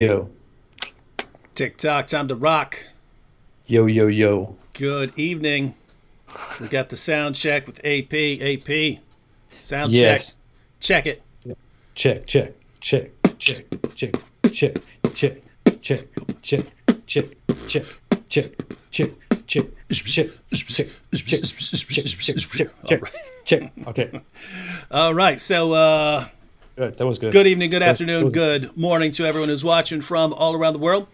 Yo, TikTok, time to rock. yo, yo, yo. Good evening. We got the sound check with AP. AP, sound check. Yes. Check it. Check, check, check, check, check, check, check, check, check, check, check, check, check, check, check, check, check, All check, right. check. Okay, All right. So, good. That was good. good evening, good That afternoon, was good. good morning to everyone who's watching from all around the world.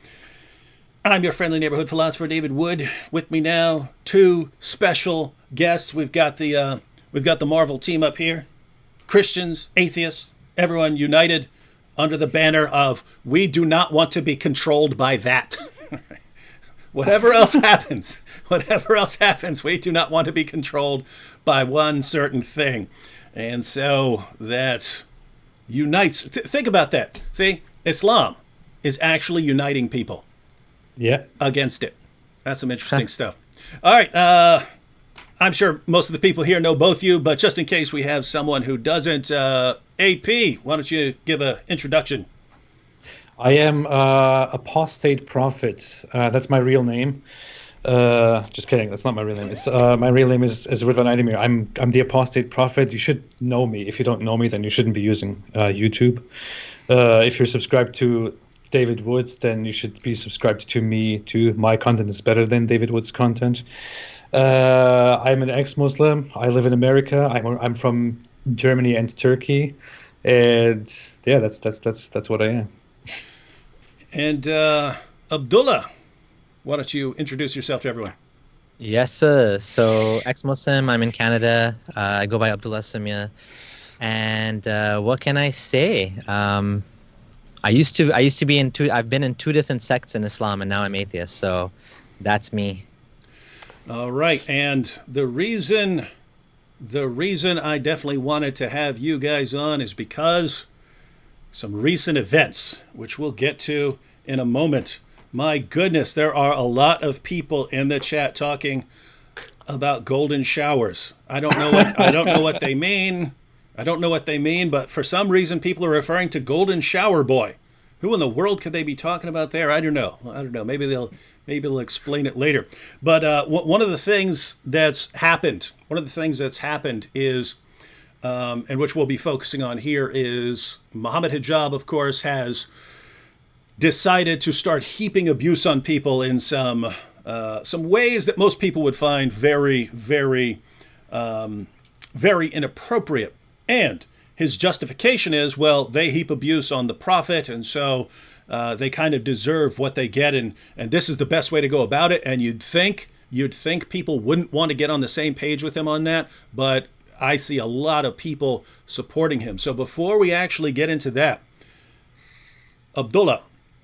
I'm your friendly neighborhood philosopher, David Wood. With me now, two special guests. We've got the Marvel team up here. Christians, atheists, everyone united under the banner of "We do not want to be controlled by that." Whatever else happens, we do not want to be controlled by one certain thing, and so that unites. Think about that. See, Islam is actually uniting people Yeah. against it. That's some interesting stuff. All right. I'm sure most of the people here know both you, but just in case we have someone who doesn't, AP, why don't you give an introduction? I am apostate prophet. That's my real name. Just kidding. That's not my real name. It's my real name is Ridvan Aydemir. I'm the apostate prophet. You should know me. If you don't know me, then you shouldn't be using YouTube. If you're subscribed to David Wood, then you should be subscribed to me too. My content is better than David Wood's content. I'm an ex-Muslim. I live in America. I'm from Germany and Turkey, and yeah, that's what I am. And Abdullah, why don't you introduce yourself to everyone? Yes, sir. So, ex-Muslim, I'm in Canada. I go by Abdullah Samia. And what can I say? I used to be in I've been in two different sects in Islam, and now I'm atheist. So, that's me. All right. And the reason I definitely wanted to have you guys on is because some recent events, which we'll get to in a moment. My goodness, there are a lot of people in the chat talking about golden showers. I don't know what they mean. I don't know what they mean, but for some reason people are referring to Golden Shower Boy. Who in the world could they be talking about there? I don't know. Maybe they'll explain it later. But one of the things that's happened is, and which we'll be focusing on here, is Mohammed Hijab, of course, has decided to start heaping abuse on people in some ways that most people would find very, very, very inappropriate. And his justification is, well, they heap abuse on the prophet, and so they kind of deserve what they get, and this is the best way to go about it. And you'd think people wouldn't want to get on the same page with him on that, but I see a lot of people supporting him. So before we actually get into that, Abdullah,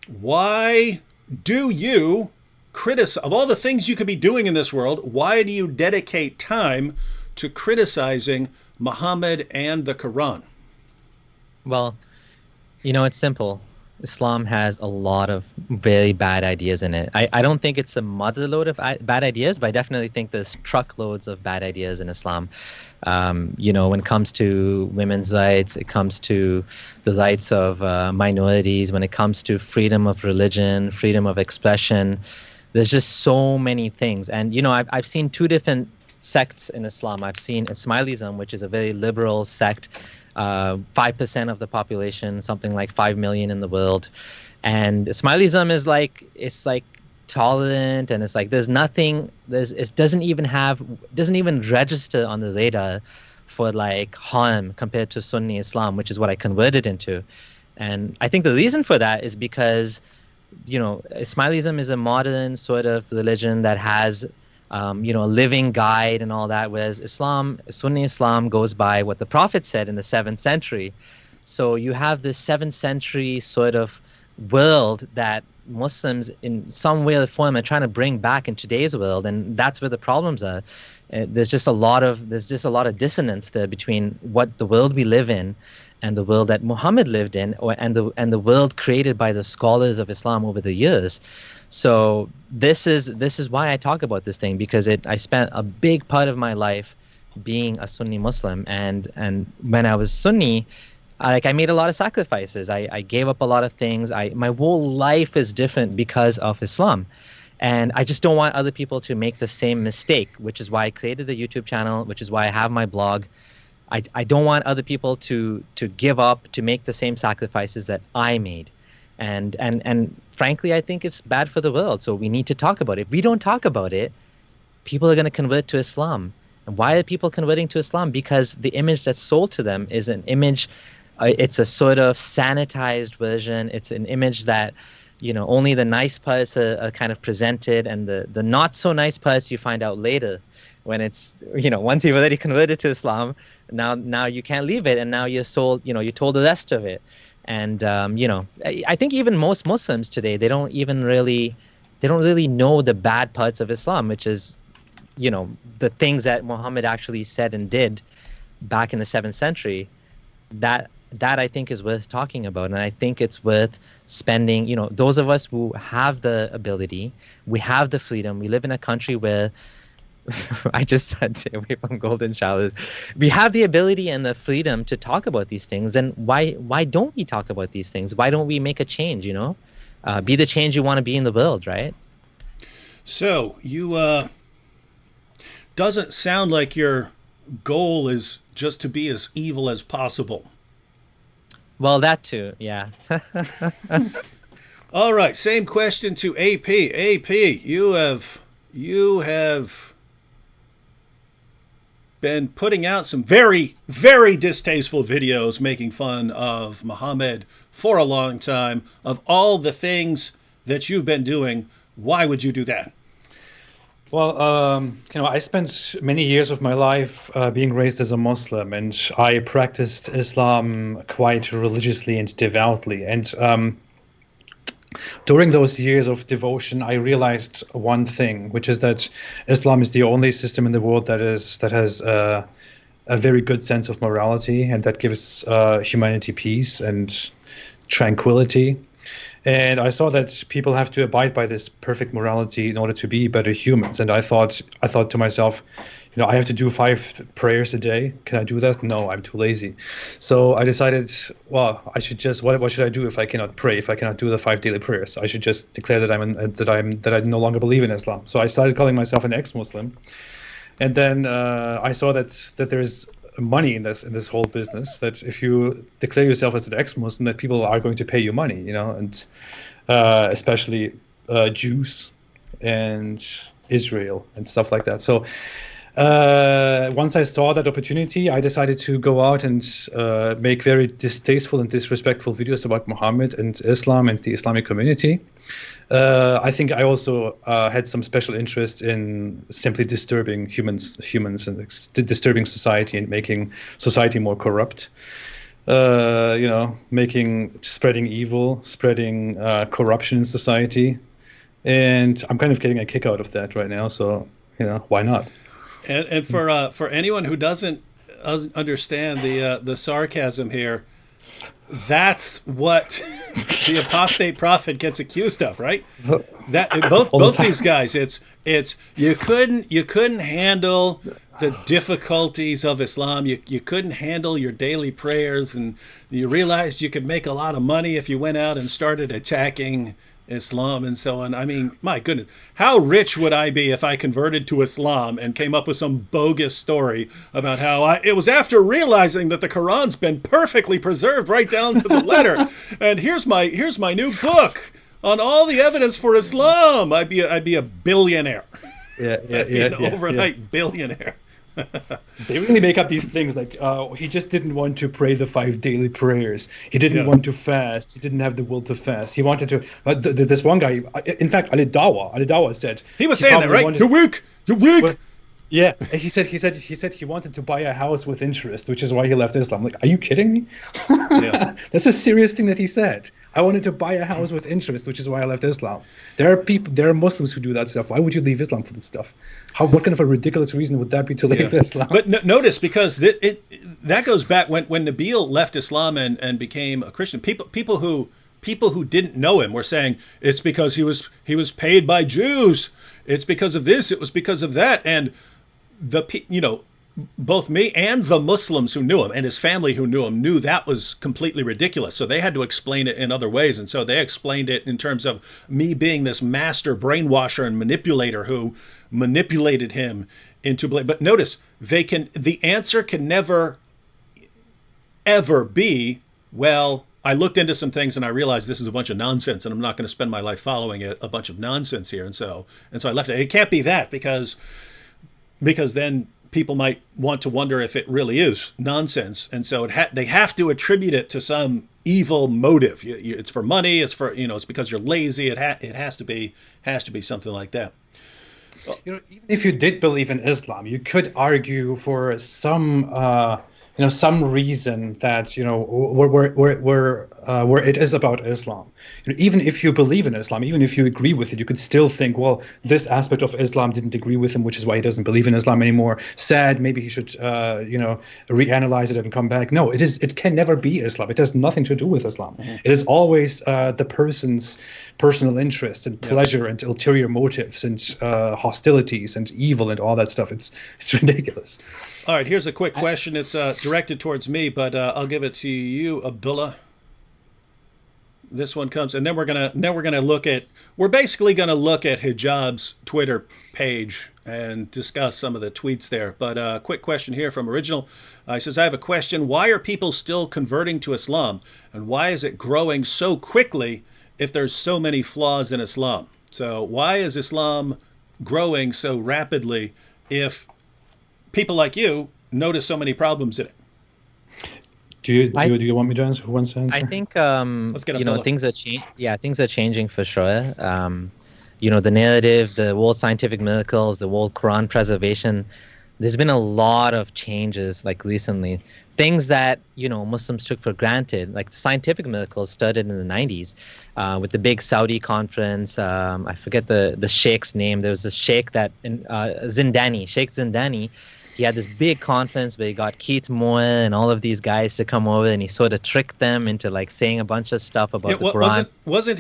why do you criticize, of all the things you could be doing in this world, why do you dedicate time to criticizing Muhammad and the Quran? Well, it's simple. Islam has a lot of very bad ideas in it. I don't think it's a motherload of bad ideas, but I definitely think there's truckloads of bad ideas in Islam. When it comes to women's rights, it comes to the rights of minorities, when it comes to freedom of religion, freedom of expression, there's just so many things. And, I've seen two different sects in Islam. I've seen Ismailism, which is a very liberal sect, 5% of the population, something like 5 million in the world. And Ismailism is it's tolerant, and it's like it doesn't even register on the radar for harm compared to Sunni Islam, which is what I converted into. And I think the reason for that is because, Ismailism is a modern sort of religion that has a living guide and all that, whereas Sunni Islam goes by what the Prophet said in the 7th century. So you have this 7th century sort of world that Muslims in some way or form are trying to bring back in today's world, and that's where the problems are. There's just a lot of dissonance there between what the world we live in and the world that Muhammad lived in, and the world created by the scholars of Islam over the years. So this is why I talk about this thing, because I spent a big part of my life being a Sunni Muslim, and when I was Sunni, I made a lot of sacrifices. I gave up a lot of things. My whole life is different because of Islam. And I just don't want other people to make the same mistake, which is why I created the YouTube channel, which is why I have my blog. I don't want other people to give up, to make the same sacrifices that I made. And frankly, I think it's bad for the world. So we need to talk about it. If we don't talk about it, people are going to convert to Islam. And why are people converting to Islam? Because the image that's sold to them is an image, it's a sort of sanitized version. It's an image that, only the nice parts are kind of presented, and the not so nice parts you find out later when it's, once you've already converted to Islam, now you can't leave it, and now you're sold, you're told the rest of it. And, I think even most Muslims today, they don't really know the bad parts of Islam, which is, the things that Muhammad actually said and did back in the 7th century. That I think is worth talking about. And I think it's worth spending, those of us who have the ability, we have the freedom, we live in a country where I just said stay away from golden showers. We have the ability and the freedom to talk about these things. Then why don't we talk about these things? Why don't we make a change, be the change you want to be in the world, right? So you doesn't sound like your goal is just to be as evil as possible. Well, that too, yeah. All right, same question to AP. AP, you have been putting out some very, very distasteful videos making fun of Muhammad for a long time. Of all the things that you've been doing, why would you do that? Well, I spent many years of my life being raised as a Muslim, and I practiced Islam quite religiously and devoutly. And during those years of devotion, I realized one thing, which is that Islam is the only system in the world that has a very good sense of morality, and that gives humanity peace and tranquility. And I saw that people have to abide by this perfect morality in order to be better humans. And I thought to myself, I have to do 5 prayers a day. Can I do that? No, I'm too lazy. So I decided, well, I should just what should I do if I cannot pray? If I cannot do the 5 daily prayers, I should just declare that I no longer believe in Islam. So I started calling myself an ex-Muslim. And then I saw that there is money in this whole business, that if you declare yourself as an ex-Muslim, that people are going to pay you money, and especially Jews and Israel and stuff like that. So once I saw that opportunity, I decided to go out and make very distasteful and disrespectful videos about Muhammad and Islam and the Islamic community. I think I also had some special interest in simply disturbing humans and disturbing society and making society more corrupt. Spreading evil, spreading corruption in society. And I'm kind of getting a kick out of that right now. So, why not? And for anyone who doesn't understand the sarcasm here, that's what the apostate prophet gets accused of, right? That both these guys, it's you couldn't handle the difficulties of Islam. You couldn't handle your daily prayers, and you realized you could make a lot of money if you went out and started attacking Islam and so on. I mean, my goodness, how rich would I be if I converted to Islam and came up with some bogus story about how it was after realizing that the Quran's been perfectly preserved right down to the letter, and here's my new book on all the evidence for Islam. I'd be a billionaire. I'd be an overnight billionaire. They really make up these things like, he just didn't want to pray the 5 daily prayers. He didn't want to fast. He didn't have the will to fast. He wanted to. This one guy, in fact, Ali Dawa said he was saying that, right? You're weak. You're weak. Well, yeah, he said he wanted to buy a house with interest, which is why he left Islam. Like, are you kidding me? Yeah. That's a serious thing that he said. I wanted to buy a house with interest, which is why I left Islam. There are Muslims who do that stuff. Why would you leave Islam for this stuff? What kind of a ridiculous reason would that be to leave Islam? But notice, because that goes back when Nabil left Islam and became a Christian. People who didn't know him were saying it's because he was paid by Jews. It's because of this. It was because of that. And both me and the Muslims who knew him and his family who knew him knew that was completely ridiculous. So they had to explain it in other ways. And so they explained it in terms of me being this master brainwasher and manipulator who manipulated him into belief. But notice, the answer can never, ever be, well, I looked into some things and I realized this is a bunch of nonsense and I'm not going to spend my life following it, a bunch of nonsense here. And so I left it. It can't be that because then people might want to wonder if it really is nonsense, and so they have to attribute it to some evil motive. It's for money. It's for it's because you're lazy. It has to be something like that. Even if you did believe in Islam, you could argue for some reason that where it is about Islam. Even if you believe in Islam, even if you agree with it, you could still think, well, this aspect of Islam didn't agree with him, which is why he doesn't believe in Islam anymore. Sad, maybe he should reanalyze it and come back. No, it can never be Islam. It has nothing to do with Islam. Mm-hmm. It is always the person's personal interests and pleasure and ulterior motives and hostilities and evil and all that stuff. It's ridiculous. All right, here's a quick question. It's directed towards me, but I'll give it to you, Abdullah. This one comes, and then we're basically gonna look at Hijab's Twitter page and discuss some of the tweets there. But quick question here from Original. He says, I have a question. Why are people still converting to Islam, and why is it growing so quickly if there's so many flaws in Islam? So why is Islam growing so rapidly if people like you notice so many problems in it? Do you want me to answer? Who wants to answer? I think Let's get things are changing. Yeah, things are changing for sure. The narrative, the world scientific miracles, the world Quran preservation. There's been a lot of changes like recently. Things that Muslims took for granted, like the scientific miracles, started in the 90s with the big Saudi conference. I forget the sheikh's name. There was a sheikh that Sheikh Zindani. He had this big conference where he got Keith Moore and all of these guys to come over, and he sort of tricked them into like saying a bunch of stuff about the Quran. Wasn't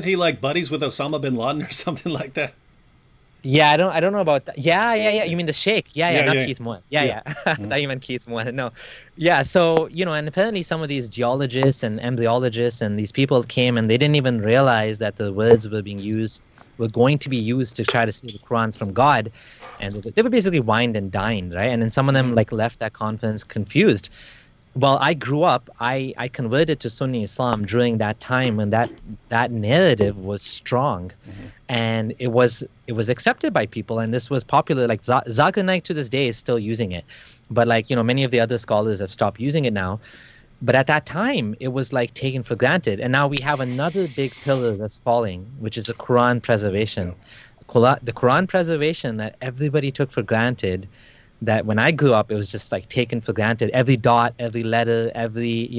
he like buddies with Osama bin Laden or something like that? Yeah, I don't know about that. Yeah. You mean the Sheikh? Yeah, not Keith Moore. Yeah. I thought you meant Keith Moore. No. Yeah, so, and apparently some of these geologists and embryologists and these people came and they didn't even realize that the words were going to be used to try to say the Quran's from God. And they were basically wined and dined, right? And then some of them left that conference confused. Well, I grew up, I converted to Sunni Islam during that time when that narrative was strong. Mm-hmm. And it was accepted by people, and this was popular. Like Zakir Naik to this day is still using it. But many of the other scholars have stopped using it now. But at that time, it was like taken for granted. And now we have another big pillar that's falling, which is the Quran preservation. Yeah. The Quran preservation that everybody took for granted, that when I grew up, it was just like taken for granted. Every dot, every letter, every,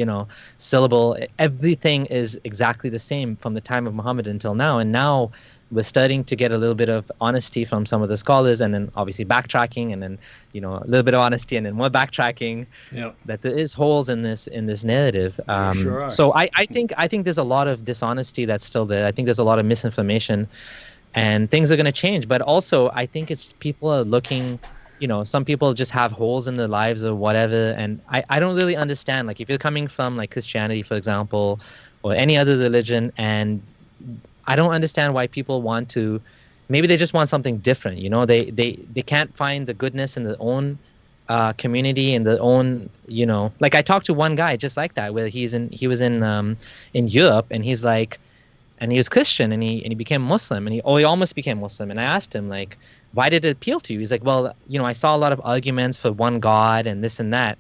syllable, everything is exactly the same from the time of Muhammad until now. And now we're starting to get a little bit of honesty from some of the scholars, and then obviously backtracking, and then, a little bit of honesty and then more backtracking. Yep. That there is holes in this narrative. Sure. So I think there's a lot of dishonesty that's still there. I think there's a lot of misinformation. And things are going to change. But also, I think it's people are looking, some people just have holes in their lives or whatever. And I don't really understand. Like, if you're coming from, like, Christianity, for example, or any other religion, and I don't understand why people want to, maybe they just want something different. They can't find the goodness in their own community, in their own, like I talked to one guy just like that, where he was in Europe, and he's like, and he was Christian, and he became Muslim, and he almost became Muslim. And I asked him, like, why did it appeal to you? He's like, well, I saw a lot of arguments for one God and this and that,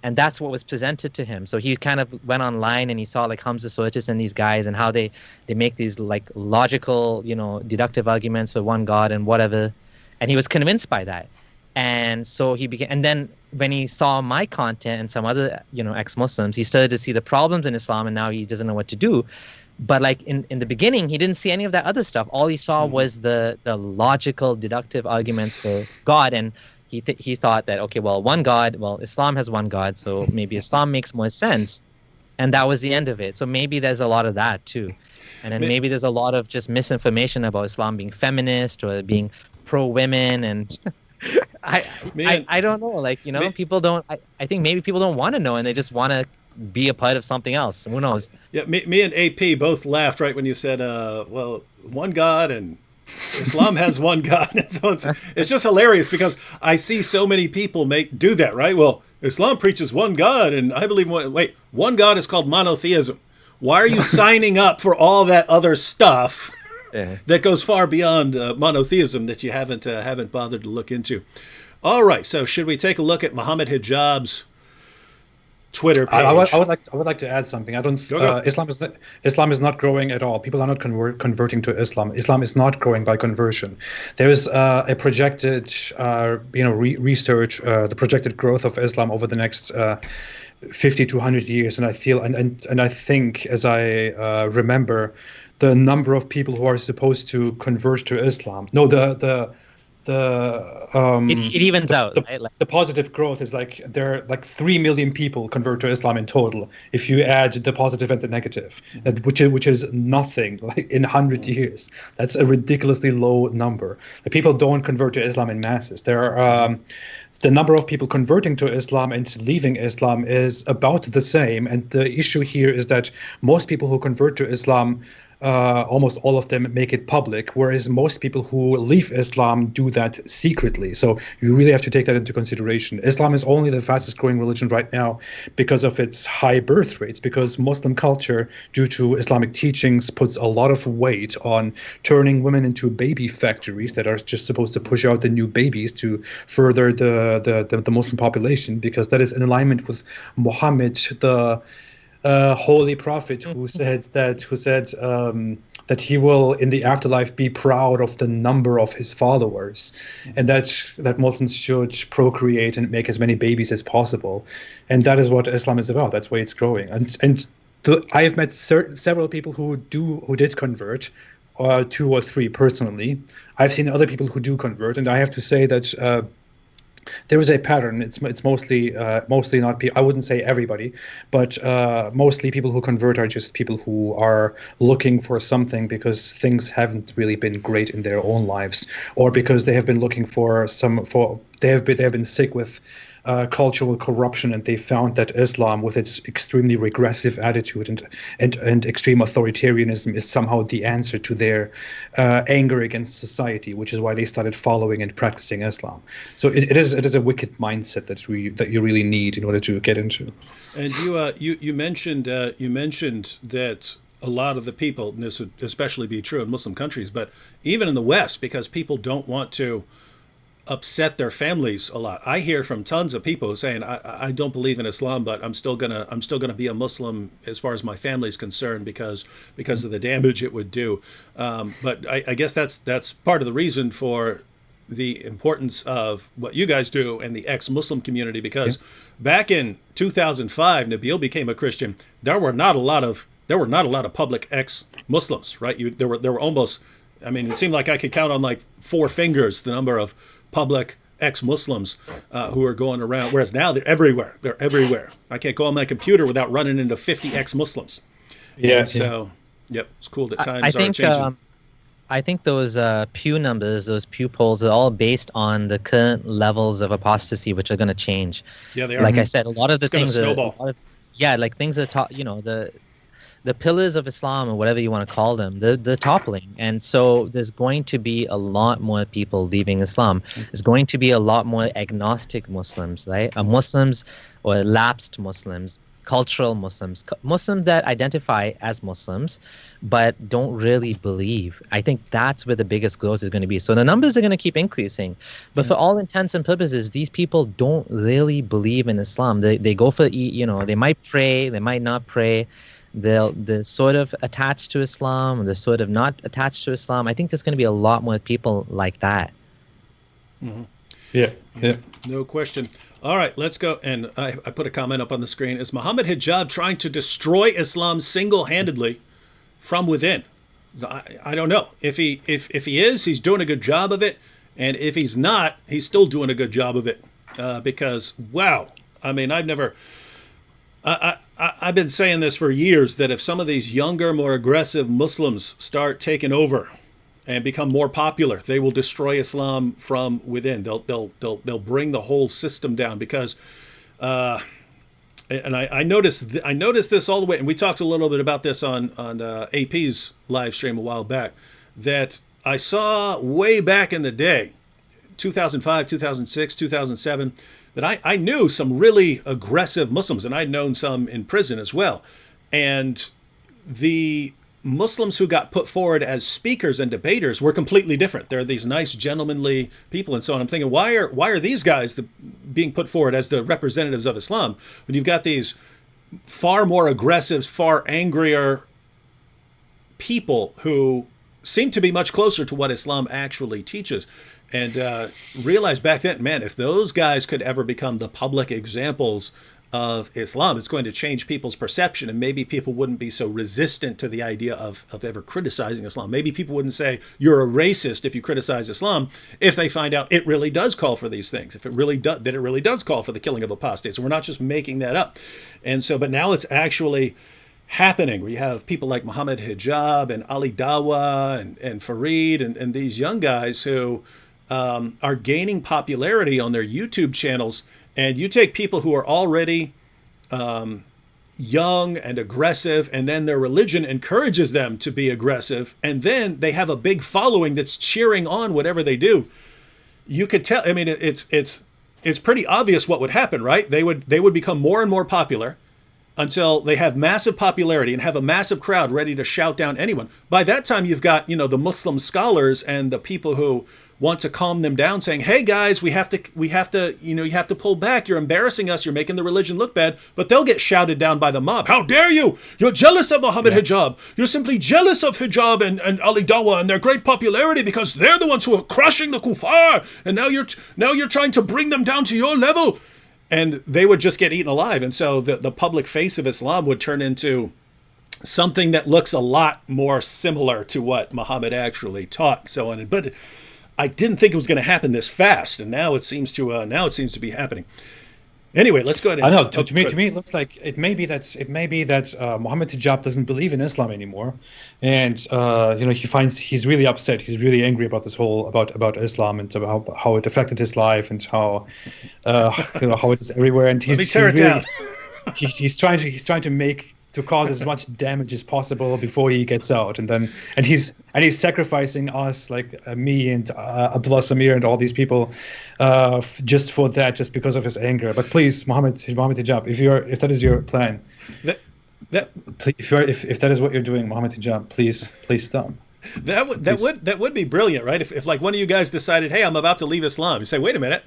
and that's what was presented to him. So he kind of went online and he saw like Hamza Sortis and these guys and how they make these like logical, deductive arguments for one God and whatever, and he was convinced by that. And so he began, and then when he saw my content and some other, ex-Muslims, he started to see the problems in Islam, and now he doesn't know what to do. But like in the beginning, he didn't see any of that other stuff. All he saw was the logical, deductive arguments for God, and he thought that, okay, well, one God, well, Islam has one God, so maybe Islam makes more sense, and that was the end of it. So maybe there's a lot of that too, and then maybe there's a lot of just misinformation about Islam being feminist or being pro-women, and I, Man, I don't know. Like, me, people don't. I think maybe people don't want to know, and they just want to be a part of something else. Who knows? yeah, me and AP both laughed right when you said, well, one God and Islam has one God. And so it's just hilarious because I see so many people do that, right? Well, Islam preaches one God, and I believe one God is called monotheism. Why are you signing up for all that other stuff Yeah. that goes far beyond monotheism that you haven't bothered to look into? All right, so should we take a look at Mohammed Hijab's Twitter page? I would like to add something. I don't. Go. Islam is not growing at all. People are not converting to Islam. Islam is not growing by conversion. There is a projected, research, the projected growth of Islam over the next 50 to 100 years, and I feel and I think, as I remember, the number of people who are supposed to convert to Islam. No, It evens out, right? Like, the positive growth is like there are like 3 million people convert to Islam in total if you add the positive and the negative, which is nothing like in 100 years. That's a ridiculously low number. The people don't convert to Islam in masses. There are the number of people converting to Islam and leaving Islam is about the same, and the issue here is that most people who convert to Islam, almost all of them make it public, whereas most people who leave Islam do that secretly. So you really have to take that into consideration. Islam is only the fastest growing religion right now because of its high birth rates, because Muslim culture, due to Islamic teachings, puts a lot of weight on turning women into baby factories that are just supposed to push out the new babies to further the Muslim population, because that is in alignment with Muhammad, the holy prophet, who said that he will in the afterlife be proud of the number of his followers, and that Muslims should procreate and make as many babies as possible, and that is what Islam is about. That's why it's growing. I have met several people who did convert, 2 or 3 personally. I've seen other people who do convert, and I have to say that there is a pattern. It's mostly not people. I wouldn't say everybody, but mostly people who convert are just people who are looking for something because things haven't really been great in their own lives, or because they have been looking they have been sick with cultural corruption, and they found that Islam, with its extremely regressive attitude and extreme authoritarianism, is somehow the answer to their anger against society, which is why they started following and practicing Islam. So it is a wicked mindset that you really need in order to get into. And you mentioned that a lot of the people, and this would especially be true in Muslim countries, but even in the West, because people don't want to upset their families a lot. I hear from tons of people saying, I don't believe in Islam, but I'm still gonna be a Muslim as far as my family is concerned because of the damage it would do. But I guess that's part of the reason for the importance of what you guys do and the ex-Muslim community, because back in 2005, Nabil became a Christian. There were not a lot of public ex-Muslims, right? There were almost, I mean, it seemed like I could count on like 4 fingers the number of public ex-Muslims who are going around, whereas now they're everywhere. I can't go on my computer without running into 50 ex-Muslims. Yeah. And so, yep, it's cool that times I are changing. I think those Pew numbers, those Pew polls, are all based on the current levels of apostasy, which are going to change. Yeah, they are. Like I said, a lot of the things snowball. things are the pillars of Islam, or whatever you want to call them, they're toppling. And so there's going to be a lot more people leaving Islam. There's going to be a lot more agnostic Muslims, right? Muslims or lapsed Muslims, cultural Muslims, Muslims that identify as Muslims but don't really believe. I think that's where the biggest growth is going to be. So the numbers are going to keep increasing. But for all intents and purposes, these people don't really believe in Islam. They go for, they might pray, they might not pray. They're sort of attached to Islam, they're sort of not attached to Islam. I think there's going to be a lot more people like that. Mm-hmm. Yeah. No question. All right, let's go. And I put a comment up on the screen. Is Mohammed Hijab trying to destroy Islam single-handedly from within? I don't know. If he is, he's doing a good job of it. And if he's not, he's still doing a good job of it. Because, wow, I mean, I've been saying this for years, that if some of these younger, more aggressive Muslims start taking over and become more popular. They will destroy Islam from within. They'll bring the whole system down because, and I noticed this all the way. And we talked a little bit about this on AP's live stream a while back. That I saw way back in the day, 2005, 2006, 2007. That I knew some really aggressive Muslims, and I'd known some in prison as well. And the Muslims who got put forward as speakers and debaters were completely different. They're these nice, gentlemanly people and so on. I'm thinking, why are these guys being put forward as the representatives of Islam when you've got these far more aggressive, far angrier people who seem to be much closer to what Islam actually teaches? And realized back then, man, if those guys could ever become the public examples of Islam, it's going to change people's perception, and maybe people wouldn't be so resistant to the idea of ever criticizing Islam. Maybe people wouldn't say you're a racist if you criticize Islam if they find out it really does call for these things, if it really does call for the killing of apostates. So we're not just making that up. And so, but now it's actually happening. We have people like Mohammed Hijab and Ali Dawa and Fareed and these young guys who are gaining popularity on their YouTube channels. And you take people who are already young and aggressive, and then their religion encourages them to be aggressive, and then they have a big following that's cheering on whatever they do. You could tell. I mean, it's pretty obvious what would happen, right? They would become more and more popular until they have massive popularity and have a massive crowd ready to shout down anyone. By that time, you've got the Muslim scholars and the people who want to calm them down, saying, hey guys, we have to, you have to pull back. You're embarrassing us. You're making the religion look bad. But they'll get shouted down by the mob. How dare you? You're jealous of Mohammed Hijab. You're simply jealous of Hijab and Ali Dawa and their great popularity because they're the ones who are crushing the kuffar. And now you're trying to bring them down to your level. And they would just get eaten alive. And so the public face of Islam would turn into something that looks a lot more similar to what Muhammad actually taught, so on. But I didn't think it was going to happen this fast, and now it seems to be happening. Anyway, let's go ahead. I know. To me, it looks like it may be that Mohammed Hijab doesn't believe in Islam anymore, and he's really upset. He's really angry about this whole about Islam and about how it affected his life and how how it is everywhere. And Let me tear it down. He's trying to cause as much damage as possible before he gets out, and he's sacrificing us, like me and Abdullah Samir and all these people, just because of his anger. But please, Mohammed Hijab, if that is your plan, if that is what you're doing, Mohammed Hijab, please stop. That would be brilliant, right? If like one of you guys decided, hey, I'm about to leave Islam, you say, wait a minute.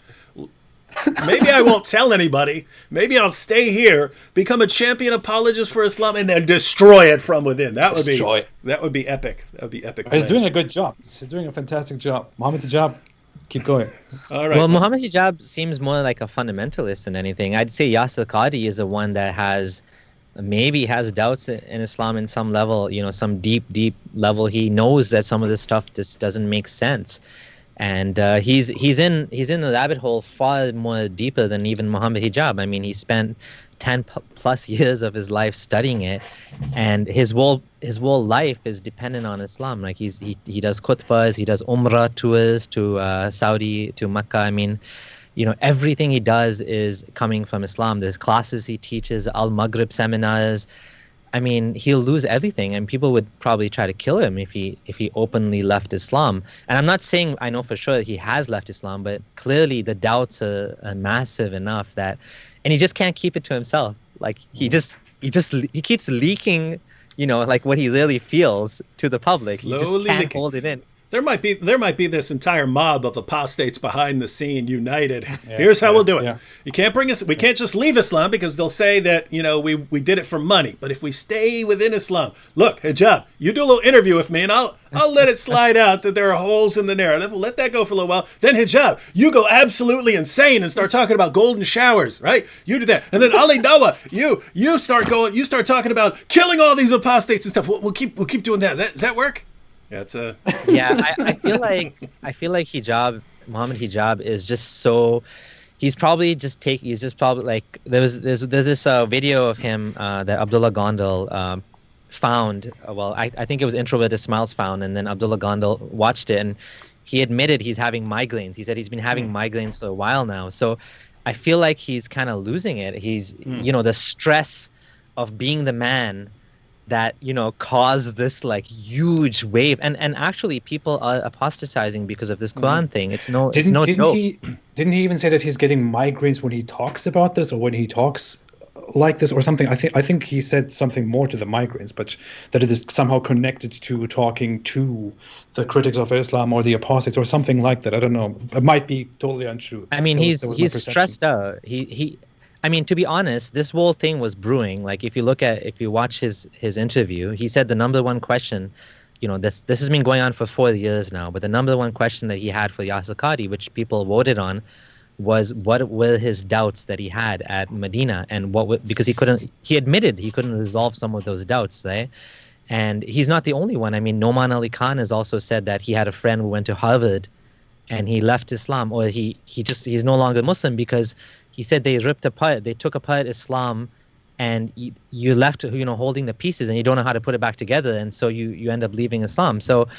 Maybe I won't tell anybody. Maybe I'll stay here, become a champion apologist for Islam, and then destroy it from within. That would be epic. That would be epic. He's doing a good job. He's doing a fantastic job. Mohammed Hijab, keep going. All right. Well, Mohammed Hijab seems more like a fundamentalist than anything. I'd say Yasir Qadhi is the one that has doubts in Islam in some level, some deep level. He knows that some of this stuff just doesn't make sense. And he's in the rabbit hole far more deeper than even Mohammed Hijab. I mean, he spent 10 plus years of his life studying it, and his whole life is dependent on Islam. Like he does khutbahs, he does Umrah tours to Saudi, to Mecca. I mean, everything he does is coming from Islam. There's classes he teaches, Al-Maghrib seminars. I mean, he'll lose everything, and people would probably try to kill him if he openly left Islam. And I'm not saying I know for sure that he has left Islam, but clearly the doubts are massive enough and he just can't keep it to himself. Like he keeps leaking, like what he really feels to the public. He just can't hold it in. There might be this entire mob of apostates behind the scene, united. Here's how we'll do it. Yeah. You can't bring us. We can't just leave Islam because they'll say that we did it for money. But if we stay within Islam, look, Hijab, you do a little interview with me, and I'll let it slide out that there are holes in the narrative. We'll let that go for a little while. Then Hijab, you go absolutely insane and start talking about golden showers, right? You do that, and then Ali Dawa, you start talking about killing all these apostates and stuff. We'll keep doing that. Does that work? Yeah, I feel like Mohammed Hijab is just so. He's probably like there's this video of him that Abdullah Gondal found. Well, I think it was Introverted Smiles found, and then Abdullah Gondal watched it, and he admitted he's having migraines. He said he's been having migraines for a while now. So I feel like he's kind of losing it. He's, the stress of being the man that, caused this like huge wave. And actually people are apostatizing because of this Quran thing. It's no joke. Didn't he even say that he's getting migraines when he talks about this, or when he talks like this or something? I think he said something more to the migraines, but that it is somehow connected to talking to the critics of Islam or the apostates or something like that. I don't know. It might be totally untrue. I mean, he's stressed out. I mean, to be honest, this whole thing was brewing. Like, if you watch his interview, he said the number one question, this has been going on for 4 years now, but the number one question that he had for Yasir Qadhi, which people voted on, was what were his doubts that he had at Medina, and because he admitted he couldn't resolve some of those doubts, right? And he's not the only one. I mean, Noman Ali Khan has also said that he had a friend who went to Harvard and he left Islam, or he's no longer Muslim because he said they took apart Islam, and you left, holding the pieces, and you don't know how to put it back together, and so you end up leaving Islam. So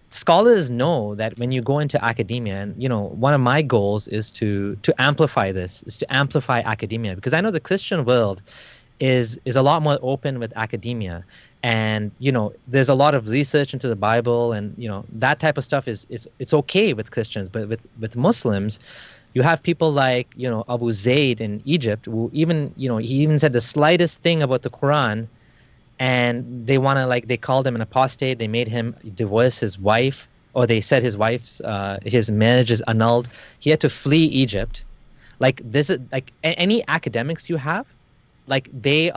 scholars know that when you go into academia, and one of my goals is to amplify academia, because I know the Christian world is a lot more open with academia, and there's a lot of research into the Bible, and that type of stuff it's okay with Christians, but with Muslims, you have people like Abu Zayd in Egypt, who even he even said the slightest thing about the Quran, and they called him an apostate. They made him divorce his wife, or they said his marriage is annulled. He had to flee Egypt. Like, this is like any academics you have, like they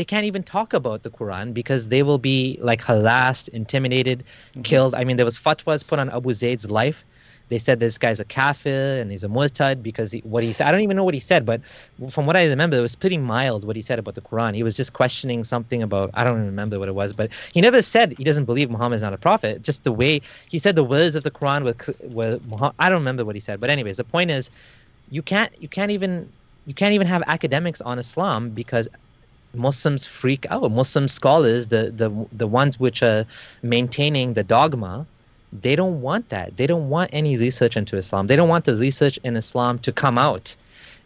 can't even talk about the Quran because they will be like harassed, intimidated, killed. I mean, there was fatwas put on Abu Zayd's life. They said this guy's a kafir and he's a murtad because what he said. I don't even know what he said, but from what I remember, it was pretty mild what he said about the Quran. He was just questioning something about, I don't even remember what it was, but he never said he doesn't believe Muhammad is not a prophet. Just the way he said the words of the Quran were Muhammad. I don't remember what he said, but anyways, the point is, you can't even have academics on Islam because Muslims freak out. Muslim scholars, the ones which are maintaining the dogma, they don't want that. They don't want any research into Islam. They don't want the research in Islam to come out.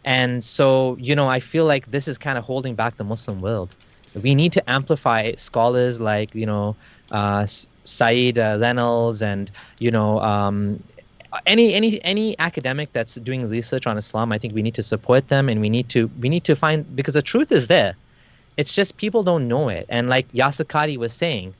And so, I feel like this is kind of holding back the Muslim world. We need to amplify scholars like, Said Reynolds, and, any academic that's doing research on Islam. I think we need to support them, and we need to find, because the truth is there. It's just people don't know it. And like Yasir Qadhi was saying,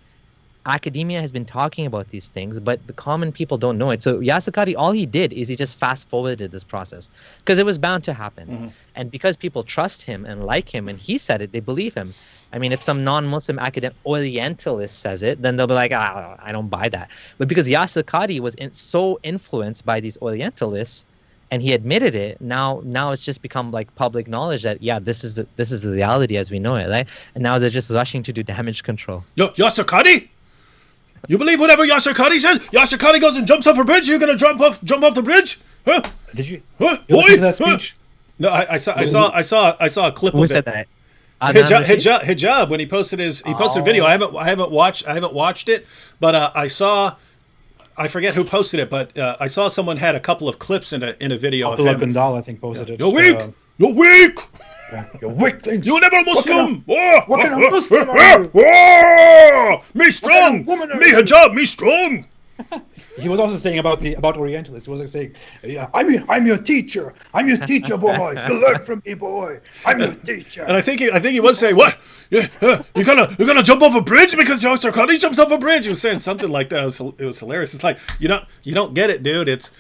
academia has been talking about these things, but the common people don't know it. So Yasir Qadhi, all he did is he just fast forwarded this process because it was bound to happen. And because people trust him and like him, and he said it, they believe him. I mean, if some non-Muslim academic Orientalist says it, then they'll be like, I don't buy that. But because Yasir Qadhi was so influenced by these Orientalists, and he admitted it, now it's just become like public knowledge that this is the reality as we know it, right? And now they're just rushing to do damage control. Yasir Qadhi? You believe whatever Yasir Qadhi says? Yasir Qadhi goes and jumps off a bridge. You're gonna jump off the bridge? Huh? Did you? Huh? You listen to that speech? No, I saw a clip of it. Who said that? Hijab, when he posted a video. I haven't watched it, but I forget who posted it, but I saw someone had a couple of clips in a video Abdullah of him. Gondal, I think, posted it. You're weak. You're weak. You're weak things. You're never Muslim. What kind of Muslim are you? Me strong. Me hijab. Me strong. He was also saying about Orientalists. He was like saying, "Yeah, I'm your teacher. I'm your teacher, boy. You learn from me, boy. I'm your teacher." And I think he was saying, "What? You're gonna jump off a bridge because Yasir Qadhi jumps off a bridge?" He was saying something like that. It was hilarious. It's like you don't get it, dude. It's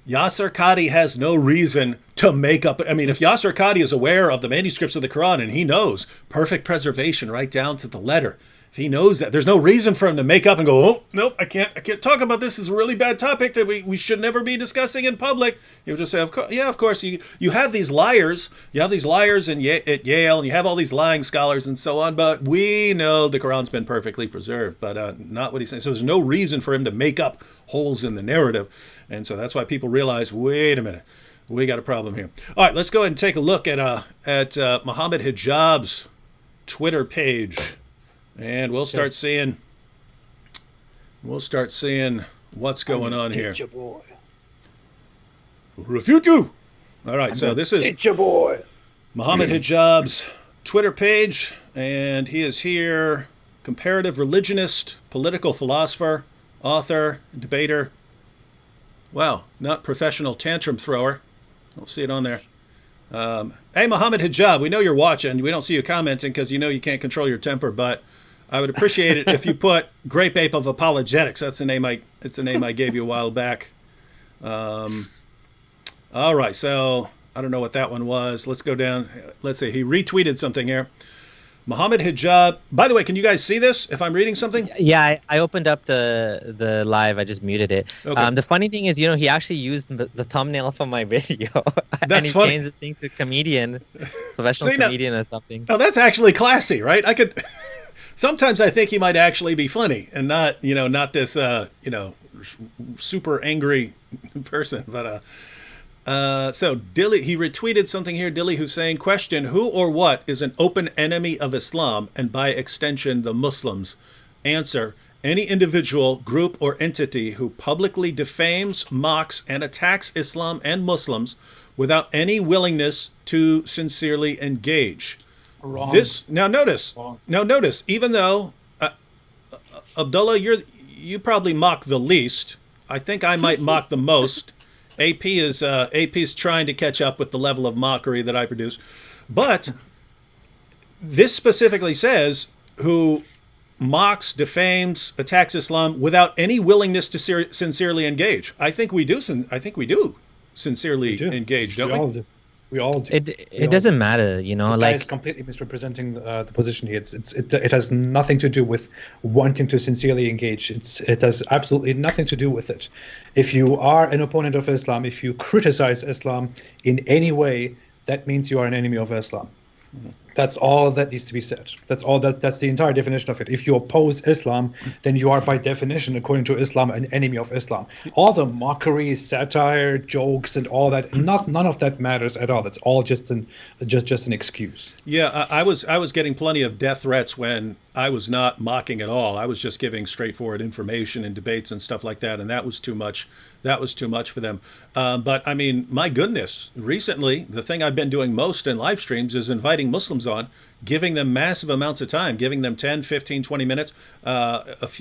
Yasir Qadhi has no reason to make up. I mean, if Yasir Qadhi is aware of the manuscripts of the Quran and he knows perfect preservation right down to the letter, if he knows that, there's no reason for him to make up and go, "Oh, nope, I can't talk about this. This is a really bad topic that we should never be discussing in public." He would just say, of course. You have these liars. You have these liars at Yale, and you have all these lying scholars and so on, but we know the Quran's been perfectly preserved, but not what he's saying. So there's no reason for him to make up holes in the narrative. And so that's why people realize, wait a minute, we got a problem here. All right, let's go ahead and take a look at Mohammed Hijab's Twitter page. And we'll start seeing what's going on here. Teacher boy. Refute you. All right, so this is Teacher boy. Mohammed Hijab's Twitter page, and he is here, comparative religionist, political philosopher, author, debater. Wow, not professional tantrum thrower. Don't see it on there. Hey, Mohammed Hijab, we know you're watching. We don't see you commenting because you know you can't control your temper, but I would appreciate it if you put Grape Ape of Apologetics. That's the name I gave you a while back. All right, so I don't know what that one was. Let's go down. Let's see. He retweeted something here. Mohammed Hijab. By the way, can you guys see this if I'm reading something? Yeah, I opened up the live. I just muted it. Okay. The funny thing is, he actually used the thumbnail from my video. That's and he funny. changed his thing to comedian, professional comedian or something. Oh, that's actually classy, right? I could. Sometimes I think he might actually be funny and not this, super angry person. But so Dilly, he retweeted something here. Dilly Hussein, question: who or what is an open enemy of Islam and by extension the Muslims? Answer: any individual, group, or entity who publicly defames, mocks, and attacks Islam and Muslims without any willingness to sincerely engage. Wrong. Now notice. Even though Abdullah, you probably mock the least. I think I might mock the most. AP is trying to catch up with the level of mockery that I produce, but this specifically says who mocks, defames, attacks Islam without any willingness to sincerely engage. I think we do sincerely engage, don't we? We all do. It doesn't matter, This guy is completely misrepresenting the position here. It has nothing to do with wanting to sincerely engage. It has absolutely nothing to do with it. If you are an opponent of Islam, if you criticize Islam in any way, that means you are an enemy of Islam. That's all that needs to be said. That's the entire definition of it. If you oppose Islam, then you are by definition, according to Islam, an enemy of Islam. All the mockery, satire, jokes, and all that, none of that matters at all. That's all just an excuse. Yeah, I was getting plenty of death threats when I was not mocking at all. I was just giving straightforward information and debates and stuff like that, and that was too much. That was too much for them. But I mean, my goodness, recently, the thing I've been doing most in live streams is inviting Muslims on, giving them massive amounts of time, giving them 10, 15, 20 minutes.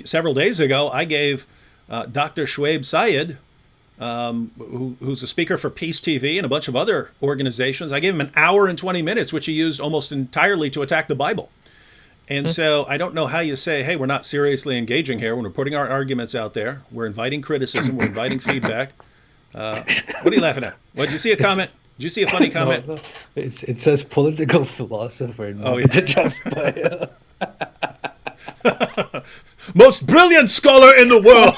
Several days ago, I gave Dr. Shoaib Syed, who's a speaker for Peace TV and a bunch of other organizations, I gave him an hour and 20 minutes, which he used almost entirely to attack the Bible. And so I don't know how you say, hey, we're not seriously engaging here when we're putting our arguments out there. We're inviting criticism. We're inviting feedback. What are you laughing at? What, did you see a comment? Did you see a funny comment? No. It says political philosopher. Oh, yeah. Most brilliant scholar in the world.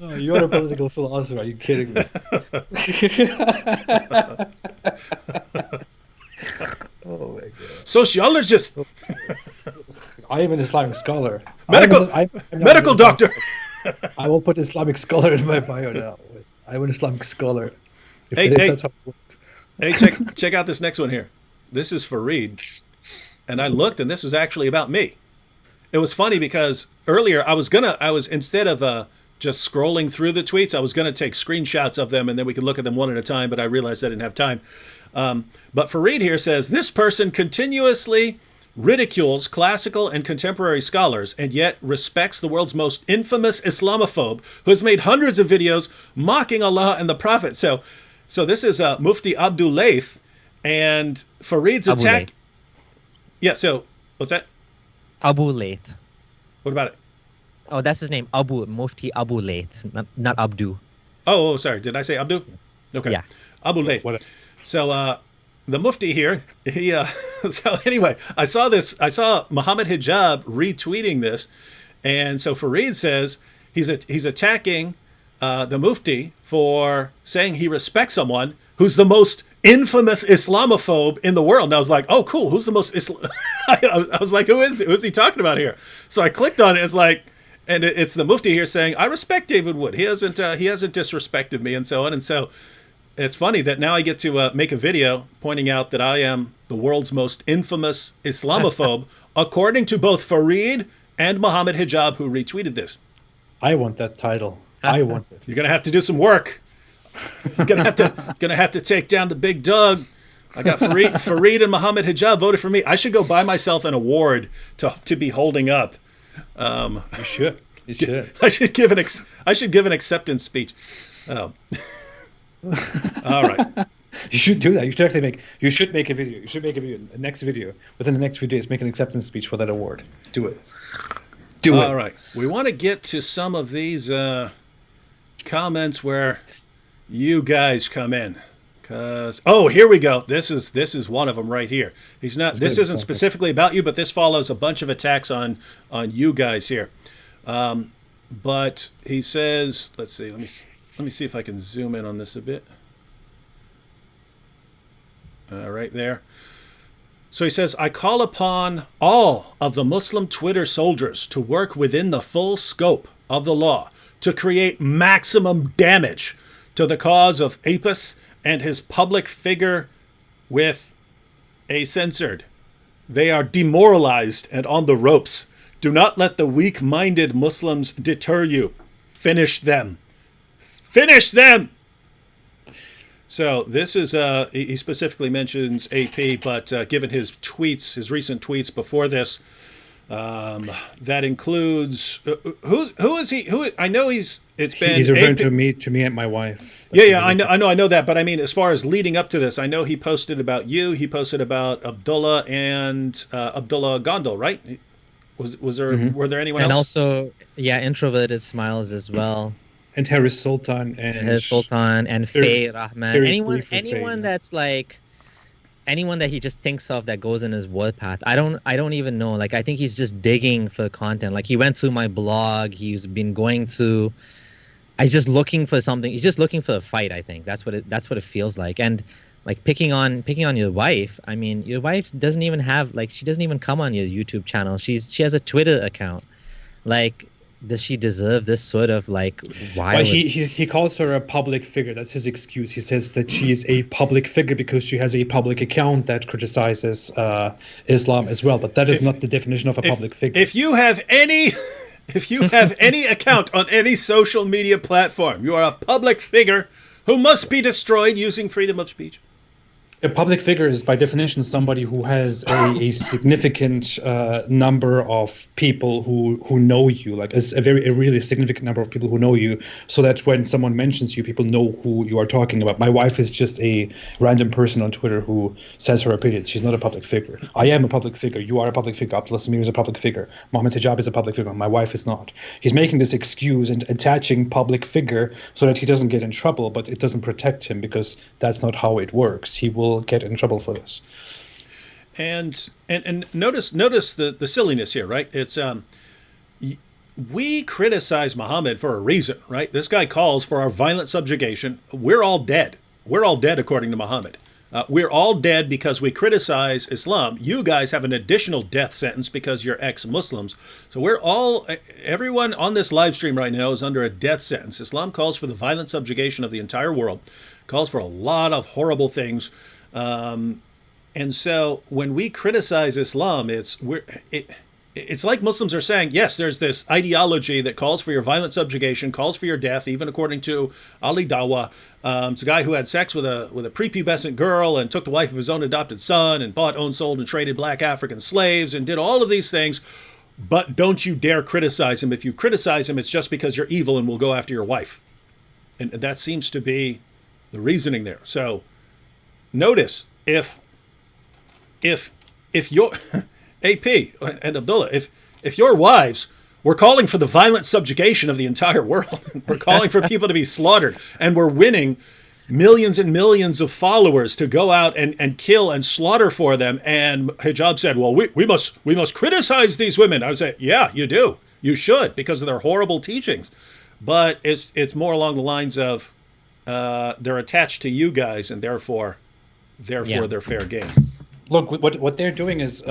Oh, you're a political philosopher. Are you kidding me? Oh my god. Sociologist. I am an Islamic scholar. Medical doctor. I will put Islamic scholar in my bio now. I'm an Islamic scholar. Hey, that's how it works. Hey, check out this next one here. This is Fareed. And I looked, and this is actually about me. It was funny because earlier I was instead of just scrolling through the tweets, I was going to take screenshots of them and then we could look at them one at a time, but I realized I didn't have time. But Fareed here says, this person continuously ridicules classical and contemporary scholars and yet respects the world's most infamous Islamophobe who has made hundreds of videos mocking Allah and the Prophet. So this is Mufti Abdul Laith, and Fareed's attack. Yeah, so what's that? Abu Laith. What about it? Oh, that's his name, Mufti Abu Laith, not Abdu. Oh, sorry. Did I say Abdu? Okay. Yeah. Abu Laith. So the Mufti here, he so anyway, I saw Mohammed Hijab retweeting this, and so Fareed says he's attacking the Mufti for saying he respects someone who's the most infamous Islamophobe in the world. And I was like, oh, cool. Who's the most I was like, who is he talking about here? So I clicked on it. It's like, and it's the Mufti here saying, I respect David Wood. He hasn't disrespected me and so on. And so it's funny that now I get to make a video pointing out that I am the world's most infamous Islamophobe, according to both Fareed and Mohammed Hijab, who retweeted this. I want that title. I want it. You're gonna have to do some work. You're gonna have to take down the big Doug. I got Fareed and Mohammed Hijab voted for me. I should go buy myself an award to be holding up. You should. You should. I should give an acceptance speech. Oh. All right. You should do that. You should actually make a video. You should make a video. The next video. Within the next few days, make an acceptance speech for that award. Do it. Do it. All right. We want to get to some of these comments where you guys come in. Here we go. This is one of them right here. This isn't specifically about you, but this follows a bunch of attacks on you guys here. But he says, let's see. Let me see if I can zoom in on this a bit. Right there. So he says, I call upon all of the Muslim Twitter soldiers to work within the full scope of the law to create maximum damage to the cause of Apis and his public figure with a censored. They are demoralized and on the ropes. Do not let the weak-minded Muslims deter you. Finish them. Finish them! So this is, he specifically mentions AP, but given his tweets, his recent tweets before this, that includes, who is he? I know he's referring to me and my wife. Yeah, I know that, but I mean, as far as leading up to this, I know he posted about you, he posted about Abdullah and Abdullah Gondal, right? Was there, were there anyone else? And also, Introverted Smiles as well. And Harris Sultan and Faye Rahman. Anyone that's like anyone that he just thinks of that goes in his warpath. I don't even know. Like, I think he's just digging for content. Like, he went to my blog. He's been going to. He's just looking for something. He's just looking for a fight. I think that's what it feels like. And like picking on your wife. I mean, your wife doesn't even have she doesn't even come on your YouTube channel. She has a Twitter account. Like, does she deserve this sort of wild? Well, he calls her a public figure. That's his excuse. He says that she is a public figure because she has a public account that criticizes Islam as well. But that is not the definition of a public figure. If you have any account on any social media platform, you are a public figure who must be destroyed using freedom of speech. A public figure is, by definition, somebody who has a significant number of people who know you, like a really significant number of people who know you, so that when someone mentions you, people know who you are talking about. My wife is just a random person on Twitter who says her opinions. She's not a public figure. I am a public figure. You are a public figure. Abdullah Samir is a public figure. Mohammed Hijab is a public figure. My wife is not. He's making this excuse and attaching public figure so that he doesn't get in trouble, but it doesn't protect him because that's not how it works. He will get in trouble for this. And notice the silliness here, right? It's we criticize Muhammad for a reason, right? This guy calls for our violent subjugation. We're all dead. We're all dead according to Muhammad. We're all dead because we criticize Islam. You guys have an additional death sentence because you're ex-Muslims. So everyone on this live stream right now is under a death sentence. Islam calls for the violent subjugation of the entire world, calls for a lot of horrible things. And so when we criticize Islam, it's like Muslims are saying, yes, there's this ideology that calls for your violent subjugation, calls for your death, even according to Ali Dawah. It's a guy who had sex with a prepubescent girl and took the wife of his own adopted son and bought, owned, sold, and traded black African slaves and did all of these things. But don't you dare criticize him. If you criticize him, it's just because you're evil and will go after your wife. And that seems to be the reasoning there. So notice if your AP and Abdullah, if your wives were calling for the violent subjugation of the entire world, we're calling for people to be slaughtered, and we're winning millions and millions of followers to go out and kill and slaughter for them, and Hijab said, well, we must criticize these women. I would say, yeah, you do. You should, because of their horrible teachings. But it's more along the lines of they're attached to you guys, and therefore they're fair game. Look, what they're doing is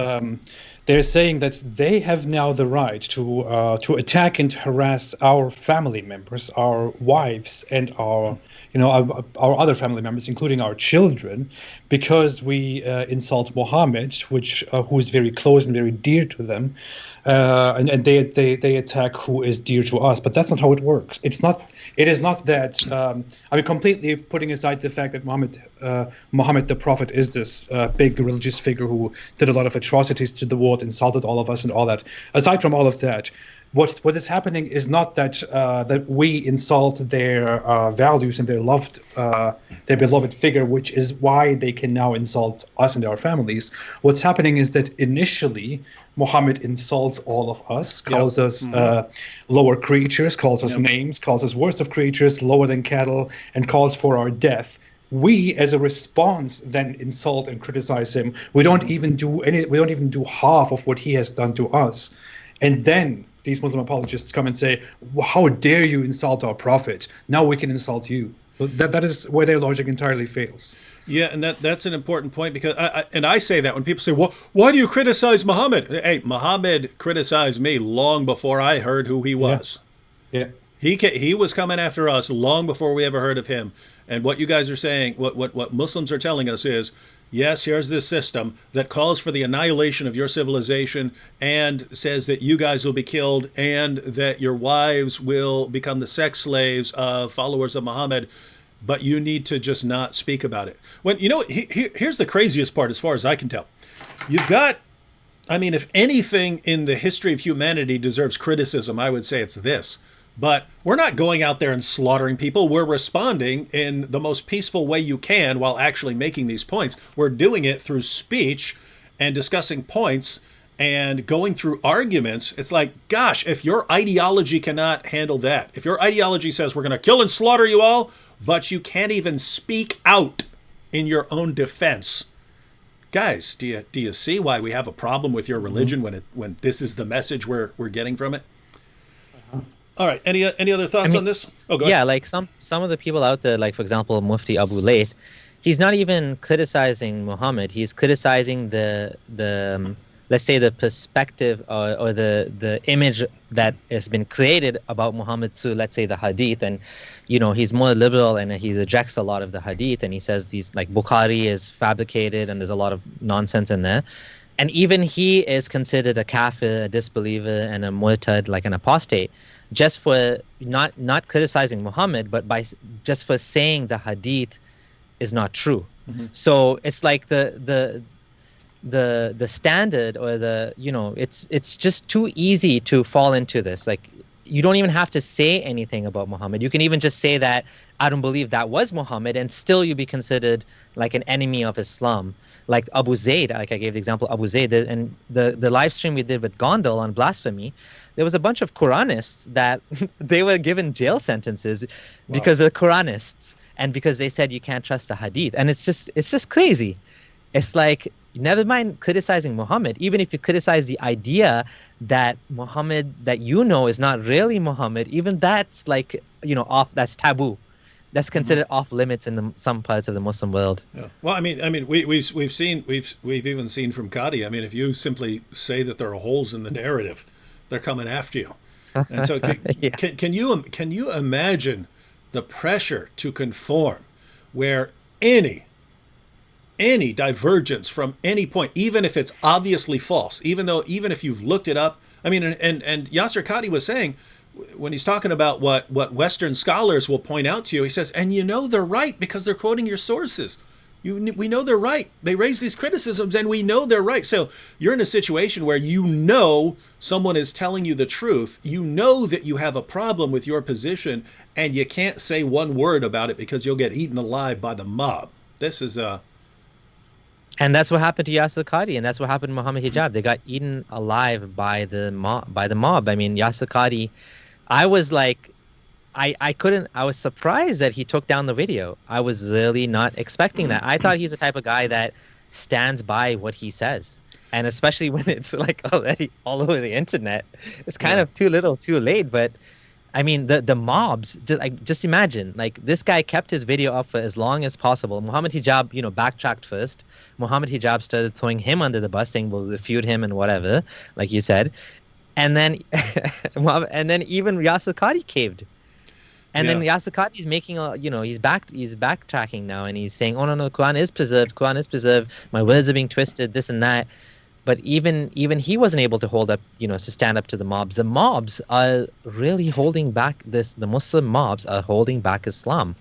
they're saying that they have now the right to attack and harass our family members, our wives, and our other family members, including our children, because we insult Mohammed, who is very close and very dear to them, and they attack who is dear to us. But that's not how it works. It is not that. Completely putting aside the fact that Muhammad the Prophet is this big religious figure who did a lot of atrocities to the world, insulted all of us, and all that. Aside from all of that, what is happening is not that we insult their values and their beloved figure, which is why they can now insult us and our families. What's happening is that initially Muhammad insults all of us, calls us lower creatures, calls us names, calls us worst of creatures, lower than cattle, and calls for our death. We, as a response, then insult and criticize him. We don't even do half of what he has done to us, and then these Muslim apologists come and say, "How dare you insult our prophet? Now we can insult you." So that is where their logic entirely fails. Yeah, and that's an important point, because I say that when people say, "Well, why do you criticize Muhammad?" Hey, Muhammad criticized me long before I heard who he was. Yeah. He was coming after us long before we ever heard of him. And what you guys are saying, what Muslims are telling us is, yes, here's this system that calls for the annihilation of your civilization and says that you guys will be killed and that your wives will become the sex slaves of followers of Muhammad, but you need to just not speak about it. When here's the craziest part, as far as I can tell. You've got, if anything in the history of humanity deserves criticism, I would say it's this. But we're not going out there and slaughtering people. We're responding in the most peaceful way you can while actually making these points. We're doing it through speech and discussing points and going through arguments. It's like, gosh, if your ideology cannot handle that, if your ideology says we're going to kill and slaughter you all, but you can't even speak out in your own defense. Guys, do you see why we have a problem with your religion when this is the message we're getting from it? All right. Any other thoughts on this? Oh, go ahead. Yeah, like some of the people out there, like for example, Mufti Abu Layth, he's not even criticizing Muhammad. He's criticizing the let's say the perspective or the image that has been created about Muhammad through, let's say, the Hadith. And he's more liberal and he rejects a lot of the Hadith, and he says these, like, Bukhari is fabricated and there's a lot of nonsense in there. And even he is considered a kafir, a disbeliever, and a murtad, like an apostate, just for not criticizing Muhammad, but just for saying the Hadith is not true. Mm-hmm. So it's like the standard, or it's just too easy to fall into this. Like, you don't even have to say anything about Muhammad. You can even just say that I don't believe that was Muhammad, and still you be considered like an enemy of Islam. Like Abu Zayd, like I gave the example Abu Zayd, and the live stream we did with Gondal on blasphemy, there was a bunch of Quranists that they were given jail sentences because they're Quranists and because they said you can't trust the Hadith. And it's just crazy. It's like, never mind criticizing Muhammad, even if you criticize the idea that Muhammad that is not really Muhammad, even that's like, that's taboo. That's considered off limits in some parts of the Muslim world. Yeah. Well, we've even seen from Qadi. If you simply say that there are holes in the narrative, they're coming after you. And so can you imagine the pressure to conform, where any divergence from any point, even if it's obviously false, even if you've looked it up, and Yasser Qadi was saying, when he's talking about what Western scholars will point out to you, he says, and they're right because they're quoting your sources. We know they're right. They raise these criticisms and we know they're right. So you're in a situation where someone is telling you the truth. You know that you have a problem with your position and you can't say one word about it because you'll get eaten alive by the mob. This is And that's what happened to Yasser Qadi, and that's what happened to Mohammed Hijab. They got eaten alive by the mob. Yasser Qadi, I was like, I was surprised that he took down the video. I was really not expecting that. I thought he's the type of guy that stands by what he says. And especially when it's like already all over the internet, it's kind of too little, too late. But I mean, the mobs, just imagine, like, this guy kept his video up for as long as possible. Mohammed Hijab, backtracked first. Mohammed Hijab started throwing him under the bus, saying we'll refute him and whatever, like you said. And then and then even Yasir Qadhi caved. And then Yasir Qadhi is making he's backtracking now, and he's saying, oh no, Quran is preserved, my words are being twisted, this and that. But even he wasn't able to hold up, to stand up to the mobs. The mobs are really holding back the Muslim mobs are holding back Islam.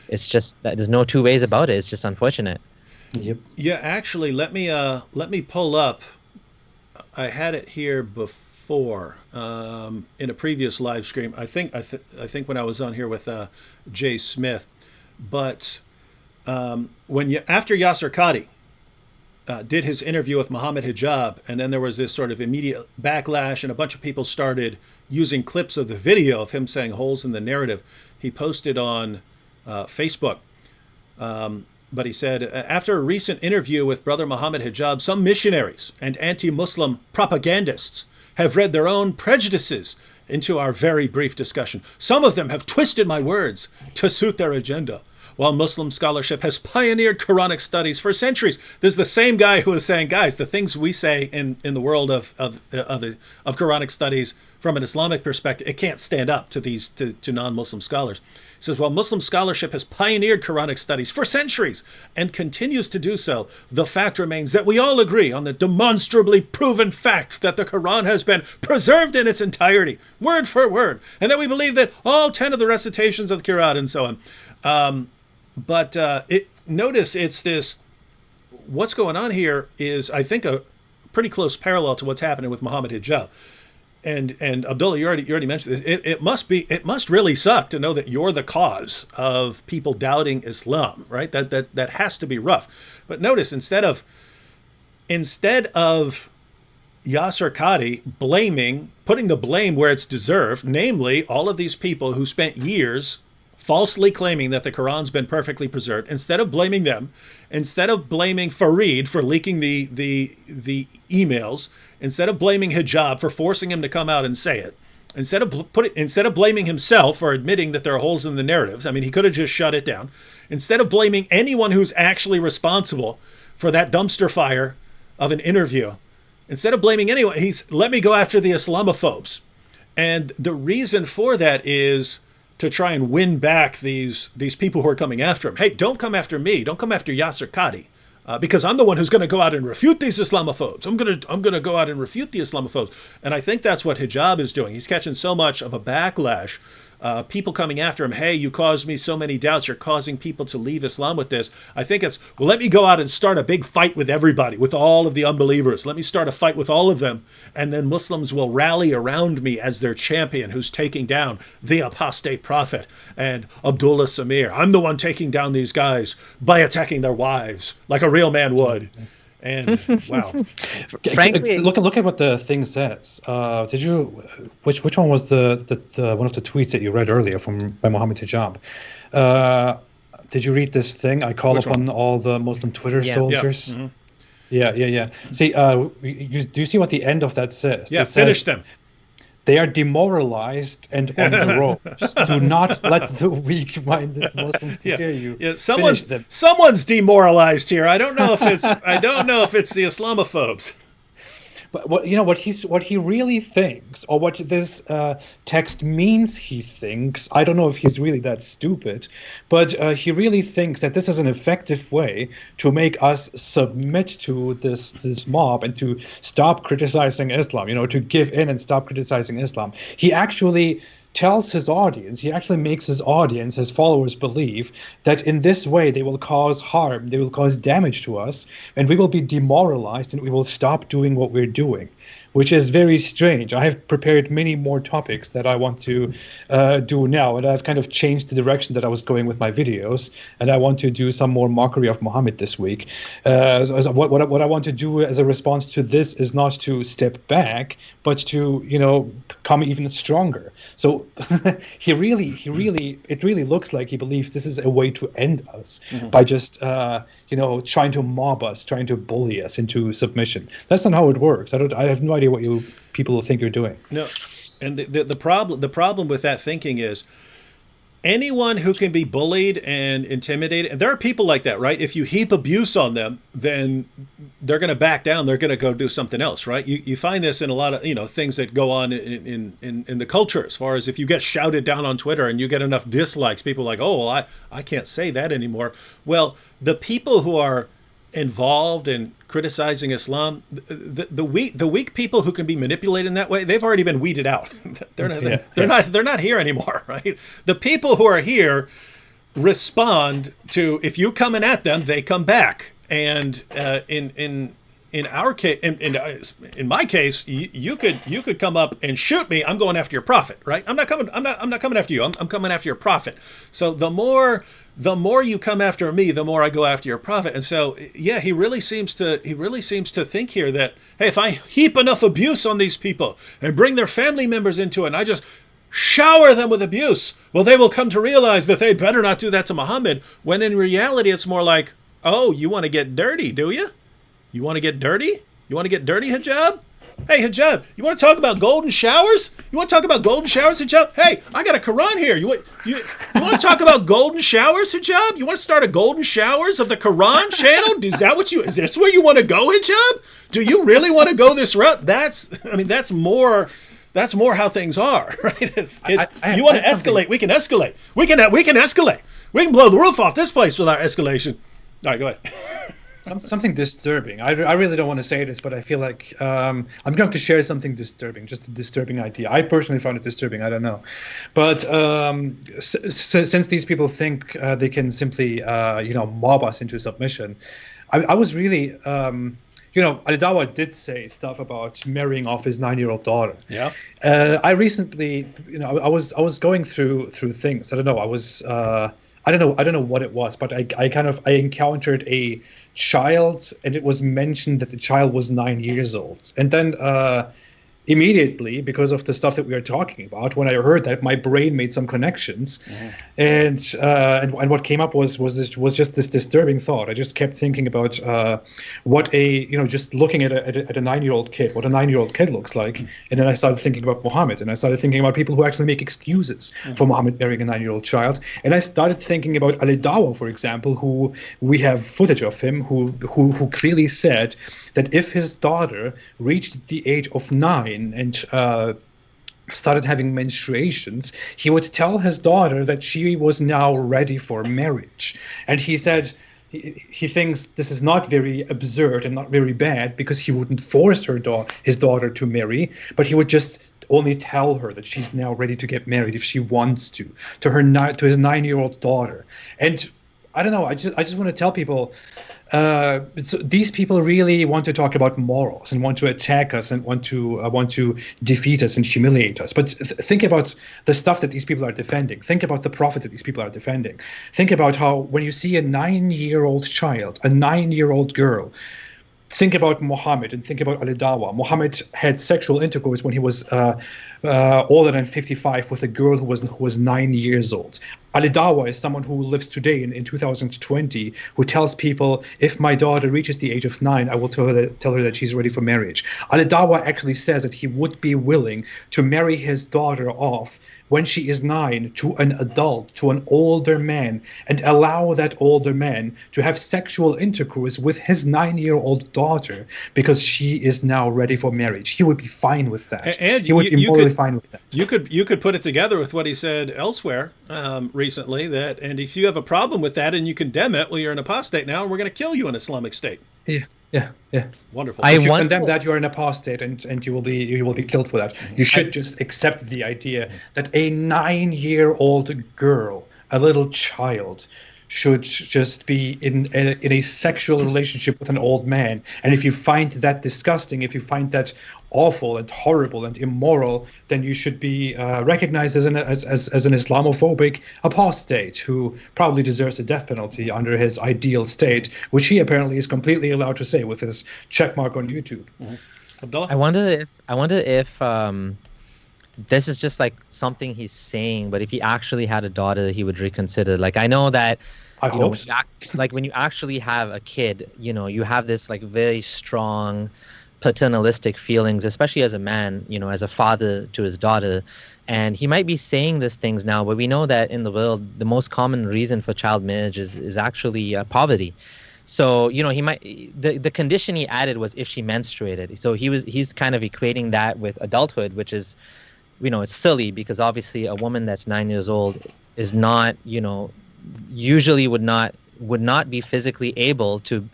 It's just that there's no two ways about it. It's just unfortunate. Yep. Yeah, actually, let me pull up. I had it here before in a previous live stream. I think when I was on here with Jay Smith, but after Yasir Qadhi did his interview with Mohammed Hijab, and then there was this sort of immediate backlash, and a bunch of people started using clips of the video of him saying holes in the narrative. He posted on Facebook, but he said, after a recent interview with Brother Mohammed Hijab, some missionaries and anti-Muslim propagandists have read their own prejudices into our very brief discussion. Some of them have twisted my words to suit their agenda. While Muslim scholarship has pioneered Quranic studies for centuries. This is the same guy who was saying, guys, the things we say in the world of Quranic studies from an Islamic perspective, it can't stand up to these to non-Muslim scholars. He says, while Muslim scholarship has pioneered Quranic studies for centuries and continues to do so, the fact remains that we all agree on the demonstrably proven fact that the Quran has been preserved in its entirety, word for word, and that we believe that all 10 of the recitations of the Quran and so on. But notice it's this, what's going on here is, I think, a pretty close parallel to what's happening with Mohammed Hijab. And Abdullah, you already mentioned this. It must really suck to know that you're the cause of people doubting Islam, right? That has to be rough. But notice, instead of Yasir Qadhi putting the blame where it's deserved, namely all of these people who spent years falsely claiming that the Quran's been perfectly preserved, instead of blaming them, instead of blaming Fareed for leaking the emails, instead of blaming Hijab for forcing him to come out and say it, instead of blaming himself for admitting that there are holes in the narratives, I mean, he could have just shut it down, instead of blaming anyone who's actually responsible for that dumpster fire of an interview, instead of blaming anyone, let me go after the Islamophobes. And the reason for that is to try and win back these people who are coming after him. Hey, don't come after me. Don't come after Yasir Qadhi, because I'm the one who's going to go out and refute these Islamophobes. I'm going to go out and refute the Islamophobes. And I think that's what Hijab is doing. He's catching so much of a backlash. People coming after him, hey, you caused me so many doubts, you're causing people to leave Islam with this. I think it's, well, let me go out and start a big fight with everybody, with all of the unbelievers. Let me start a fight with all of them, and then Muslims will rally around me as their champion who's taking down the apostate prophet and Abdullah Samir. I'm the one taking down these guys by attacking their wives like a real man would. And wow, frankly, look at what the thing says. Did you? Which one was the one of the tweets that you read earlier by Mohammed Hijab? Did you read this thing? I call upon all the Muslim Twitter soldiers. Yeah. Mm-hmm. Yeah. See, do you see what the end of that says? Yeah, it finish says, them. They are demoralized and on the ropes. Do not let the weak-minded Muslims deter you. Yeah, someone's demoralized here. I don't know if it's the Islamophobes. But what he really thinks, or what this text means he thinks, I don't know if he's really that stupid, but he really thinks that this is an effective way to make us submit to this mob and to stop criticizing Islam, to give in and stop criticizing Islam. He actually tells his audience, he actually makes his audience, his followers, believe that in this way they will cause harm, they will cause damage to us, and we will be demoralized and we will stop doing what we're doing, which is very strange. I have prepared many more topics that I want to do now, and I've kind of changed the direction that I was going with my videos, and I want to do some more mockery of Muhammad this week. What I want to do as a response to this is not to step back, but to come even stronger. So it really looks like he believes this is a way to end us by just trying to mob us, trying to bully us into submission. That's not how it works. I have no idea what people think you're doing. No, And the problem with that thinking is anyone who can be bullied and intimidated, and there are people like that, right? If you heap abuse on them, then they're going to back down. They're going to go do something else, right? You find this in a lot of things that go on in the culture. As far as if you get shouted down on Twitter and you get enough dislikes, people are like, oh, well, I can't say that anymore. Well, the people who are involved in criticizing Islam, the weak people who can be manipulated in that way, they've already been weeded out. They're not here anymore, right? The people who are here respond to, if you're coming at them, they come back. And in our case, in my case, you could come up and shoot me. I'm going after your prophet, right? I'm not coming after you. I'm coming after your prophet. So the more you come after me, the more I go after your prophet. And so, yeah, he really seems to think here that, hey, if I heap enough abuse on these people and bring their family members into it, and I just shower them with abuse, well, they will come to realize that they'd better not do that to Muhammad. When in reality, it's more like, oh, you want to get dirty, do you? You want to get dirty? You want to get dirty, Hijab? Hey, Hijab, you want to talk about golden showers? You want to talk about golden showers, Hijab? Hey, I got a Quran here. You want to talk about golden showers, Hijab? You want to start a golden showers of the Quran channel? Is this where you want to go, Hijab? Do you really want to go this route? That's more how things are, right? You want to escalate? We can escalate. We can escalate. We can blow the roof off this place without escalation. All right, go ahead. Something disturbing. I really don't want to say this, but I feel like I'm going to share something disturbing, just a disturbing idea. I personally found it disturbing. I don't know. But since these people think they can simply, mob us into submission, I was really, Ali Dawa did say stuff about marrying off his 9-year-old daughter. Yeah. I recently, I was going through things. I don't know. I don't know what it was, but I encountered a child, and it was mentioned that the child was 9 years old. And then immediately, because of the stuff that we are talking about, when I heard that, my brain made some connections, and what came up was just this disturbing thought. I just kept thinking about what just looking at a 9-year-old kid, what a 9-year-old kid looks like, and then I started thinking about Mohammed, and I started thinking about people who actually make excuses for Mohammed marrying a 9-year-old child, and I started thinking about Ali Dawa, for example, who we have footage of him, who clearly said that if his daughter reached the age of 9 and started having menstruations, he would tell his daughter that she was now ready for marriage. And he said he thinks this is not very absurd and not very bad, because he wouldn't force his daughter to marry, but he would just only tell her that she's now ready to get married if she wants to his 9-year-old daughter. And I don't know. I just want to tell people, these people really want to talk about morals and want to attack us and want to defeat us and humiliate us. But think about the stuff that these people are defending. Think about the prophet that these people are defending. Think about how when you see a 9-year-old child, a 9-year-old girl, think about Mohammed and think about Ali Dawa. Mohammed had sexual intercourse when he was older than 55 with a girl who was 9 years old. Ali Dawa is someone who lives today in 2020, who tells people, if my daughter reaches the age of 9, I will tell her that she's ready for marriage. Ali Dawa actually says that he would be willing to marry his daughter off when she is 9 to an adult, to an older man, and allow that older man to have sexual intercourse with his 9-year-old daughter because she is now ready for marriage. He would be fine with that. And he would be morally fine with that. You could put it together with what he said elsewhere recently, that, and if you have a problem with that and you condemn it, well, you're an apostate now, and we're going to kill you in Islamic State. Yeah. Wonderful. If you condemn that, you are an apostate, and you will be killed for that. You should just accept the idea that a 9-year-old girl, a little child, should just be in a sexual relationship with an old man. And if you find that disgusting, if you find that awful and horrible and immoral, then you should be recognized as an Islamophobic apostate who probably deserves a death penalty under his ideal state, which he apparently is completely allowed to say with his checkmark on YouTube. Abdullah? I wonder if this is just like something he's saying, but if he actually had a daughter, he would reconsider. Like, I know that, I hope so. like when you actually have a kid, you have this like very strong paternalistic feelings, especially as a man, as a father to his daughter. And he might be saying these things now, but we know that in the world, the most common reason for child marriage is actually poverty. So, he might, the condition he added was if she menstruated. So he's kind of equating that with adulthood, which is, it's silly because obviously a woman that's 9 years old is not, usually would not be physically able to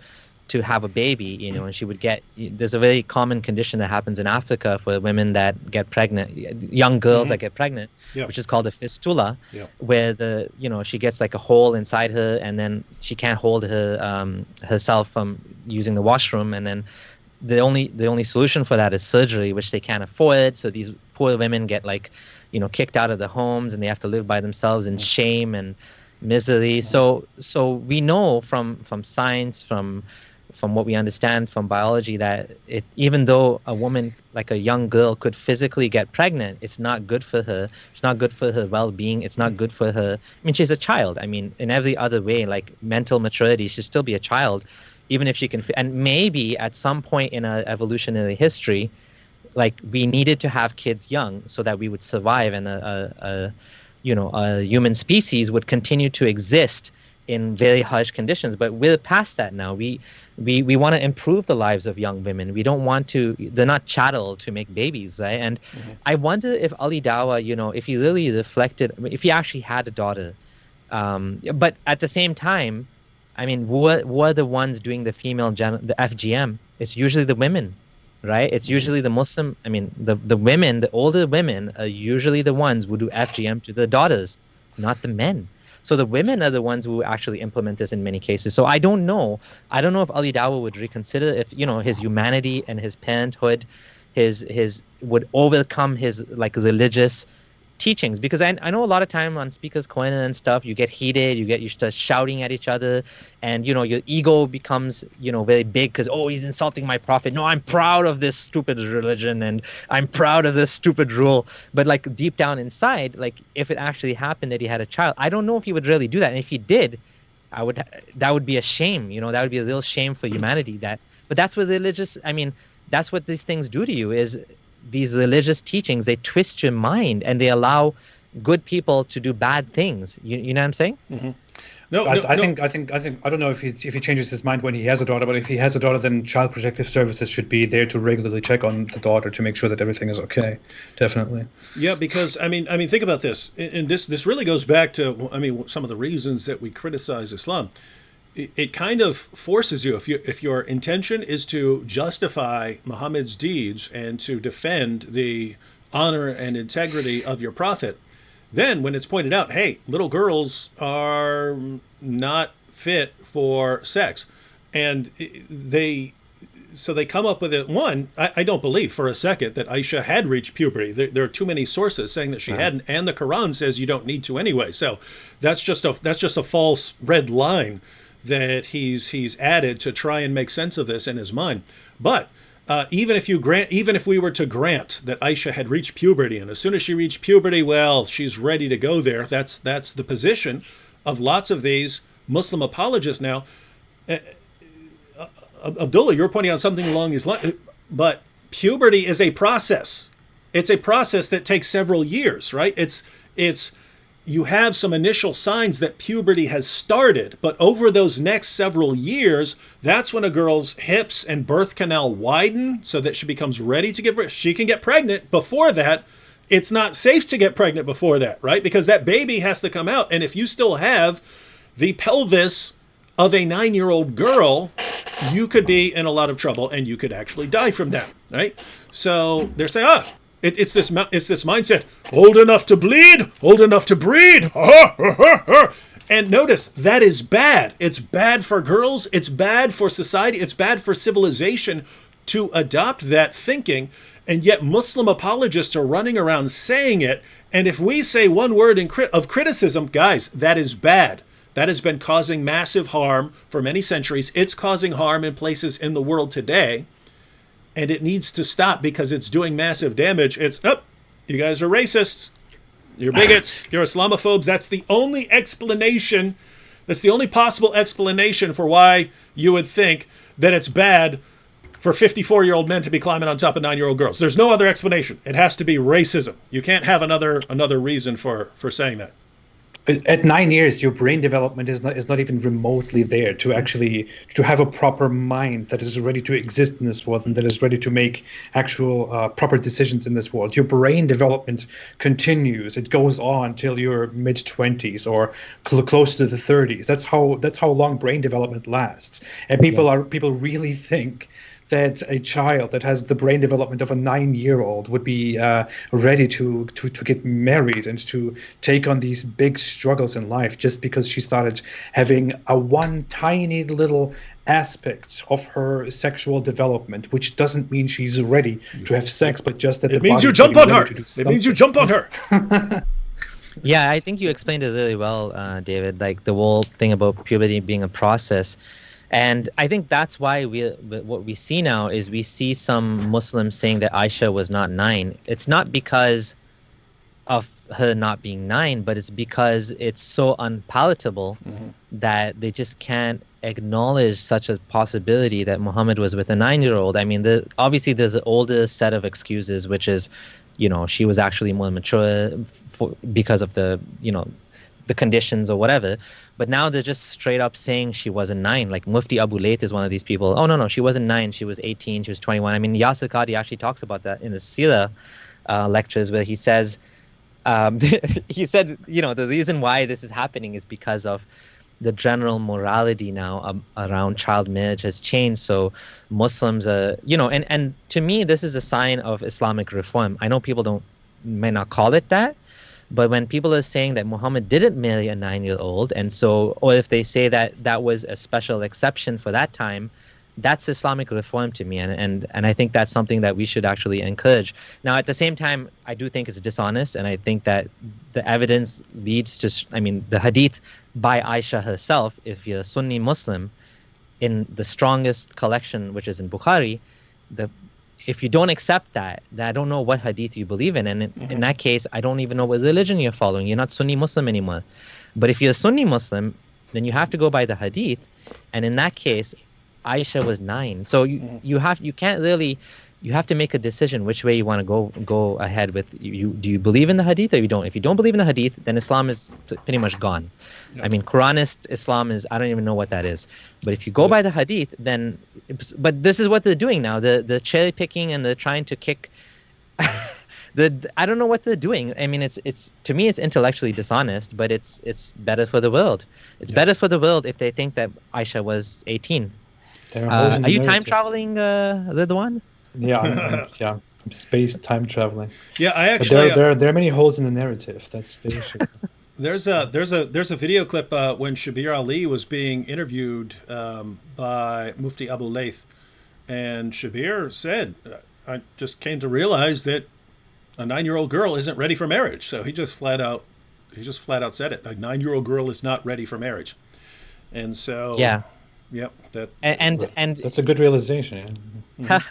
have a baby, and she would there's a very common condition that happens in Africa for women that get pregnant, young girls that get pregnant, which is called a fistula, where she gets like a hole inside her, and then she can't hold herself from using the washroom, and then the only solution for that is surgery, which they can't afford. So these poor women get kicked out of the homes, and they have to live by themselves in shame and misery. So we know from science, from what we understand from biology, that even though a woman, like a young girl, could physically get pregnant, it's not good for her. It's not good for her well-being. It's not good for her. I mean, she's a child. I mean, in every other way, like mental maturity, she'd still be a child, even if she can. And maybe at some point in our evolutionary history, like we needed to have kids young so that we would survive, and a human species would continue to exist in very harsh conditions. But we're past that now. We want to improve the lives of young women. We don't want to. They're not chattel to make babies, right? And I wonder if Ali Dawah, if he really reflected, if he actually had a daughter, but at the same time, I mean, who are the ones doing the the FGM? It's usually the women, right? It's usually the Muslim. I mean, the women, the older women are usually the ones who do FGM to their daughters, not the men. So the women are the ones who actually implement this in many cases. So I don't know. I don't know if Ali Dawah would reconsider if, his humanity and his parenthood, his would overcome his religious teachings, because I know a lot of time on Speaker's Corner and stuff, you get heated, you start shouting at each other, and your ego becomes very big because, oh, he's insulting my prophet. No, I'm proud of this stupid religion, and I'm proud of this stupid rule. But deep down inside, if it actually happened that he had a child, I don't know if he would really do that. And if he did, that would be a shame. That would be a real shame for humanity. But that's what that's what these things do to you, is these religious teachings, they twist your mind and they allow good people to do bad things. You know what I'm saying? Mm-hmm. I think I don't know if he changes his mind when he has a daughter, but if he has a daughter, then Child Protective Services should be there to regularly check on the daughter to make sure that everything is okay. Definitely. Yeah, because I mean, think about this, and this really goes back to some of the reasons that we criticize Islam. It kind of forces you, if your intention is to justify Muhammad's deeds and to defend the honor and integrity of your prophet, then when it's pointed out, hey, little girls are not fit for sex, and they come up with it. One, I don't believe for a second that Aisha had reached puberty. There are too many sources saying that she hadn't, and the Quran says you don't need to anyway. So that's just a false red line that he's added to try and make sense of this in his mind. But even if we were to grant that Aisha had reached puberty, and as soon as she reached puberty, well, she's ready to go there. That's the position of lots of these Muslim apologists now. Abdullah, you're pointing out something along these lines, but puberty is a process. It's a process that takes several years, right? You have some initial signs that puberty has started, but over those next several years, that's when a girl's hips and birth canal widen so that she becomes ready to give birth. She can get pregnant. Before that, it's not safe to get pregnant before that, right? Because that baby has to come out. And if you still have the pelvis of a 9-year-old girl, you could be in a lot of trouble and you could actually die from that, right? So they're saying, it's this mindset, old enough to bleed, old enough to breed. And notice, that is bad. It's bad for girls. It's bad for society. It's bad for civilization to adopt that thinking. And yet Muslim apologists are running around saying it. And if we say one word of criticism, guys, that is bad. That has been causing massive harm for many centuries. It's causing harm in places in the world today. And it needs to stop because it's doing massive damage. You guys are racists. You're bigots. You're Islamophobes. That's the only explanation. That's the only possible explanation for why you would think that it's bad for 54-year-old men to be climbing on top of 9-year-old girls. There's no other explanation. It has to be racism. You can't have another reason for saying that. At 9 years, your brain development is not even remotely there to actually to have a proper mind that is ready to exist in this world and that is ready to make actual proper decisions in this world. Your brain development continues; it goes on till your mid-20s or close to the 30s. That's how long brain development lasts. And people really think that a child that has the brain development of a 9-year-old would be ready to get married and to take on these big struggles in life just because she started having a one tiny little aspect of her sexual development, which doesn't mean she's ready to have sex, but just that it means you jump on her. It means you jump on her. Yeah, I think you explained it really well, David. Like the whole thing about puberty being a process. And I think that's why what we see now is we see some Muslims saying that Aisha was not 9. It's not because of her not being 9, but it's because it's so unpalatable that they just can't acknowledge such a possibility that Muhammad was with a 9-year-old. I mean, obviously there's an older set of excuses, which is, she was actually more mature because of the conditions or whatever. But now they're just straight up saying she wasn't 9. Like Mufti Abu Layth is one of these people. Oh, no, she wasn't 9. She was 18. She was 21. I mean, Yasir Qadhi actually talks about that in his Sira lectures where he says, he said, the reason why this is happening is because of the general morality now around child marriage has changed. So Muslims are, and to me, this is a sign of Islamic reform. I know people may not call it that. But when people are saying that Muhammad didn't marry a 9-year-old, and so, or if they say that that was a special exception for that time, that's Islamic reform to me, and I think that's something that we should actually encourage. Now, at the same time, I do think it's dishonest, and I think that the evidence leads to, the hadith by Aisha herself, if you're a Sunni Muslim, in the strongest collection, which is in Bukhari, if you don't accept that, then I don't know what hadith you believe in. And in that case, I don't even know what religion you're following. You're not Sunni Muslim anymore. But if you're a Sunni Muslim, then you have to go by the hadith. And in that case, Aisha was 9. So you have to make a decision which way you want to go ahead with. Do you believe in the hadith or you don't? If you don't believe in the hadith, then Islam is pretty much gone. Yep. Quranist Islam is, I don't even know what that is. But if you go by the hadith, then, but this is what they're doing now. The cherry picking and they're trying to kick. I don't know what they're doing. It's to me, it's intellectually dishonest, but it's better for the world. It's better for the world if they think that Aisha was 18. Are you time traveling, Ridwan? Yeah, I'm space time traveling. Yeah, I actually. But there are many holes in the narrative. That's the issue. There's a video clip when Shabir Ali was being interviewed by Mufti Abu Layth, and Shabir said, "I just came to realize that a 9-year-old girl isn't ready for marriage." So he just flat out said it. A 9-year-old girl is not ready for marriage, and so yeah. Yep. And that's a good realization. Yeah.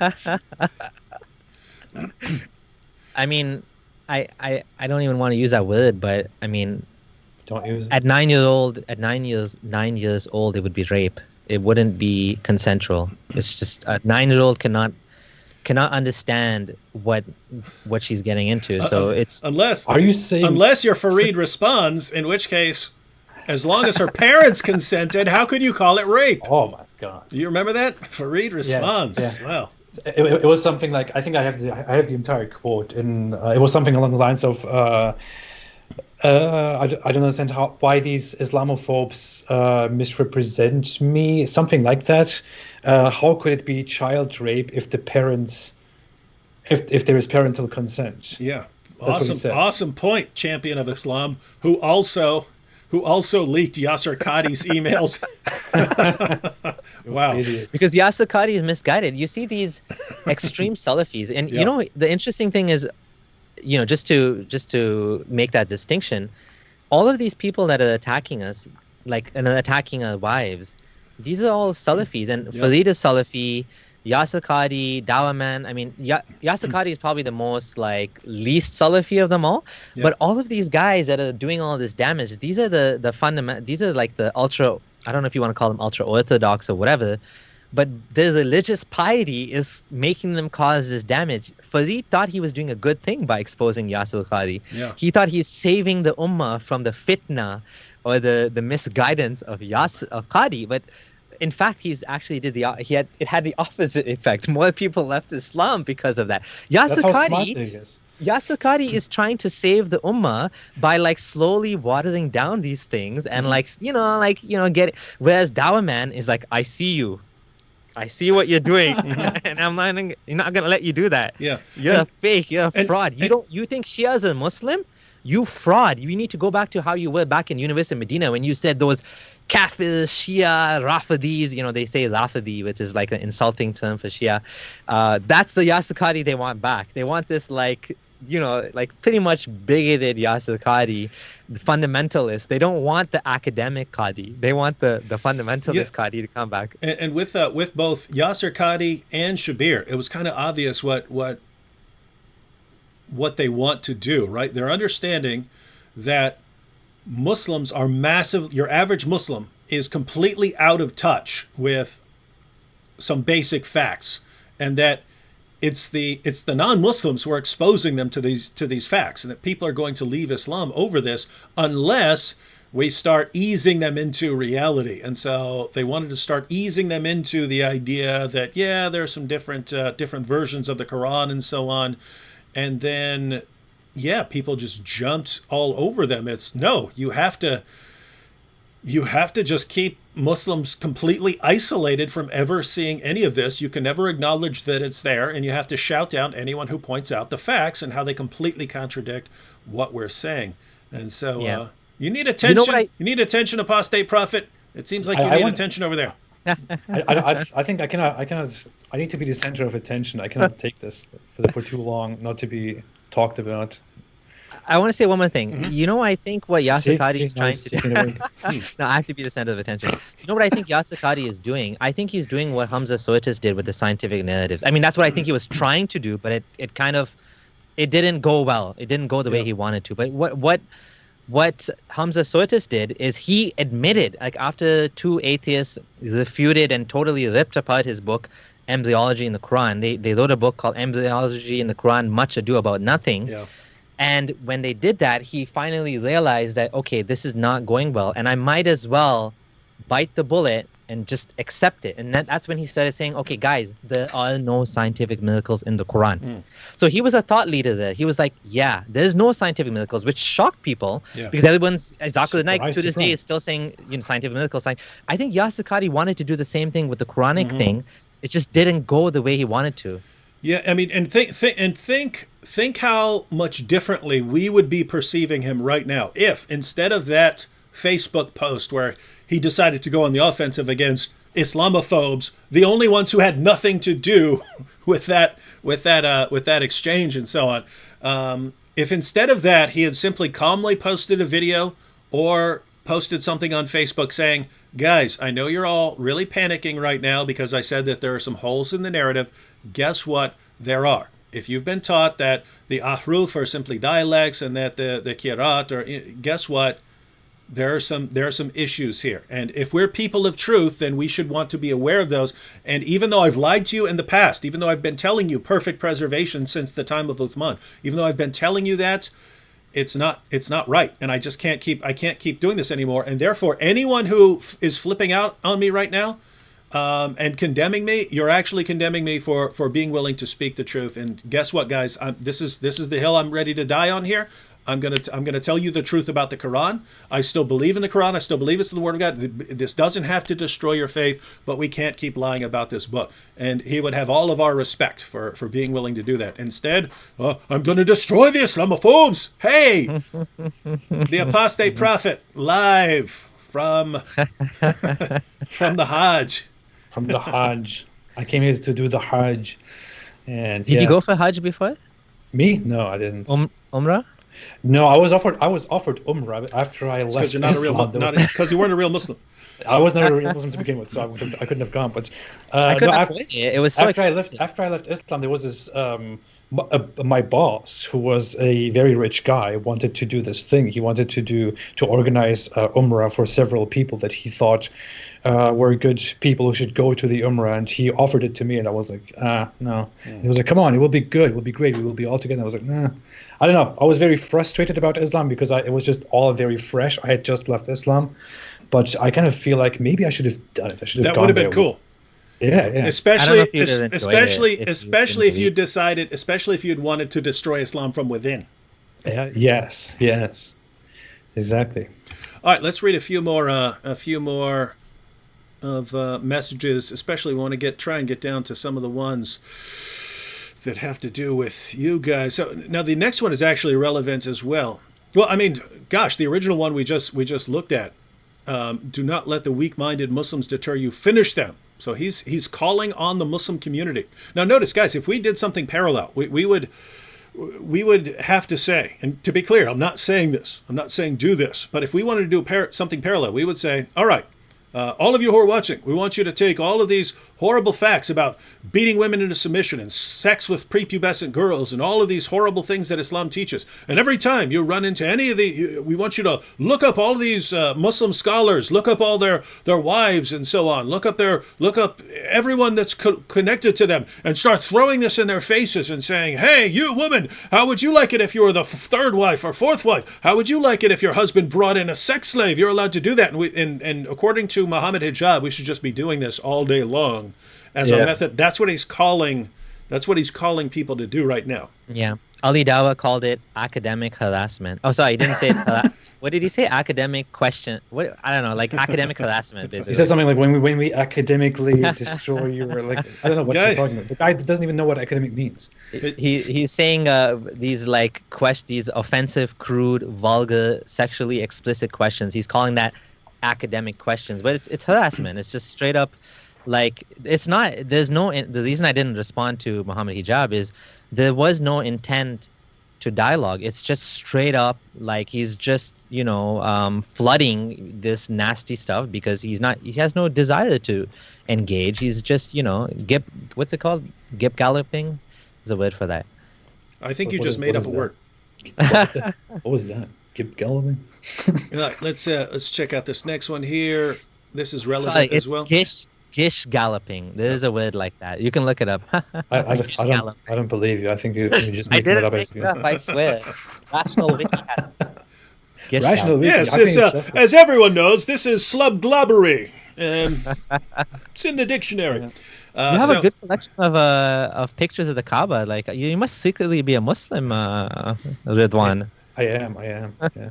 I don't even want to use that word, but don't use it. At 9 years old, it would be rape. It wouldn't be consensual. It's just a 9-year-old cannot understand what she's getting into. So it's unless your Farid responds, in which case, as long as her parents consented, how could you call it rape? Oh my God! You remember that? Farid responds. Yes, yeah. Wow. It was something like, I think I have the entire quote, and it was something along the lines of, I don't understand why these Islamophobes misrepresent me, something like that. How could it be child rape if the parents, if there is parental consent? Yeah, awesome point, champion of Islam, who also leaked Yasir Qadhi's emails. Wow. Because Yasir Qadhi is misguided. You see these extreme Salafis, and the interesting thing is, just to make that distinction, all of these people that are attacking us, and attacking our wives, these are all Salafis, and Farid is Salafi, Yasir Qadhi, Dawa Man. Yasir Qadhi is probably the most least Salafi of them all. Yep. But all of these guys that are doing all this damage, these are the fundamental. These are the ultra. I don't know if you want to call them ultra orthodox or whatever, but their religious piety is making them cause this damage. Farid thought he was doing a good thing by exposing Yasir Qadhi. Yeah. He thought he's saving the ummah from the fitna or the misguidance of Qadhi, but in fact, it had the opposite effect. More people left Islam because of that. That's how smart he is. Yasir Qadhi is trying to save the ummah by like slowly watering down these things and get. Whereas Dawah Man is like, I see you. I see what you're doing, and I'm not gonna let you do that. Yeah, you're a fake. You're a fraud. You think Shia is a Muslim? You fraud. You need to go back to how you were back in University of Medina when you said those Kafir, Shia, Rafidis. They say Rafidi, which is like an insulting term for Shia. That's the Yasir Qadhi they want back. They want this pretty much bigoted Yasir Qadhi, the fundamentalist. They don't want the academic Qadhi. They want the fundamentalist Qadhi to come back. And with both Yasir Qadhi and Shabir, it was kind of obvious what they want to do, right? They're understanding that Muslims are massive. Your average Muslim is completely out of touch with some basic facts, and that it's the non-Muslims who are exposing them to these facts, and that people are going to leave Islam over this unless we start easing them into reality. And so they wanted to start easing them into the idea that there are some different versions of the Quran and so on, and then people just jumped all over them. It's no, you have to just keep Muslims completely isolated from ever seeing any of this. You can never acknowledge that it's there, and you have to shout down anyone who points out the facts and how they completely contradict what we're saying. And so you need attention. You need attention, apostate prophet. It seems like you need attention over there. I think I cannot. I need to be the center of attention. I cannot take this for too long, not to be talked about. I want to say one more thing. Mm-hmm. I think what Yasir Qadhi is trying to do. No, I have to be the center of attention. You know what I think Yasir Qadhi is doing? I think he's doing what Hamza Soitis did with the scientific narratives. I mean, that's what I think he was trying to do, but it didn't go well. It didn't go the way he wanted to. But what Hamza Soitis did is he admitted, like after two atheists refuted and totally ripped apart his book, Embryology in the Quran. They wrote a book called Embryology in the Quran, Much Ado About Nothing. Yeah. And when they did that, he finally realized that, okay, this is not going well, and I might as well bite the bullet and just accept it. And that's when he started saying, okay, guys, there are no scientific miracles in the Quran. So he was a thought leader there. He was like, there's no scientific miracles, which shocked people because everyone's, Zakir Naik to this day is still saying, scientific miracles. I think Yasir Qadhi wanted to do the same thing with the Quranic thing. It just didn't go the way he wanted to. Yeah, I mean, and think how much differently we would be perceiving him right now if instead of that Facebook post where he decided to go on the offensive against Islamophobes, the only ones who had nothing to do with that exchange and so on, if instead of that he had simply calmly posted a video or posted something on Facebook saying, guys, I know you're all really panicking right now because I said that there are some holes in the narrative. Guess what? There are. If you've been taught that the ahruf are simply dialects and that the kirat are, guess what? There are some issues here. And if we're people of truth, then we should want to be aware of those. And even though I've lied to you in the past, even though I've been telling you perfect preservation since the time of Uthman, even though I've been telling you that, it's not right. And I just can't keep doing this anymore. And therefore, anyone who is flipping out on me right now, and condemning me, you're actually condemning me for being willing to speak the truth. And guess what, guys? This is the hill I'm ready to die on here. I'm gonna tell you the truth about the Quran. I still believe in the Quran. I still believe it's the Word of God. This doesn't have to destroy your faith, but we can't keep lying about this book. And he would have all of our respect for being willing to do that. Instead, I'm going to destroy the Islamophobes. Hey, the apostate prophet live from the Hajj. From the Hajj. I came here to do the Hajj. And did you go for Hajj before? Me? No, I didn't. Umrah? No, I was offered Umrah after I left. Because you're not Islam, because you weren't a real Muslim. I was not a real Muslim to begin with, so I couldn't have gone. But I couldn't afford it. It was so after I left Islam, there was this my boss, who was a very rich guy, wanted to do this thing. He wanted to organize Umrah for several people that he thought were good people who should go to the Umrah, and he offered it to me, and I was like, no. He was like, come on, it will be good, it will be great, we will be all together. I was like, nah. I don't know. I was very frustrated about Islam because it was just all very fresh. I had just left Islam, but I kind of feel like maybe I should have done it. I should have That gone would have been there. cool. Yeah. I Especially, don't know if you'd have enjoyed it especially if you didn't decided, especially if you'd wanted to destroy Islam from within. Yeah. Yes. Exactly. All right, let's read a few more of messages. Especially want to try and get down to some of the ones that have to do with you guys. So now the next one is actually relevant as well. Well, I mean, gosh, the original one we just looked at. Do not let the weak-minded Muslims deter you. Finish them. So he's calling on the Muslim community. Now, notice, guys, if we did something parallel, we would have to say, and to be clear, I'm not saying this. I'm not saying do this. But if we wanted to do something parallel, we would say, all right, all of you who are watching, we want you to take all of these horrible facts about beating women into submission and sex with prepubescent girls and all of these horrible things that Islam teaches. And every time you run into any of we want you to look up all of these Muslim scholars, look up all their wives and so on, look up everyone that's connected to them, and start throwing this in their faces and saying, hey, you woman, how would you like it if you were the third wife or fourth wife? How would you like it if your husband brought in a sex slave? You're allowed to do that. And according to Mohammed Hijab, we should just be doing this all day long as a method. That's what he's calling people to do right now. Yeah. Ali Dawa called it academic harassment. Oh, sorry, he didn't say it. What did he say? Academic question. What? I don't know, like academic harassment, basically. He said something like, when we academically destroy you, or like, I don't know what you're talking about. The guy doesn't even know what academic means. He's saying these these offensive, crude, vulgar, sexually explicit questions. He's calling that academic questions, but it's harassment. It's just straight up, like, it's not. The reason I didn't respond to Mohammed Hijab is there was no intent to dialogue. It's just straight up, like, he's just flooding this nasty stuff because he has no desire to engage. He's just what's it called? Gip galloping is a word for that. I think you just made up a word. What was that? Gip galloping? Let's check out this next one here. This is relevant as well. Gish galloping. There's a word like that. You can look it up. I don't believe you. I think you just make it up. I swear. Rational Wiki has it. Rational Wiki. Yes, as everyone knows, this is slubglobbery. It's in the dictionary. You have a good collection of pictures of the Kaaba. Like, you must secretly be a Muslim, Ridwan. I am. Yeah.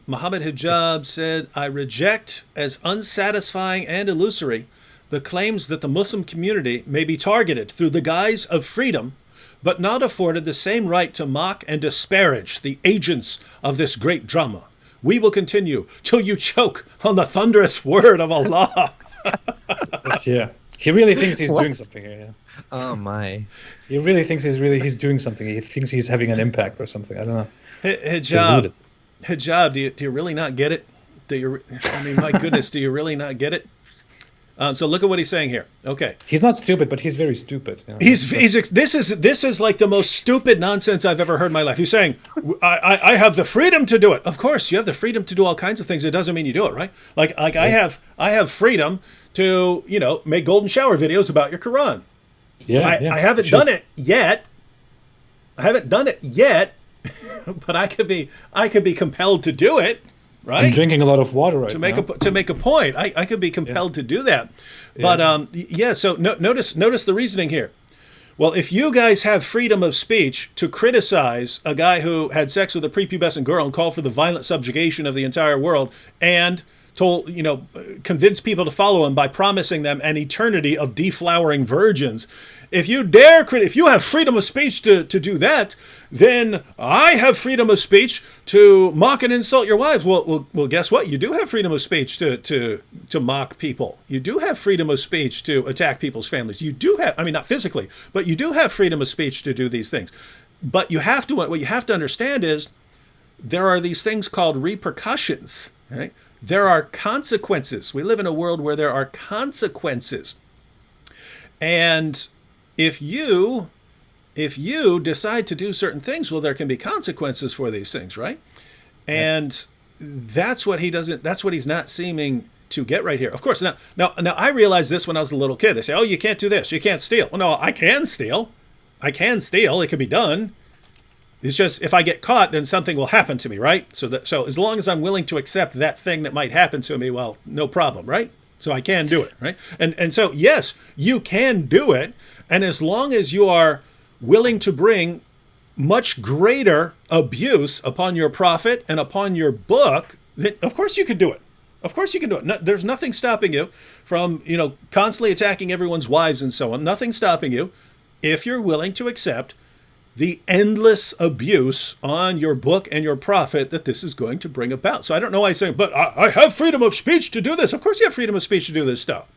Mohammed Hijab said, I reject as unsatisfying and illusory the claims that the Muslim community may be targeted through the guise of freedom, but not afforded the same right to mock and disparage the agents of this great drama. We will continue till you choke on the thunderous word of Allah. Yeah. He really thinks he's doing something here. Yeah. Oh my. He really thinks he's doing something. He thinks he's having an impact or something. I don't know. Hijab, do you really not get it? My goodness, do you really not get it? So look at what he's saying here. Okay. He's not stupid, but he's very stupid. This is like the most stupid nonsense I've ever heard in my life. He's saying, I have the freedom to do it. Of course, you have the freedom to do all kinds of things. It doesn't mean you do it, right? Like I have freedom to, make golden shower videos about your Quran. I haven't done it yet. But I could be compelled to do it, right? I'm drinking a lot of water right to now. To make a point. I could be compelled to do that. But so notice the reasoning here. Well, if you guys have freedom of speech to criticize a guy who had sex with a prepubescent girl and called for the violent subjugation of the entire world, and convince people to follow him by promising them an eternity of deflowering virgins, if you have freedom of speech to do that, then I have freedom of speech to mock and insult your wives. Well, guess what? You do have freedom of speech to mock people. You do have freedom of speech to attack people's families. You do have, not physically, but you do have freedom of speech to do these things. But what you have to understand is there are these things called repercussions, right? There are consequences. We live in a world where there are consequences. And if you if you decide to do certain things, well, there can be consequences for these things, right? And that's what he doesn't. That's what he's not seeming to get right here. Of course, now, I realized this when I was a little kid. They say, "Oh, you can't do this. You can't steal." Well, no, I can steal. I can steal. It can be done. It's just if I get caught, then something will happen to me, right? So as long as I'm willing to accept that thing that might happen to me, well, no problem, right? So I can do it, right? And so yes, you can do it, and as long as you are willing to bring much greater abuse upon your prophet and upon your book, then of course you can do it. Of course you can do it. No, there's nothing stopping you from, constantly attacking everyone's wives and so on. Nothing stopping you if you're willing to accept the endless abuse on your book and your prophet that this is going to bring about. So I don't know why he's saying, but I have freedom of speech to do this. Of course you have freedom of speech to do this stuff.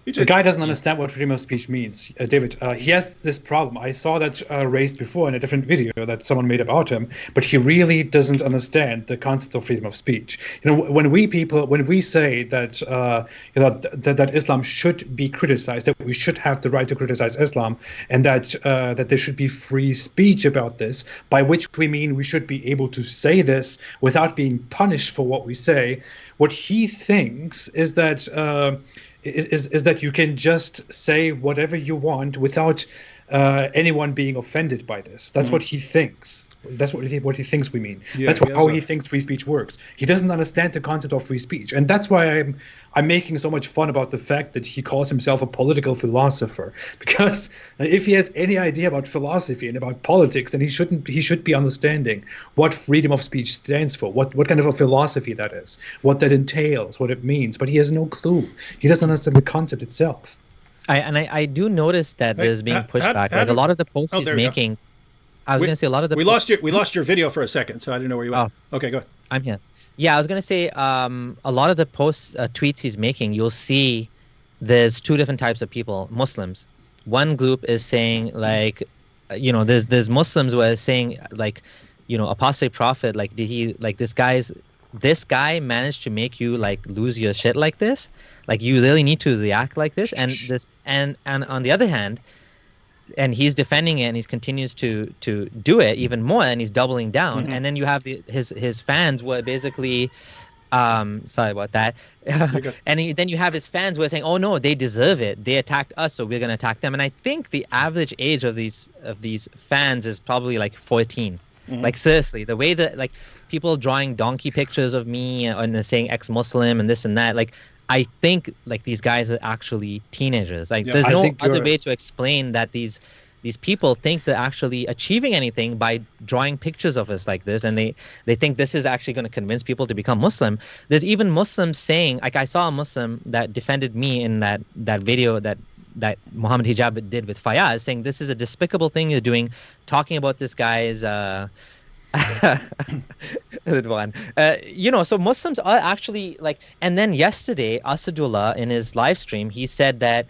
The guy doesn't understand what freedom of speech means, David. He has this problem. I saw that raised before in a different video that someone made about him, but he really doesn't understand the concept of freedom of speech. When we say that that Islam should be criticized, that we should have the right to criticize Islam, and that there should be free speech about this, by which we mean we should be able to say this without being punished for what we say. What he thinks is that. Is that you can just say whatever you want without anyone being offended by this. That's what he thinks. That's what he thinks we mean. Yeah, that's how he thinks free speech works. He doesn't understand the concept of free speech, and that's why I'm making so much fun about the fact that he calls himself a political philosopher. Because if he has any idea about philosophy and about politics, then he should be understanding what freedom of speech stands for, what kind of a philosophy that is, what that entails, what it means. But he has no clue. He doesn't understand the concept itself. I do notice that there's being pushback. Like a lot of the posts he's making. I was going to say a lot of the. We lost your video for a second, so I didn't know where you went. Oh. Okay, go ahead. I'm here. Yeah, I was going to say a lot of the tweets he's making, you'll see there's two different types of people, Muslims. One group is saying there's Muslims who are saying apostate prophet, this guy managed to make you lose your shit like this, you really need to react like this, and on the other hand. And he's defending it, and he continues to do it even more, and he's doubling down. And then you have his fans were basically, sorry about that. And then you have his fans who are saying, "Oh no, they deserve it. They attacked us, so we're gonna attack them." And I think the average age of these fans is probably 14. Seriously, the way that people drawing donkey pictures of me and saying ex-Muslim and this and that, I think these guys are actually teenagers. There's no other way to explain that these people think they're actually achieving anything by drawing pictures of us like this, and they think this is actually going to convince people to become Muslim. There's even Muslims saying, I saw a Muslim that defended me in that video that Mohammed Hijab did with Fayaz, saying this is a despicable thing you're doing, talking about this guy's so Muslims are actually and then yesterday Asadullah in his live stream, he said that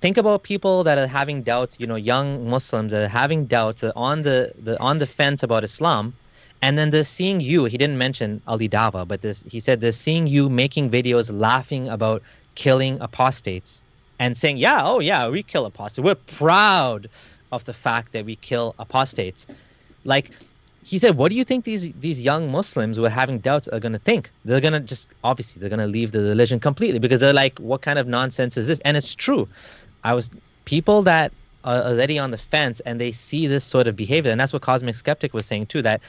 think about people that are having doubts, young Muslims that are having doubts, on the fence about Islam, and then they're seeing you. He didn't mention Ali Dava, but he said they're seeing you making videos laughing about killing apostates and saying, we kill apostates. We're proud of the fact that we kill apostates. He said, what do you think these young Muslims who are having doubts are going to think? They're going to leave the religion completely, because they're like, what kind of nonsense is this? And it's true. People that are already on the fence and they see this sort of behavior, and that's what Cosmic Skeptic was saying too, that,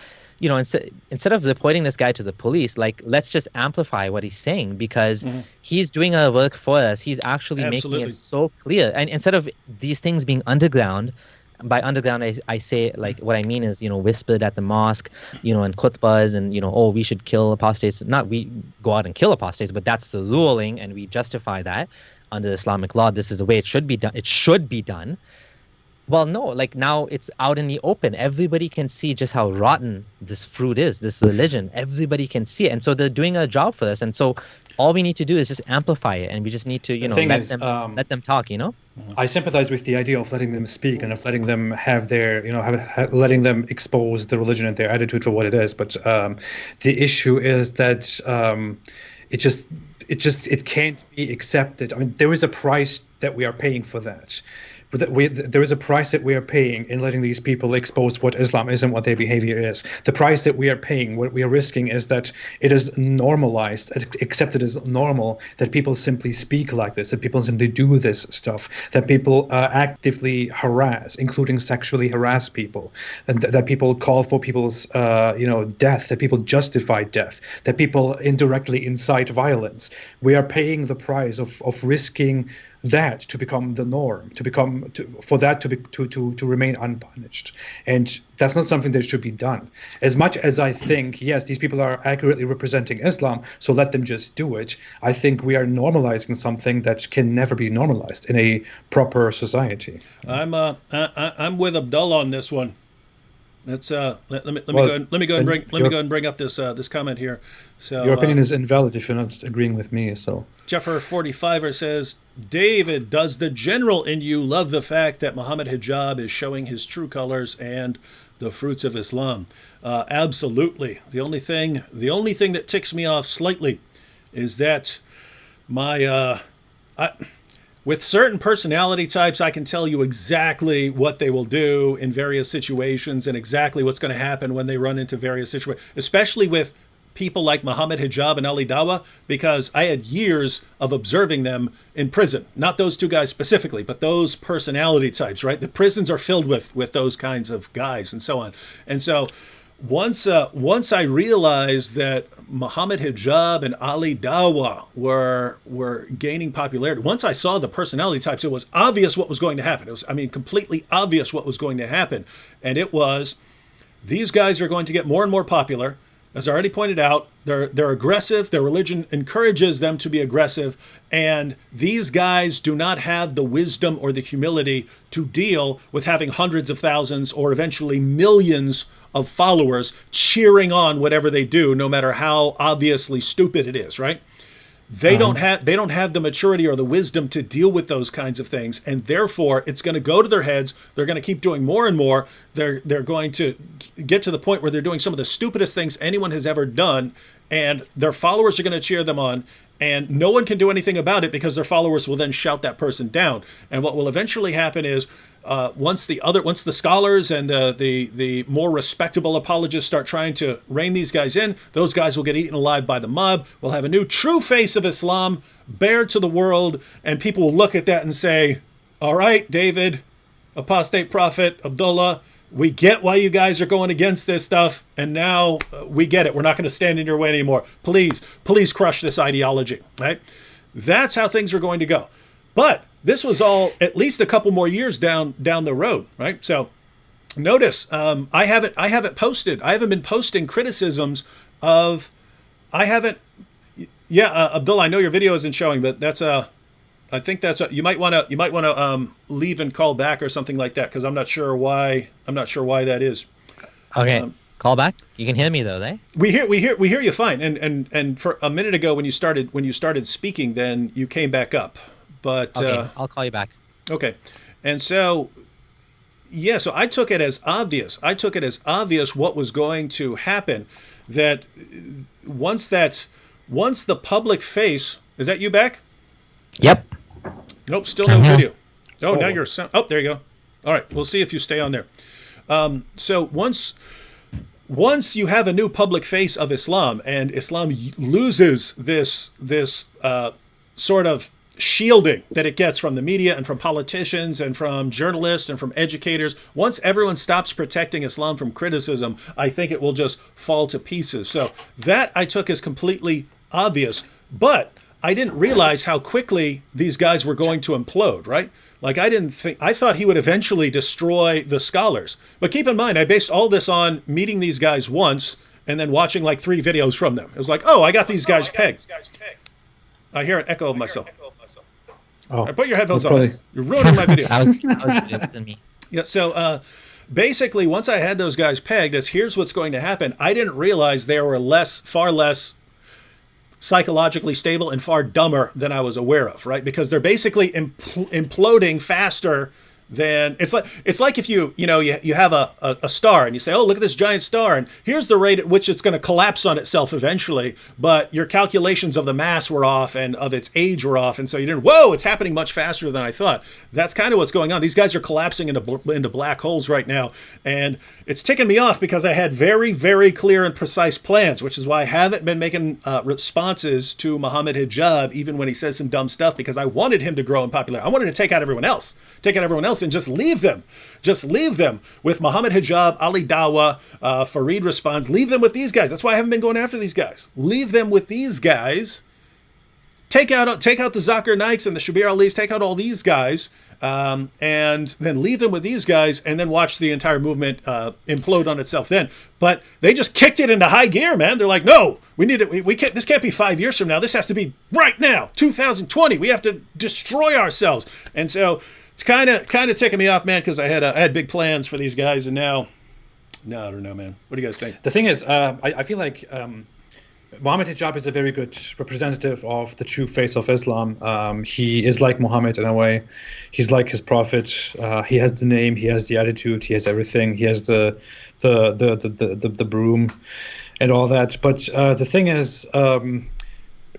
instead of reporting this guy to the police, let's just amplify what he's saying, because he's doing our work for us. He's actually making it so clear. And instead of these things being underground, by underground, I say what I mean is whispered at the mosque, and khutbahs, and we should kill apostates. Not we go out and kill apostates, but that's the ruling, and we justify that under Islamic law. This is the way it should be done. It should be done. Well, no, now it's out in the open. Everybody can see just how rotten this fruit is, this religion. Everybody can see it, and so they're doing a job for us. And so all we need to do is just amplify it, and we just need to let them talk. I sympathize with the idea of letting them speak and of letting them have their, letting them expose the religion and their attitude for what it is. But the issue is that it can't be accepted. I mean, there is a price that we are paying for that. there is a price that we are paying in letting these people expose what Islam is and what their behavior is. The price that we are paying, what we are risking, is that it is normalized, accepted as normal, that people simply speak like this, that people simply do this stuff, that people actively harass, including sexually harass people, and that people call for people's death, that people justify death, that people indirectly incite violence. We are paying the price of risking that to become the norm, to remain unpunished, and that's not something that should be done. As much as I think, yes, these people are accurately representing Islam, so let them just do it, I think we are normalizing something that can never be normalized in a proper society. I'm with Abdullah on this one. Let's let me go and bring up this comment here. So your opinion is invalid if you're not agreeing with me. So Jeffer45er says, David, does the general in you love the fact that Mohammed Hijab is showing his true colors and the fruits of Islam? Absolutely. The only thing that ticks me off slightly is that with certain personality types, I can tell you exactly what they will do in various situations and exactly what's going to happen when they run into various situations, especially with people like Mohammed Hijab and Ali Dawah, because I had years of observing them in prison. Not those two guys specifically, but those personality types, right? The prisons are filled with those kinds of guys and so on. And so once I realized that Mohammed Hijab and Ali Dawah were gaining popularity, once I saw the personality types, it was obvious what was going to happen. It was, completely obvious what was going to happen. And it was, these guys are going to get more and more popular. As I already pointed out, they're aggressive. Their religion encourages them to be aggressive. And these guys do not have the wisdom or the humility to deal with having hundreds of thousands or eventually millions of followers cheering on whatever they do, no matter how obviously stupid it is, right? They don't have the maturity or the wisdom to deal with those kinds of things, and therefore it's going to go to their heads. They're going to keep doing more and more. They're going to get to the point where they're doing some of the stupidest things anyone has ever done, and their followers are going to cheer them on, and no one can do anything about it because their followers will then shout that person down. And what will eventually happen is, once the scholars and the more respectable apologists start trying to rein these guys in, those guys will get eaten alive by the mob. We'll have a new true face of Islam bared to the world, and people will look at that and say, all right, David, apostate prophet, Abdullah, we get why you guys are going against this stuff, and now we get it. We're not going to stand in your way anymore. Please crush this ideology, right? That's how things are going to go. But this was all at least a couple more years down the road, right? So notice, I haven't been posting criticisms of, Abdullah, I know your video isn't showing, but I think you might want to leave and call back or something like that, because I'm not sure why that is. Okay. Call back. You can hear me though, eh? We hear you fine. And for a minute ago when you started speaking, then you came back up. But okay, I'll call you back. Okay. And so so I took it as obvious. What was going to happen, that once the public face, is that you back? Yep. Nope, still no video. Oh, now you're sound. Oh, there you go. All right, we'll see if you stay on there. So once you have a new public face of Islam, and Islam loses this sort of shielding that it gets from the media and from politicians and from journalists and from educators, once everyone stops protecting Islam from criticism, I think it will just fall to pieces. So that I took as completely obvious, but I didn't realize how quickly these guys were going to implode, right? Like I thought he would eventually destroy the scholars. But keep in mind, I based all this on meeting these guys once and then watching like 3 videos from them. It was like, oh, I got these guys pegged. I hear an echo of myself. Oh, right, put your headphones on. You're ruining my video. That was me. Yeah, so basically, once I had those guys pegged as here's what's going to happen, I didn't realize they were far less psychologically stable and far dumber than I was aware of, right? Because they're basically imploding faster then it's like if you have a star and you say, oh, look at this giant star, and here's the rate at which it's going to collapse on itself eventually, but your calculations of the mass were off and of its age were off, and so you didn't, whoa, it's happening much faster than I thought. That's kind of what's going on. These guys are collapsing into black holes right now, and it's ticking me off because I had very, very clear and precise plans, which is why I haven't been making responses to Mohammed Hijab even when he says some dumb stuff, because I wanted him to grow in popularity. I wanted to take out everyone else and just leave them with Mohammed Hijab, Ali Dawa, Fareed Responds. Leave them with these guys. That's why I haven't been going after these guys. Leave them with these guys. Take out the Zakir Naiks and the Shabir Alis. Take out all these guys, and then leave them with these guys, and then watch the entire movement implode on itself. Then, but they just kicked it into high gear, man. They're like, no, we need it. We can't. This can't be 5 years from now. This has to be right now, 2020. We have to destroy ourselves. And so it's kind of ticking me off, man, because I had big plans for these guys, and now, no, I don't know, man. What do you guys think? The thing is, I feel like Mohammed Hijab is a very good representative of the true face of Islam. He is like Muhammad in a way. He's like his prophet. He has the name. He has the attitude. He has everything. He has the broom and all that. But the thing is,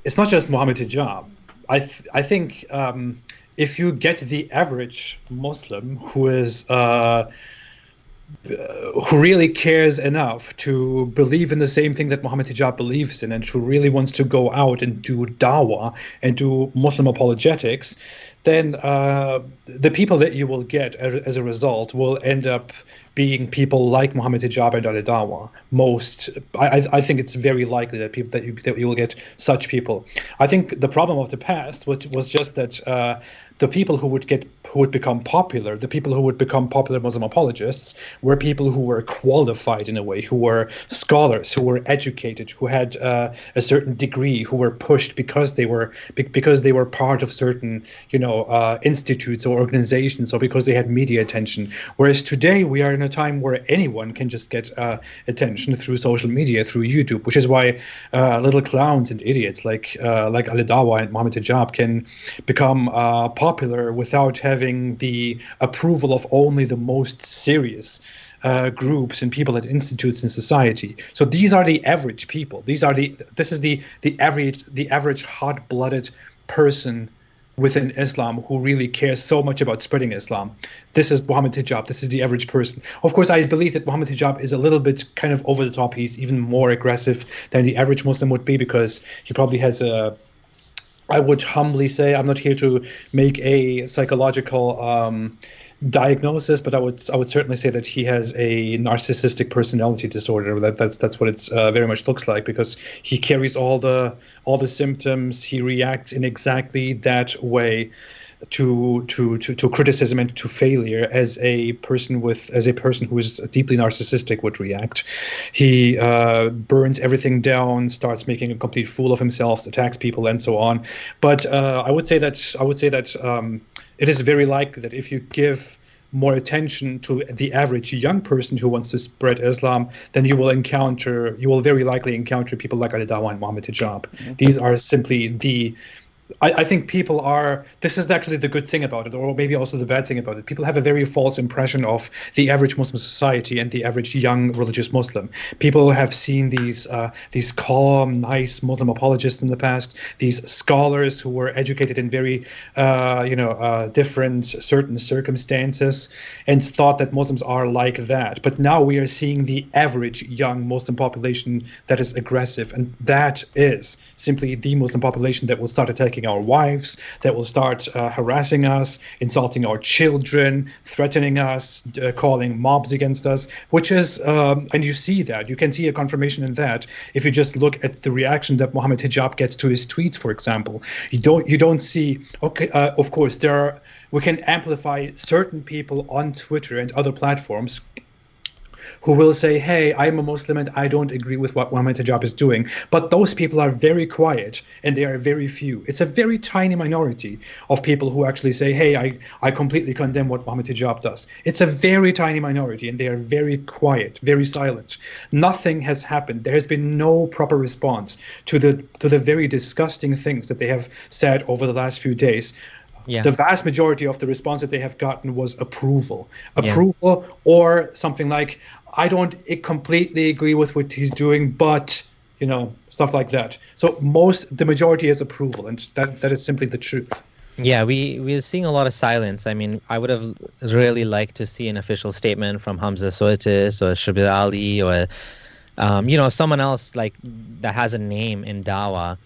it's not just Mohammed Hijab. I think if you get the average Muslim who is who really cares enough to believe in the same thing that Mohammed Hijab believes in, and who really wants to go out and do dawah and do Muslim apologetics, then the people that you will get as a result will end up being people like Mohammed Hijab and Ali Dawa. I think it's very likely that you will get such people. I think the problem of the past was just that the people who would become popular, the people who would become popular Muslim apologists, were people who were qualified in a way, who were scholars, who were educated, who had a certain degree, who were pushed because they were part of certain institutes or organizations, or because they had media attention. Whereas today we are in a time where anyone can just get attention through social media, through YouTube, which is why little clowns and idiots like Ali Dawa and Mohammed Hijab can become popular without having the approval of only the most serious groups and people at institutes in society. So these are the average people. This is the average hot-blooded person within Islam who really cares so much about spreading Islam. This is Mohammed Hijab. This is the average person. Of course, I believe that Mohammed Hijab is a little bit kind of over the top. He's even more aggressive than the average Muslim would be, because he probably has I would humbly say, I'm not here to make a psychological diagnosis, but I would certainly say that he has a narcissistic personality disorder. That's what it very much looks like, because he carries all the symptoms. He reacts in exactly that way to criticism and to failure as a person who is deeply narcissistic would react. He burns everything down, starts making a complete fool of himself, attacks people, and so on. But I would say that it is very likely that if you give more attention to the average young person who wants to spread Islam, then you will very likely encounter people like Ali Dawa and Mohammed Hijab. Mm-hmm. These are simply I think people are, this is actually the good thing about it, or maybe also the bad thing about it. People have a very false impression of the average Muslim society and the average young religious Muslim. People have seen these calm, nice Muslim apologists in the past, these scholars who were educated in very, different certain circumstances, and thought that Muslims are like that. But now we are seeing the average young Muslim population that is aggressive, and that is simply the Muslim population that will start attacking our wives, that will start harassing us, insulting our children, threatening us, calling mobs against us, which is, and you see that. You can see a confirmation in that if you just look at the reaction that Mohammed Hijab gets to his tweets, for example. You don't see, okay, of course, we can amplify certain people on Twitter and other platforms who will say, hey, I'm a Muslim and I don't agree with what Mohammed Hijab is doing. But those people are very quiet, and they are very few. It's a very tiny minority of people who actually say, hey, I completely condemn what Mohammed Hijab does. It's a very tiny minority, and they are very quiet, very silent. Nothing has happened. There has been no proper response to the very disgusting things that they have said over the last few days. Yeah. The vast majority of the response that they have gotten was approval. Yeah. Approval, or something like, I don't completely agree with what he's doing, but, stuff like that. So the majority is approval, and that is simply the truth. Yeah, we're seeing a lot of silence. I mean, I would have really liked to see an official statement from Hamza Soitis or Shabir Ali or, someone else like that has a name in Dawa,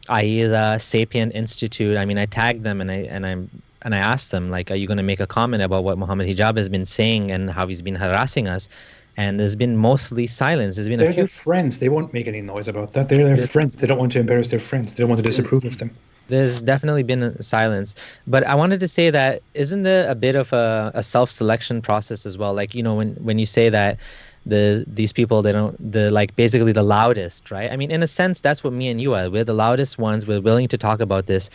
AIDA, Sapient Institute. I mean, I tagged them and I asked them, like, are you going to make a comment about what Mohammed Hijab has been saying and how he's been harassing us? And there's been mostly silence. There's been They're their friends. They won't make any noise about that. They're their friends. They don't want to embarrass their friends. They don't want to disapprove of them. There's definitely been a silence. But I wanted to say that isn't there a bit of a self-selection process as well? Like, when you say that these people, they're like basically the loudest, right? I mean, in a sense, that's what me and you are. We're the loudest ones. We're willing to talk about this.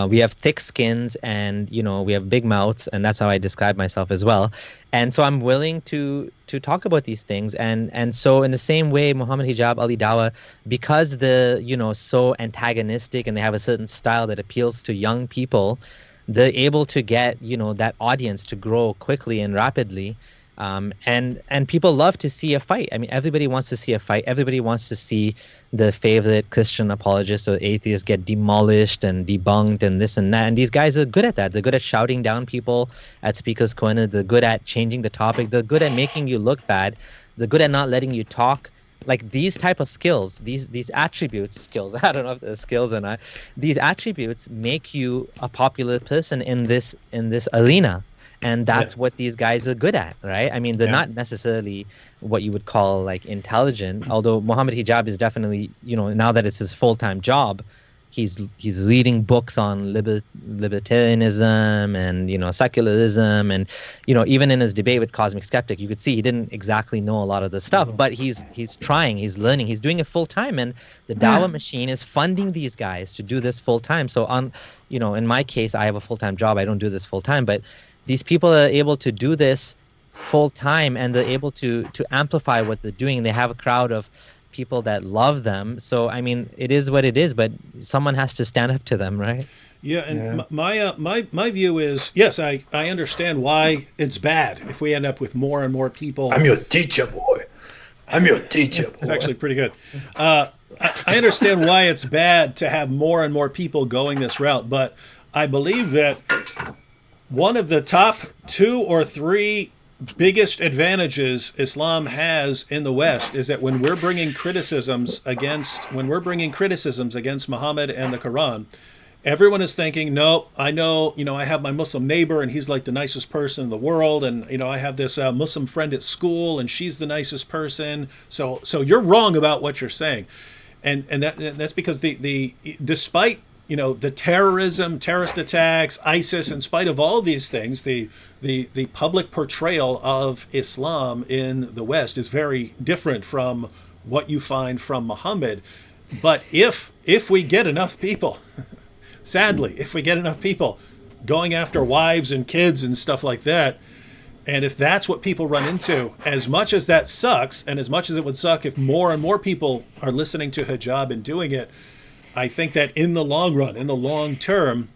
We have thick skins and, we have big mouths, and that's how I describe myself as well. And so I'm willing to talk about these things. And so in the same way, Mohammed Hijab, Ali Dawa, because they're, so antagonistic and they have a certain style that appeals to young people, they're able to get, that audience to grow quickly and rapidly. And people love to see a fight. I mean, everybody wants to see a fight. Everybody wants to see the favorite Christian apologist or atheist get demolished and debunked and this and that. And these guys are good at that. They're good at shouting down people at Speaker's Corner. They're good at changing the topic. They're good at making you look bad. They're good at not letting you talk. Like these type of skills, these attributes, skills, I don't know if they're skills or not, these attributes make you a popular person in this arena. And that's what these guys are good at, right? I mean, they're not necessarily what you would call like intelligent, although Mohammed Hijab is definitely, now that it's his full-time job, he's reading books on libertarianism and, secularism. And, even in his debate with Cosmic Skeptic, you could see he didn't exactly know a lot of the stuff, but he's trying, he's learning, he's doing it full-time. And the Dawah machine is funding these guys to do this full-time. So in my case, I have a full-time job. I don't do this full-time, but these people are able to do this full time, and they're able to amplify what they're doing. They have a crowd of people that love them. So I mean, it is what it is, but someone has to stand up to them, right? Yeah, and my view is, yes, I understand why it's bad if we end up with more and more people. I'm your teacher, boy. I'm your teacher, boy. It's actually pretty good. I understand why it's bad to have more and more people going this route, but I believe that one of the top 2 or 3 biggest advantages Islam has in the West is that when we're bringing criticisms against Muhammad and the Quran, everyone is thinking, no, I know, I have my Muslim neighbor and he's like the nicest person in the world, and I have this Muslim friend at school and she's the nicest person. So you're wrong about what you're saying, and that's because the despite the terrorist attacks, ISIS, in spite of all these things, the public portrayal of Islam in the West is very different from what you find from Muhammad. But if we get enough people, sadly, if we get enough people going after wives and kids and stuff like that, and if that's what people run into, as much as that sucks, and as much as it would suck if more and more people are listening to hijab and doing it, I think that in the long run, in the long term,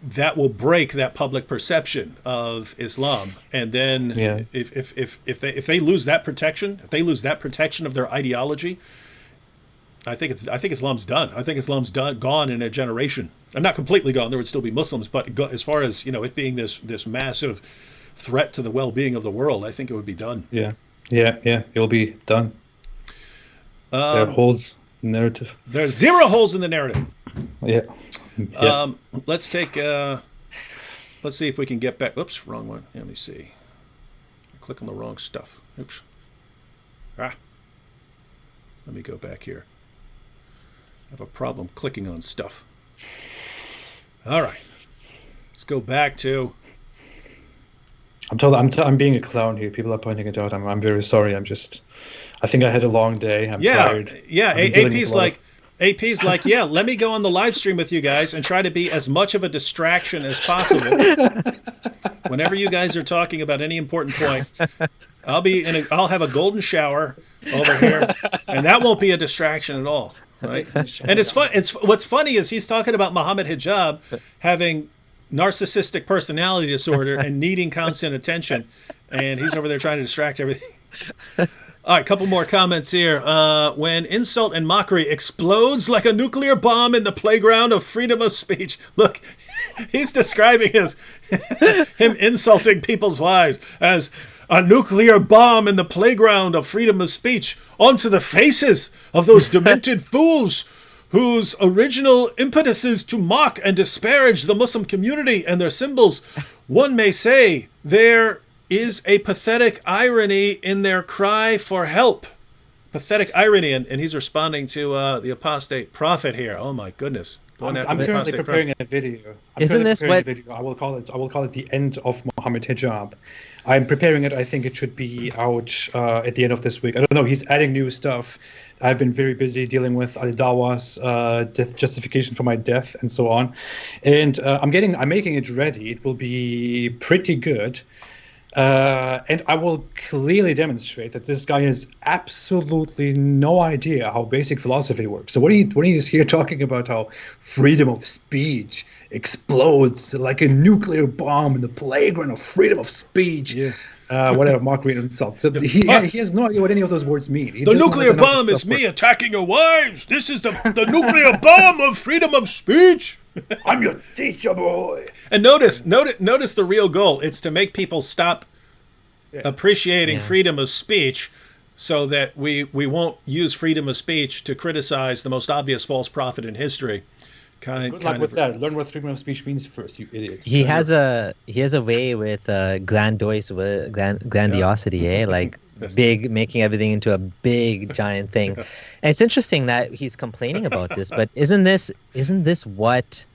that will break that public perception of Islam. And then if they lose that protection, of their ideology, I think Islam's done. I think Islam's gone in a generation. I'm not completely gone. There would still be Muslims, but as far as it being this massive threat to the well-being of the world, I think it would be done. Yeah, it'll be done. There holds narrative. There's 0 holes in the narrative. Yeah. Let's take. Let's see if we can get back. Oops, wrong one. Let me see. Click on the wrong stuff. Oops. Let me go back here. I have a problem clicking on stuff. All right. Let's go back to. I'm being a clown here. People are pointing it out. I'm very sorry. I think I had a long day. I'm tired. Yeah. AP's like, yeah, let me go on the live stream with you guys and try to be as much of a distraction as possible. Whenever you guys are talking about any important point, I'll have a golden shower over here, and that won't be a distraction at all, right? And it's fun. What's funny is he's talking about Mohammed Hijab having narcissistic personality disorder and needing constant attention, and he's over there trying to distract everything. All right, couple more comments here. When insult and mockery explodes like a nuclear bomb in the playground of freedom of speech. Look, he's describing him insulting people's wives as a nuclear bomb in the playground of freedom of speech onto the faces of those demented fools whose original impetus is to mock and disparage the Muslim community and their symbols. One may say there is a pathetic irony in their cry for help. Pathetic irony, and he's responding to the apostate prophet here. Oh my goodness! I'm currently preparing a video. Isn't this what? I will call it the end of Mohammed Hijab. I'm preparing it. I think it should be out at the end of this week. I don't know. He's adding new stuff. I've been very busy dealing with Al Dawa's death justification for my death and so on, and I'm making it ready. It will be pretty good. And I will clearly demonstrate that this guy has absolutely no idea how basic philosophy works. So when he's here talking about how freedom of speech explodes like a nuclear bomb in the playground of freedom of speech, whatever, mockery and insult. So he has no idea what any of those words mean. The nuclear bomb is me attacking your wives. This is the nuclear bomb of freedom of speech. I'm your teacher, boy. And notice the real goal. It's to make people stop appreciating freedom of speech, so that we won't use freedom of speech to criticize the most obvious false prophet in history. Good luck with that. Learn what freedom of speech means first, you idiot. He has a way with grandiosity, like big, making everything into a big giant thing. And it's interesting that he's complaining about this, but isn't this what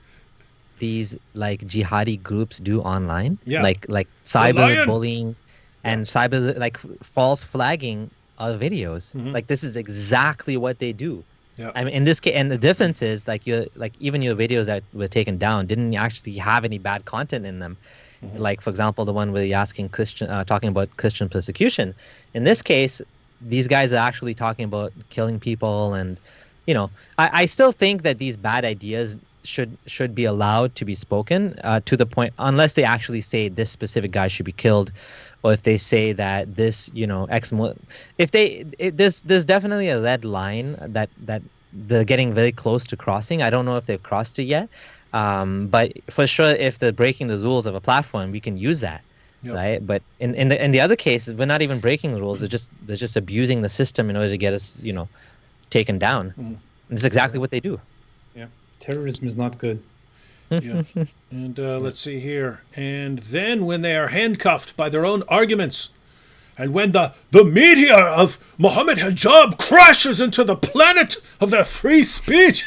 these like jihadi groups do online? Yeah. Like cyber bullying and cyber like false flagging of videos. Mm-hmm. Like this is exactly what they do. Yeah. I mean, in this case, and the difference is even your videos that were taken down didn't actually have any bad content in them. Mm-hmm. Like, for example, the one where you're talking about Christian persecution. In this case, these guys are actually talking about killing people, and I still think that these bad ideas should be allowed to be spoken to the point, unless they actually say this specific guy should be killed, or if they say that this, there's definitely a red line that they're getting very close to crossing. I don't know if they've crossed it yet, but for sure, if they're breaking the rules of a platform, we can use that, right? But in the other cases, we're not even breaking the rules. They're just abusing the system in order to get us, taken down. Mm-hmm. And that's exactly what they do. Yeah, terrorism is not good. Yeah. And let's see here. And then when they are handcuffed by their own arguments, and when the meteor of Mohammed Hijab crashes into the planet of their free speech,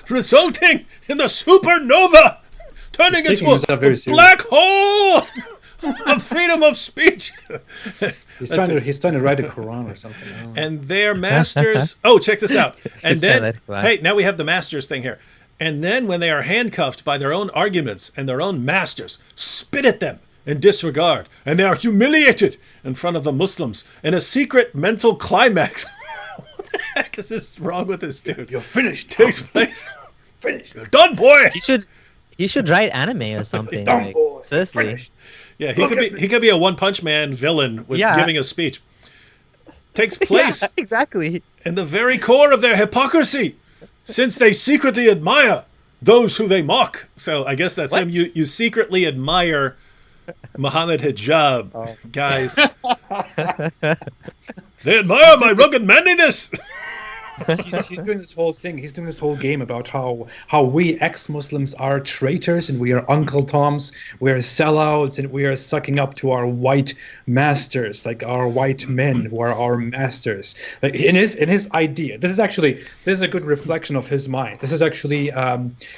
resulting in the supernova, turning into a black hole of freedom of speech. He's trying to write a Quran or something. And their masters... Oh, check this out. And then... Hey, now we have the masters thing here. And then when they are handcuffed by their own arguments and their own masters, spit at them in disregard, and they are humiliated in front of the Muslims in a secret mental climax. What the heck is this wrong with this dude? You're finished. Takes place. Finished. You're done, boy. He should write anime or something. Done, boy. Seriously. Finished. Yeah, he could be a One Punch Man villain with giving a speech. Takes place exactly in the very core of their hypocrisy, since they secretly admire those who they mock. So I guess that's him. You secretly admire Mohammed Hijab, guys. They admire my rugged manliness. He's doing this whole thing. He's doing this whole game about how we ex-Muslims are traitors and we are Uncle Toms, we are sellouts, and we are sucking up to our white masters, like our white men who are our masters. Like in his idea, this is a good reflection of his mind. This is actually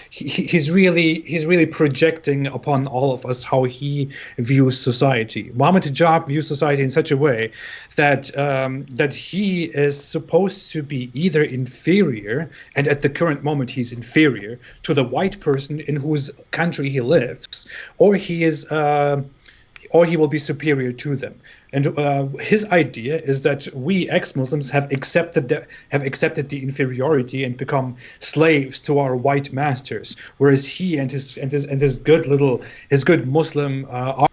he's really projecting upon all of us how he views society. Mohammed Hijab views society in such a way that he is supposed to be either inferior, and at the current moment he's inferior to the white person in whose country he lives, or he will be superior to them. And his idea is that we ex-Muslims have accepted the inferiority and become slaves to our white masters, whereas he and his good Muslim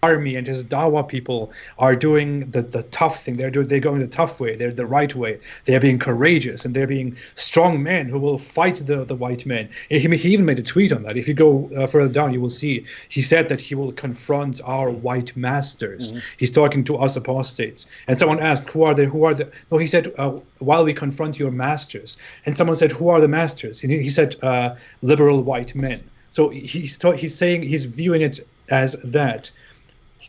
army and his Dawa people are doing the tough thing. They're going the tough way. They're the right way. They are being courageous and they're being strong men who will fight the white men. He even made a tweet on that. If you go further down, you will see he said that he will confront our white masters. He's talking to us apostates. And someone asked, who are the? No, he said, while we confront your masters. And someone said, who are the masters? And he said, liberal white men. So he's viewing it as that.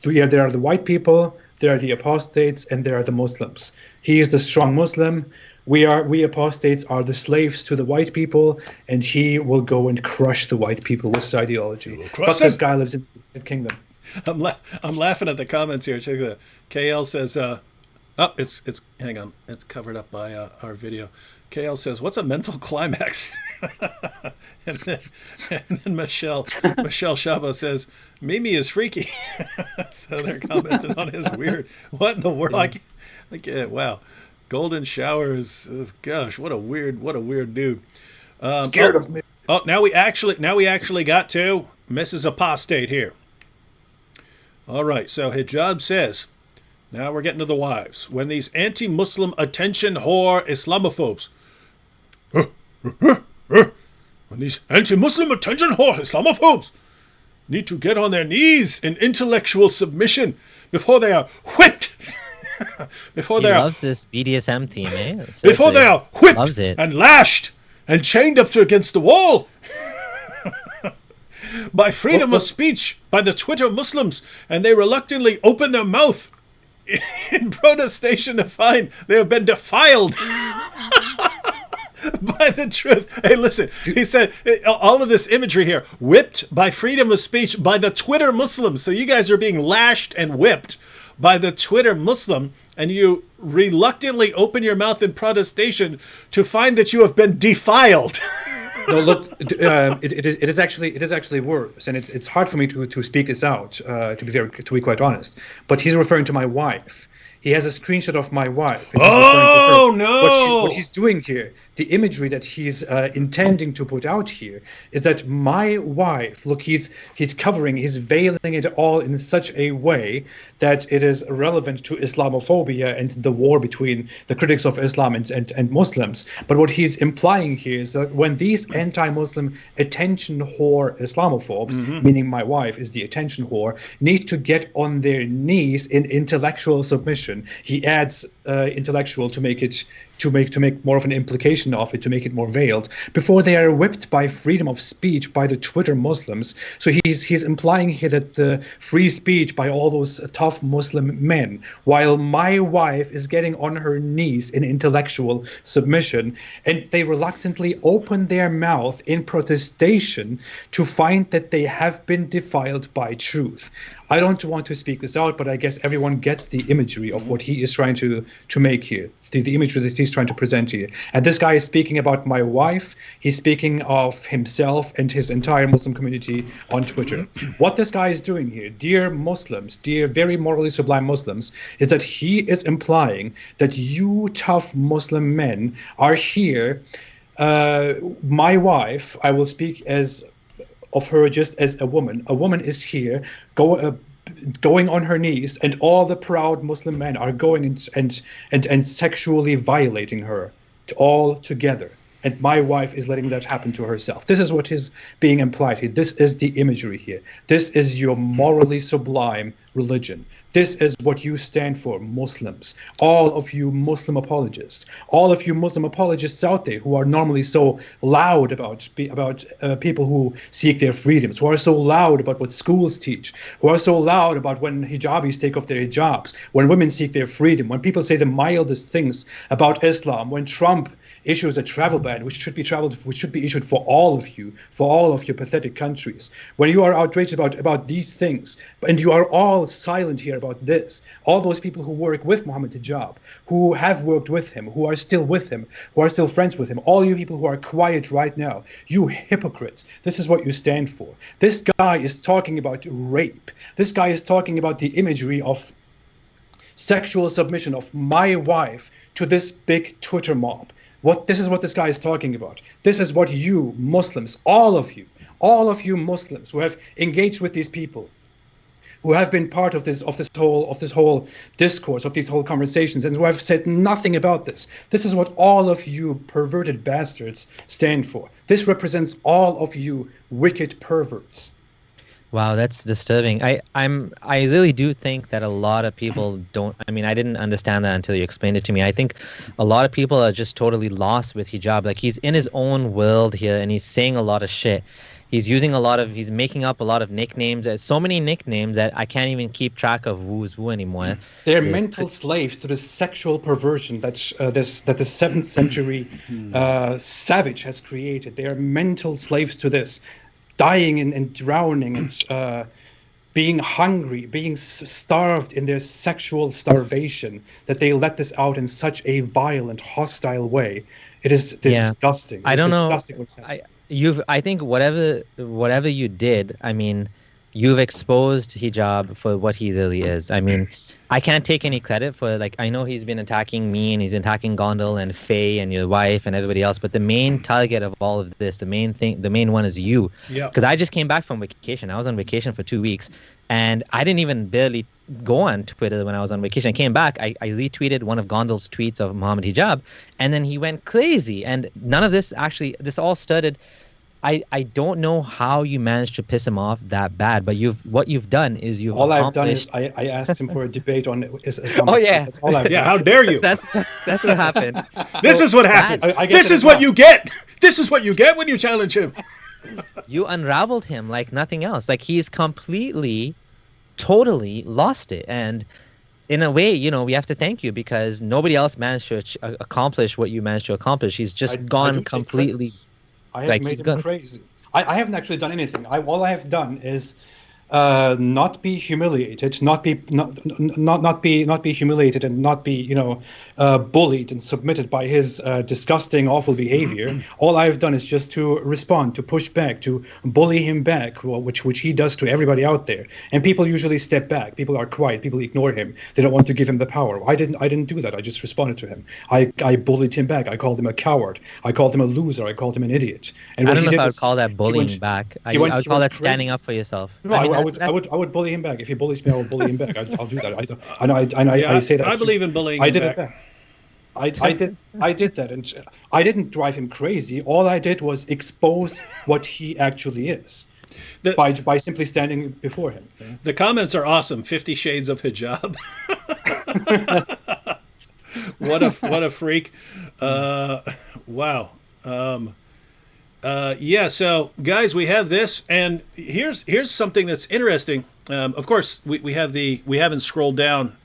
There are the white people, there are the apostates, and there are the Muslims. He is the strong Muslim. We apostates are the slaves to the white people, and he will go and crush the white people with his ideology. But this guy lives in the kingdom. I'm laughing at the comments here. Check that. KL says, it's hang on, it's covered up by our video. KL says, "What's a mental climax?" and then Michelle Shabo says, "Mimi is freaky." So they're commenting on his weird. What in the world? Wow, golden showers. Gosh, what a weird dude. Scared of me. Oh, now we actually got to Mrs. Apostate here. All right, so Hijab says, now we're getting to the wives. When these anti-Muslim attention whore Islamophobes, when these anti-Muslim attention whore Islamophobes need to get on their knees in intellectual submission before they are whipped. Before he they loves this BDSM theme, eh? Before they are whipped loves it. and lashed and chained up against the wall. By freedom of speech, by the Twitter Muslims, and they reluctantly open their mouth in protestation to find they have been defiled by the truth. Hey, listen, he said all of this imagery here, whipped by freedom of speech by the Twitter Muslims. So you guys are being lashed and whipped by the Twitter Muslim, and you reluctantly open your mouth in protestation to find that you have been defiled. No, look, it is actually worse, and it's hard for me to speak this out. To be quite honest, but he's referring to my wife. He has a screenshot of my wife. And oh no! What he's doing here, the imagery that he's intending to put out here, is that my wife. Look, he's covering, he's veiling it all in such a way that it is relevant to Islamophobia and the war between the critics of Islam and Muslims. But what he's implying here is that when these anti-Muslim attention whore Islamophobes, meaning my wife is the attention whore, need to get on their knees in intellectual submission. He adds intellectual to make more of an implication of it, to make it more veiled, before they are whipped by freedom of speech by the Twitter Muslims. So he's implying here that the free speech by all those tough Muslim men, while my wife is getting on her knees in intellectual submission, and they reluctantly open their mouth in protestation to find that they have been defiled by truth. I don't want to speak this out, but I guess everyone gets the imagery of what he is trying to make here, the imagery that he's trying to present here. And this guy is speaking about my wife. He's speaking of himself and his entire Muslim community on Twitter. What this guy is doing here, dear Muslims, dear very morally sublime Muslims, is that he is implying that you tough Muslim men are here. My wife, I will speak of her just as a woman. A woman is here going on her knees, and all the proud Muslim men are going and sexually violating her all together. And my wife is letting that happen to herself. This is what is being implied here. This is the imagery here. This is your morally sublime religion. This is what you stand for, Muslims. All of you Muslim apologists. All of you Muslim apologists out there who are normally so loud about people who seek their freedoms, who are so loud about what schools teach, who are so loud about when hijabis take off their hijabs, when women seek their freedom, when people say the mildest things about Islam, when Trump issues a travel ban, which should be issued for all of you, for all of your pathetic countries. When you are outraged about these things, and you are all silent here about this, all those people who work with Mohammed Hijab, who have worked with him, who are still with him, who are still friends with him, all you people who are quiet right now, you hypocrites, this is what you stand for. This guy is talking about rape. This guy is talking about the imagery of sexual submission of my wife to this big Twitter mob. This is what this guy is talking about. This is what you Muslims, all of you Muslims who have engaged with these people, who have been part of this whole discourse, of these whole conversations, and who have said nothing about this. This is what all of you perverted bastards stand for. This represents all of you wicked perverts. Wow, that's disturbing. I really do think that a lot of people don't. I mean, I didn't understand that until you explained it to me. I think a lot of people are just totally lost with hijab. Like, he's in his own world here, and he's saying a lot of shit. He's making up a lot of nicknames. There's so many nicknames that I can't even keep track of who's who anymore. They're mental slaves to the sexual perversion that the 7th century savage has created. They are mental slaves to this, dying and drowning and being hungry, being starved in their sexual starvation, that they let this out in such a violent, hostile way. It is disgusting. I don't know. I think whatever you did, I mean, you've exposed hijab for what he really is. I mean, I can't take any credit for, like, I know he's been attacking me and he's attacking Gondal and Faye and your wife and everybody else, but the main target of all of this, the main one is you. Yeah. Because I just came back from vacation. I was on vacation for 2 weeks, and I didn't even barely go on Twitter when I was on vacation. I came back, I retweeted one of Gondal's tweets of Mohammed Hijab, and then he went crazy. And none of this this all started. I don't know how you managed to piss him off that bad, but what you've done is you've all I've done is I asked him for a debate on Islam. Oh yeah, that's all I've done. How dare you? That's what happened. This is what happens. This is what you get. This is what you get when you challenge him. You unraveled him like nothing else. Like, he's completely, totally lost it. And in a way, we have to thank you, because nobody else managed to accomplish what you managed to accomplish. He's just gone completely. I have made him crazy. I haven't actually done anything. All I have done is not be humiliated, not be humiliated, and not be bullied and submitted by his disgusting, awful behavior. All I've done is just to respond, to push back, to bully him back, which he does to everybody out there. And people usually step back. People are quiet. People ignore him. They don't want to give him the power. I didn't do that. I just responded to him. I bullied him back. I called him a coward. I called him a loser. I called him an idiot. And I don't know if I would call that bullying back. I would call that standing up for yourself. No, I would bully him back. If he bullies me, I will bully him back. I'll do that. I say that. I believe in bullying. I did it back. I did that, and I didn't drive him crazy. All I did was expose what he actually is by simply standing before him. The comments are awesome. 50 Shades of Hijab. What a freak! Wow. So guys, we have this, and here's something that's interesting. Of course, we haven't scrolled down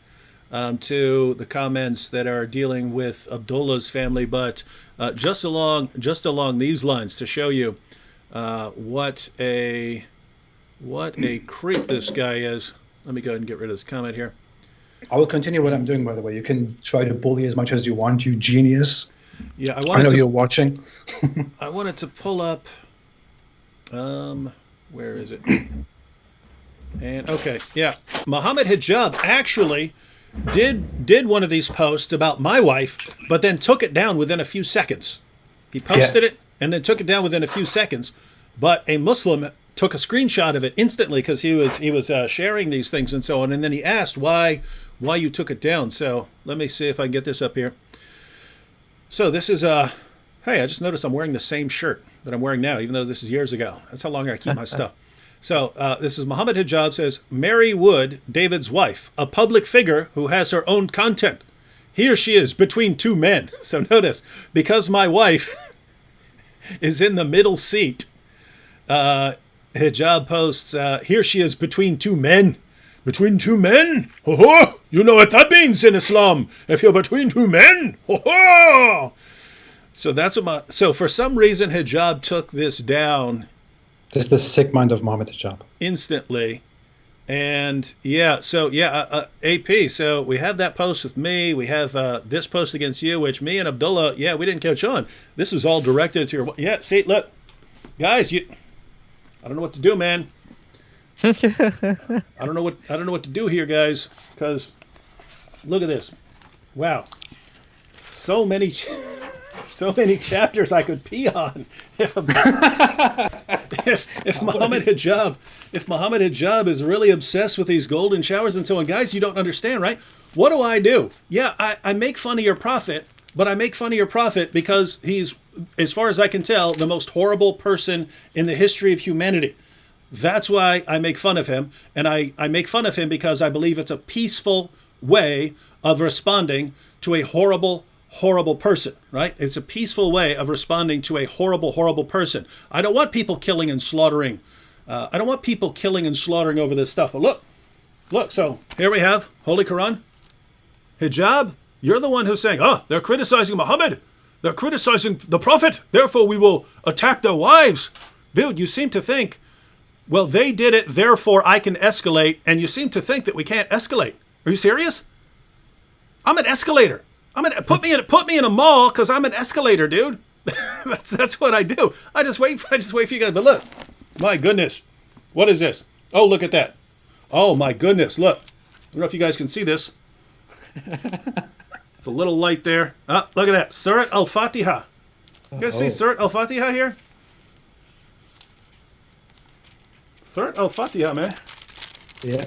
to the comments that are dealing with Abdullah's family, but just along these lines, to show you what a creep this guy is. Let me go ahead and get rid of this comment here. I will continue what I'm doing, by the way. You can try to bully as much as you want, you genius. Yeah, I know you're watching. I wanted to pull up. Where is it? And okay, yeah, Mohammed Hijab actually did one of these posts about my wife, but then took it down within a few seconds. He posted it and then took it down within a few seconds. But a Muslim took a screenshot of it instantly, because he was sharing these things and so on. And then he asked why you took it down. So let me see if I can get this up here. So this is hey, I just noticed I'm wearing the same shirt that I'm wearing now, even though this is years ago. That's how long I keep my stuff. So this is Mohammed Hijab says, Mary Wood, David's wife, a public figure who has her own content. Here she is between two men. So notice, because my wife is in the middle seat, Hijab posts, here she is between two men. Between two men? Ho ho! You know what that means in Islam. If you're between two men, ho ho! So that's what so for some reason Hijab took this down. This is the sick mind of Mohammed Hijab. Instantly. And AP, so we have that post with me. We have this post against you, which me and Abdullah, we didn't catch on. This is all directed to your, see, look. Guys, I don't know what to do, man. I don't know what to do here, guys, because Look at this. Wow. So many chapters I could pee on if Mohammed Hijab is really obsessed with these golden showers and so on. Guys, you don't understand, right? What do? Yeah, I make fun of your prophet, but I make fun of your prophet because he's, as far as I can tell, the most horrible person in the history of humanity. That's why I make fun of him, and I make fun of him because I believe it's a peaceful way of responding to a horrible person, right? It's a peaceful way of responding to a horrible person. I don't want people killing and slaughtering. I don't want people killing and slaughtering over this stuff. But look, so here we have Holy Quran. Hijab, you're the one who's saying, they're criticizing Muhammad. They're criticizing the Prophet. Therefore, we will attack their wives. Dude, you seem to think, well, they did it, therefore I can escalate. And you seem to think that we can't escalate. Are you serious? I'm an escalator. Put me in a mall because I'm an escalator, dude. that's what I do. I just wait for you guys. But look, my goodness, what is this? Oh, look at that. Oh my goodness, look. I don't know if you guys can see this. It's a little light there. Look at that. Surat Al-Fatiha. You guys see Surat Al-Fatiha here? Surat Al-Fatiha, man. Yeah.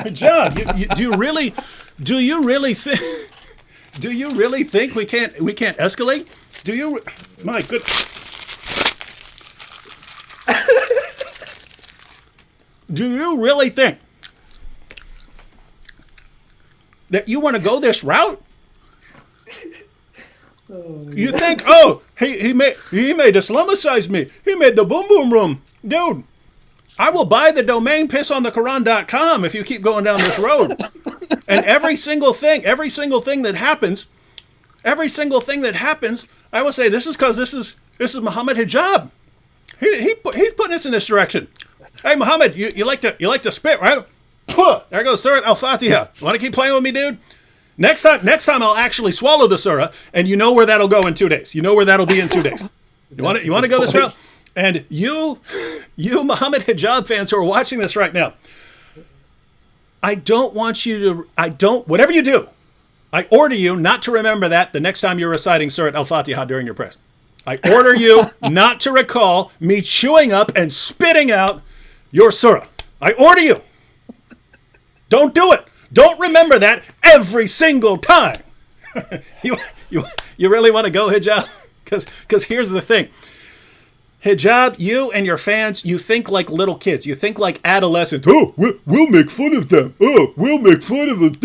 Good job. Do you really think we can't escalate? Do you? My goodness. Do you really think that you want to go this route? You think, he made Islamicize me. He made the boom boom room. Dude, I will buy the domain pissonthequran.com if you keep going down this road. And every single thing that happens, I will say, this is because this is Mohammed Hijab. He's putting us in this direction. Hey, Mohammed, you like to spit, right? There goes Surat Al-Fatiha. Want to keep playing with me, dude? Next time I'll actually swallow the surah, and you know where that'll go in 2 days. You know where that'll be in 2 days. You want to go this route? And you Mohammed Hijab fans who are watching this right now, I don't want you to, whatever you do, I order you not to remember that the next time you're reciting Surat Al-Fatiha during your prayers. I order you not to recall me chewing up and spitting out your surah. I order you. Don't do it. Don't remember that every single time. You really want to go, Hijab? Because here's the thing. Hijab, you and your fans, you think like little kids. You think like adolescents. Oh, we'll make fun of them. Oh, we'll make fun of them.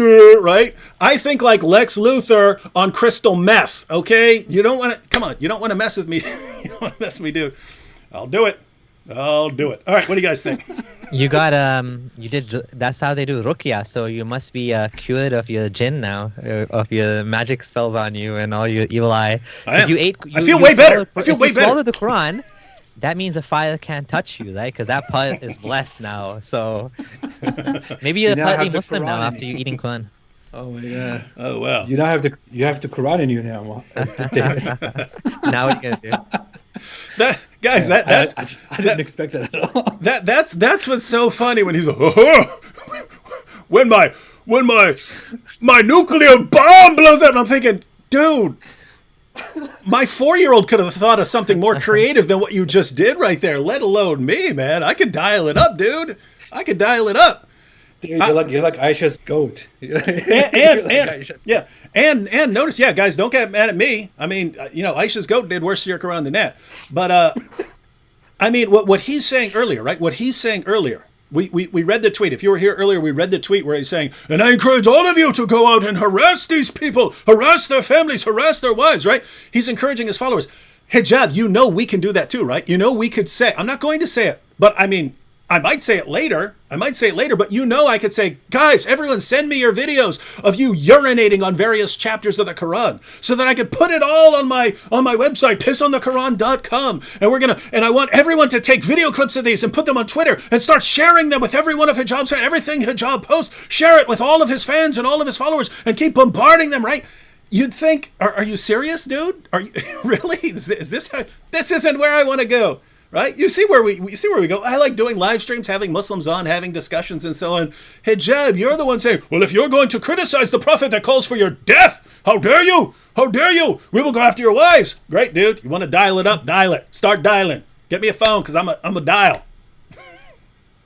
Right? I think like Lex Luthor on crystal meth. Okay? You don't want to, come on. You don't want to mess with me. You don't want to mess with me, dude. I'll do it. All right. What do you guys think? You got, that's how they do ruqya. So you must be cured of your jinn now, of your magic spells on you and all your evil eye. I feel way better. If you swallow the Quran, that means a fire can't touch you, right? Because that part is blessed now. So maybe you're partly Muslim now after you eating Quran. Oh my god! Oh wow! You have the Quran in you now. Now what are you gonna do? I didn't expect that at all. That's what's so funny when he's like, when my nuclear bomb blows up. And I'm thinking, dude, my 4-year-old could have thought of something more creative than what you just did right there. Let alone me, man. I could dial it up, dude. I could dial it up. Dude, you're like Aisha's goat. And notice, guys, don't get mad at me. I mean, Aisha's goat did worse to your Quran than that. But I mean, what he's saying earlier, right? What he's saying earlier. We read the tweet. If you were here earlier, we read the tweet where he's saying, and I encourage all of you to go out and harass these people, harass their families, harass their wives, right? He's encouraging his followers. Hijab, we can do that too, right? We could say, I'm not going to say it, but I mean, I might say it later, but I could say, guys, everyone send me your videos of you urinating on various chapters of the Quran so that I could put it all on my website, pissonthequran.com. And I want everyone to take video clips of these and put them on Twitter and start sharing them with every one of Hijab's fans. Everything Hijab posts, share it with all of his fans and all of his followers and keep bombarding them, right? You'd think, are you serious, dude? Are you really? Is this how, this isn't where I want to go. right? You see where we go. I like doing live streams, having Muslims on, having discussions and so on. Hijab, you're the one saying, well, if you're going to criticize the prophet that calls for your death, how dare you? How dare you? We will go after your wives. Great, dude. You want to dial it up? Dial it. Start dialing. Get me a phone because I'm a dial.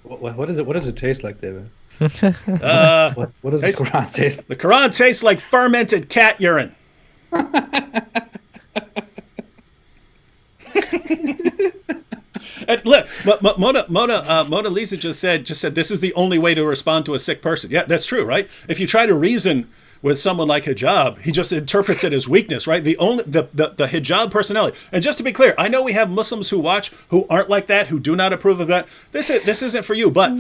What does it taste like, David? What does the Quran taste? The Quran tastes like fermented cat urine. And look, Mona Lisa just said this is the only way to respond to a sick person. Yeah, that's true, right? If you try to reason with someone like Hijab, he just interprets it as weakness, right? The Hijab personality. And just to be clear, I know we have Muslims who watch who aren't like that, who do not approve of that. This isn't for you, but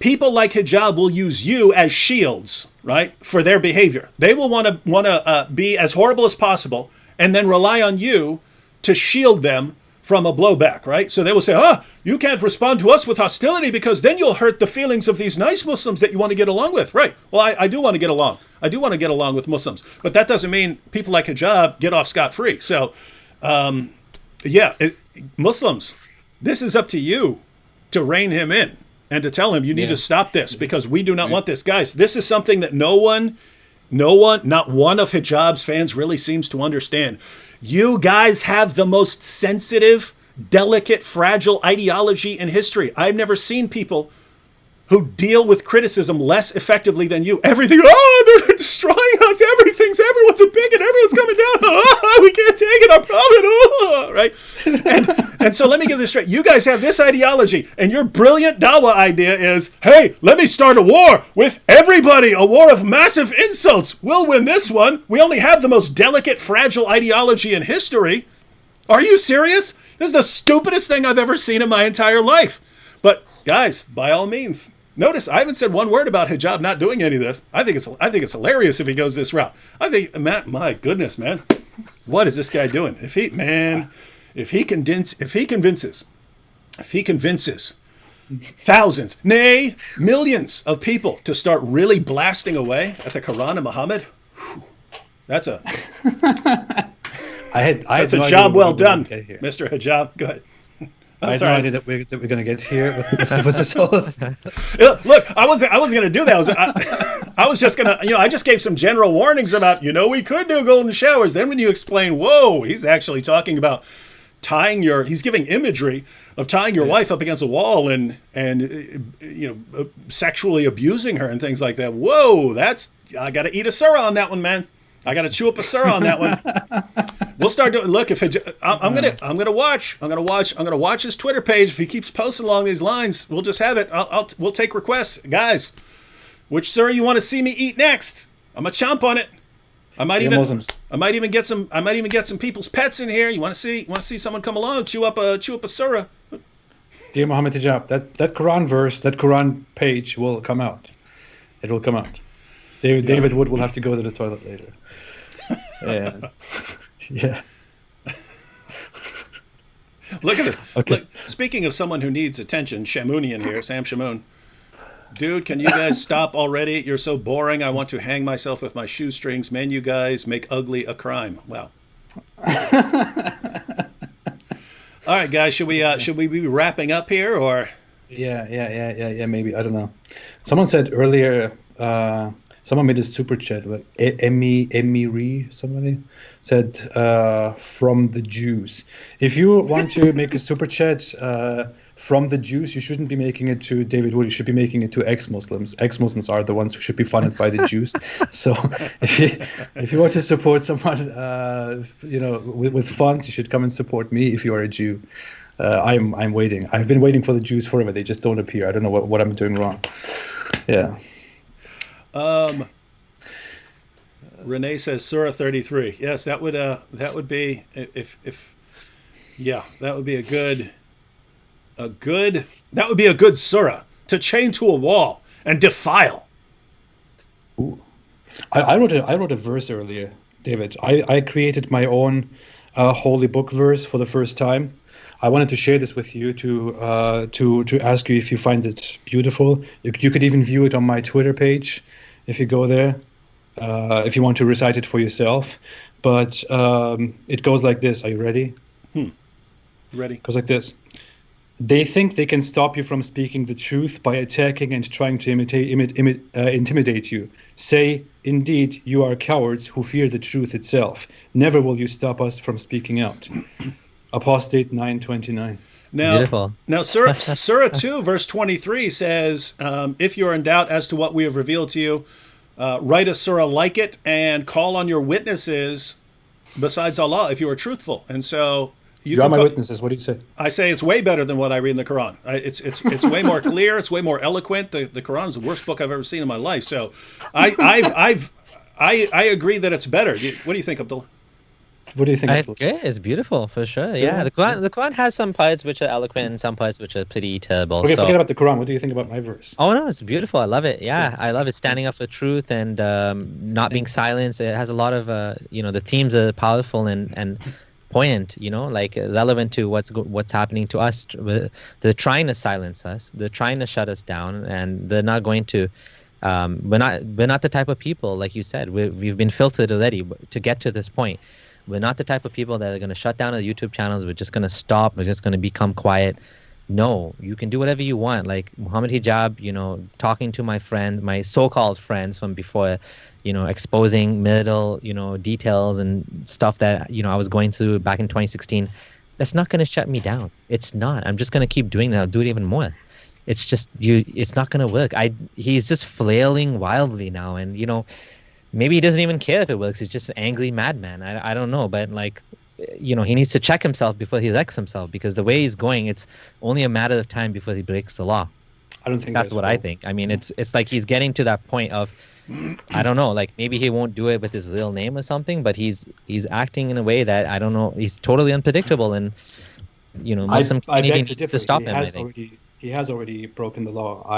people like Hijab will use you as shields, right, for their behavior. They will want to be as horrible as possible, and then rely on you to shield them from a blowback, right? So they will say, you can't respond to us with hostility because then you'll hurt the feelings of these nice Muslims that you want to get along with. Right. Well, I do want to get along. I do want to get along with Muslims. But that doesn't mean people like Hijab get off scot-free. So, Muslims, this is up to you to rein him in and to tell him you need to stop this because we do not want this. Guys, this is something that not one of Hijab's fans really seems to understand. You guys have the most sensitive, delicate, fragile ideology in history. I've never seen people who deal with criticism less effectively than you. Everything, they're destroying us. Everyone's a bigot. Everyone's coming down. We can't take it. Our prophet, right? And so let me get this straight. You guys have this ideology, and your brilliant dawah idea is, hey, let me start a war with everybody, a war of massive insults. We'll win this one. We only have the most delicate, fragile ideology in history. Are you serious? This is the stupidest thing I've ever seen in my entire life. But guys, by all means, notice I haven't said one word about Hijab not doing any of this. I think it's hilarious if he goes this route. I think, Matt, my goodness, man, what is this guy doing? If he convinces thousands, nay, millions of people to start really blasting away at the Quran and Muhammad, that's a job well done, Mr. Hijab. Go ahead. I had no idea that we're going to get here with this whole. Look, I wasn't going to do that. I was just going to, I just gave some general warnings about, we could do golden showers. Then when you explain, whoa, he's actually talking about he's giving imagery of tying your wife up against a wall and sexually abusing her and things like that. Whoa, I got to eat a surah on that one, man. I got to chew up a surah on that one. We'll start doing. Look, I'm gonna watch his Twitter page. If he keeps posting along these lines, we'll just have it. We'll take requests, guys. Which surah you want to see me eat next? I'm gonna chomp on it. I might even get some people's pets in here. You want to see someone come along, chew up a surah. Dear Mohammed Hijab, that Quran verse, that Quran page will come out. It will come out. David Wood will have to go to the toilet later. Yeah. Look at it. Okay. Look, speaking of someone who needs attention, Shamoonian here, Sam Shamoon. Dude, can you guys stop already? You're so boring. I want to hang myself with my shoestrings. Man, you guys make ugly a crime. Wow. All right, guys, should we be wrapping up here or? Yeah, maybe. I don't know. Someone said earlier, someone made a super chat, like Emiri, somebody said, from the Jews. If you want to make a super chat from the Jews, you shouldn't be making it to David Wood. You should be making it to ex-Muslims. Ex-Muslims are the ones who should be funded by the Jews. So if you want to support someone, with funds, you should come and support me if you are a Jew. I'm waiting. I've been waiting for the Jews forever. They just don't appear. I don't know what I'm doing wrong. Yeah. Renee says Surah 33. Yes, that would be that would be a good surah to chain to a wall and defile. Ooh. I wrote a verse earlier, David. I created my own holy book verse for the first time. I wanted to share this with you to ask you if you find it beautiful. You could even view it on my Twitter page if you go there, if you want to recite it for yourself. But it goes like this. Are you ready? Ready. It goes like this. They think they can stop you from speaking the truth by attacking and trying to intimidate you. Say, indeed, you are cowards who fear the truth itself. Never will you stop us from speaking out. Apostate 9:29. Beautiful. Now Surah 2, verse 23 says, if you are in doubt as to what we have revealed to you, write a surah like it and call on your witnesses besides Allah if you are truthful. And so you are my witnesses. What do you say? I say it's way better than what I read in the Quran. It's way more clear. It's way more eloquent. The Quran is the worst book I've ever seen in my life. So I agree that it's better. What do you think, Abdullah? What do you think? It's good. It's beautiful for sure. Yeah, the Quran has some parts which are eloquent and some parts which are pretty terrible. Okay, forget about the Quran. What do you think about my verse? Oh no, it's beautiful. I love it. Yeah, I love it. Standing up for truth and not being silenced. It has a lot of the themes are powerful and poignant. Like relevant to what's happening to us. They're trying to silence us. They're trying to shut us down, and they're not going to. We're not the type of people, like you said. We've been filtered already to get to this point. We're not the type of people that are going to shut down our YouTube channels. We're just going to stop. We're just going to become quiet. No, you can do whatever you want. Like Mohammed Hijab, talking to my friends, my so-called friends from before, exposing middle, details and stuff that, I was going through back in 2016. That's not going to shut me down. It's not. I'm just going to keep doing that. I'll do it even more. It's just it's not going to work. He's just flailing wildly now. And, maybe he doesn't even care if it works. He's just an angry madman. I don't know. But, he needs to check himself before he wrecks himself, because the way he's going, it's only a matter of time before he breaks the law. I don't think that's what I think. I mean, it's like he's getting to that point of, I don't know, like maybe he won't do it with his real name or something, but he's acting in a way that, I don't know, he's totally unpredictable. And, Muslim community needs to stop him, I think. He has already broken the law.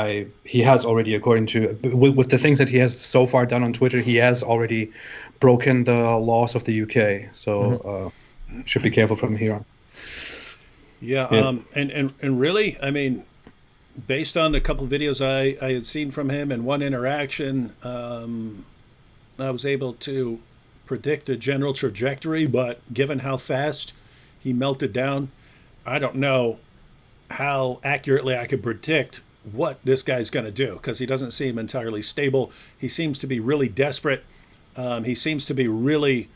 He has already, according to with the things that he has so far done on Twitter, he has already broken the laws of the UK. So should be careful from here on. Yeah. And really, I mean, based on a couple of videos I had seen from him and one interaction, I was able to predict a general trajectory. But given how fast he melted down, I don't know how accurately I could predict what this guy's going to do, because he doesn't seem entirely stable. He seems to be really desperate. He seems to be really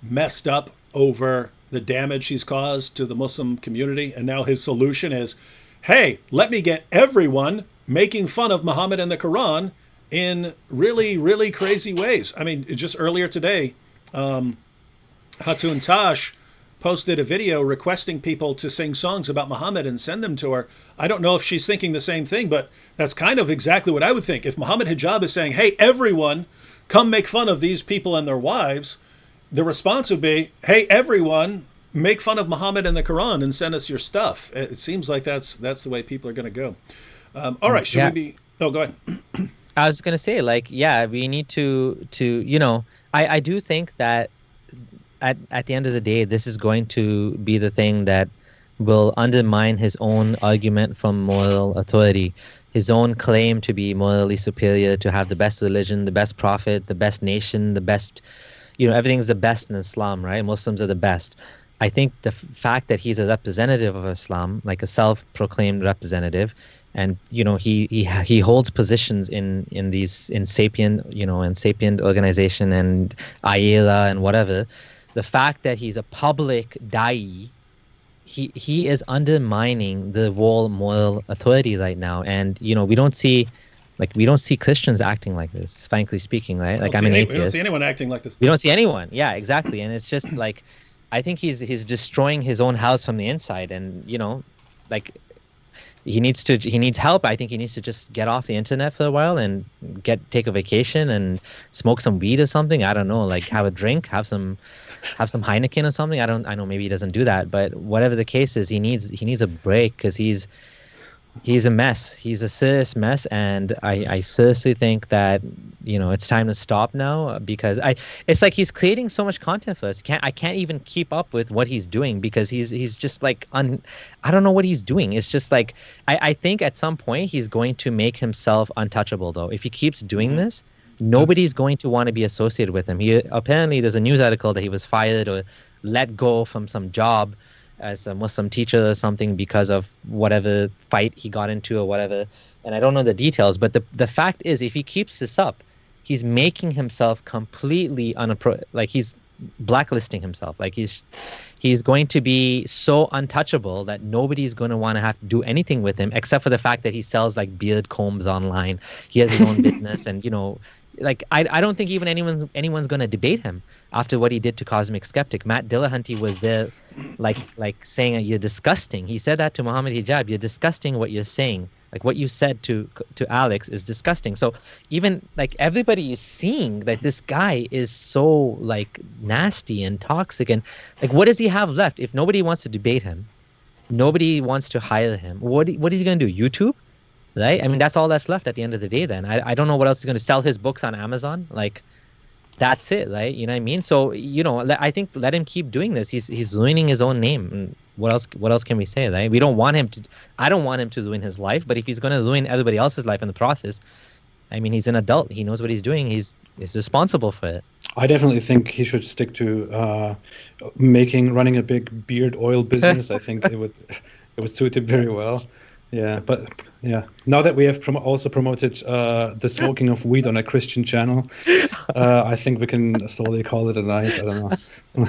messed up over the damage he's caused to the Muslim community. And now his solution is, hey, let me get everyone making fun of Muhammad and the Quran in really, really crazy ways. I mean, just earlier today, Hatun Tash posted a video requesting people to sing songs about Muhammad and send them to her. I don't know if she's thinking the same thing, but that's kind of exactly what I would think. If Mohammed Hijab is saying, hey, everyone, come make fun of these people and their wives, the response would be, hey, everyone, make fun of Muhammad and the Quran and send us your stuff. It seems like that's the way people are going to go. All right, should we be... Oh, go ahead. I was going to say, we need to I do think that at the end of the day, this is going to be the thing that will undermine his own argument from moral authority, his own claim to be morally superior, to have the best religion, the best prophet, the best nation, the best, everything's the best in Islam, right? Muslims are the best. I think the fact that he's a representative of Islam, like a self-proclaimed representative, and he holds positions in Sapient organization and Ayala and whatever. The fact that he's a public da'i, he is undermining the whole moral authority right now. And we don't see Christians acting like this, frankly speaking, right? Like I'm an atheist. We don't see anyone acting like this. We don't see anyone. Yeah, exactly. And it's just like, I think he's destroying his own house from the inside. And he needs help. I think he needs to just get off the internet for a while and take a vacation and smoke some weed or something. I don't know, like have a drink, have some Heineken or something. I know maybe he doesn't do that, but whatever the case is, he needs a break, because he's a mess. He's a serious mess, and I seriously think that it's time to stop now, because it's like he's creating so much content for us. I can't even keep up with what he's doing, because he's just like I don't know what he's doing. It's just like I think at some point he's going to make himself untouchable, though. If he keeps doing this, nobody's going to want to be associated with him. Apparently there's a news article that he was fired or let go from some job as a Muslim teacher or something because of whatever fight he got into or whatever. And I don't know the details, but the fact is, if he keeps this up, he's making himself completely like he's blacklisting himself. Like he's going to be so untouchable that nobody's going to want to have to do anything with him, except for the fact that he sells like beard combs online. He has his own business, and like I don't think even anyone's going to debate him after what he did to Cosmic Skeptic. Matt Dillahunty was there, like saying, "You're disgusting." He said that to Mohammed Hijab. "You're disgusting what you're saying. Like what you said to Alex is disgusting." So even like everybody is seeing that this guy is so like nasty and toxic, and like what does he have left if nobody wants to debate him? Nobody wants to hire him. What is he going to do? YouTube? Right? I mean, that's all that's left at the end of the day. Then I don't know what else he's going to sell his books on Amazon. Like that's it, right? You know what I mean? So I think let him keep doing this. He's ruining his own name. And what else can we say, right? We don't want him to. I don't want him to ruin his life. But if he's going to ruin everybody else's life in the process, I mean, he's an adult. He knows what he's doing. He's responsible for it. I definitely think he should stick to running a big beard oil business. I think it would suit him very well. Yeah, but yeah. Now that we have also promoted the smoking of weed on a Christian channel, I think we can slowly call it a night. I don't know.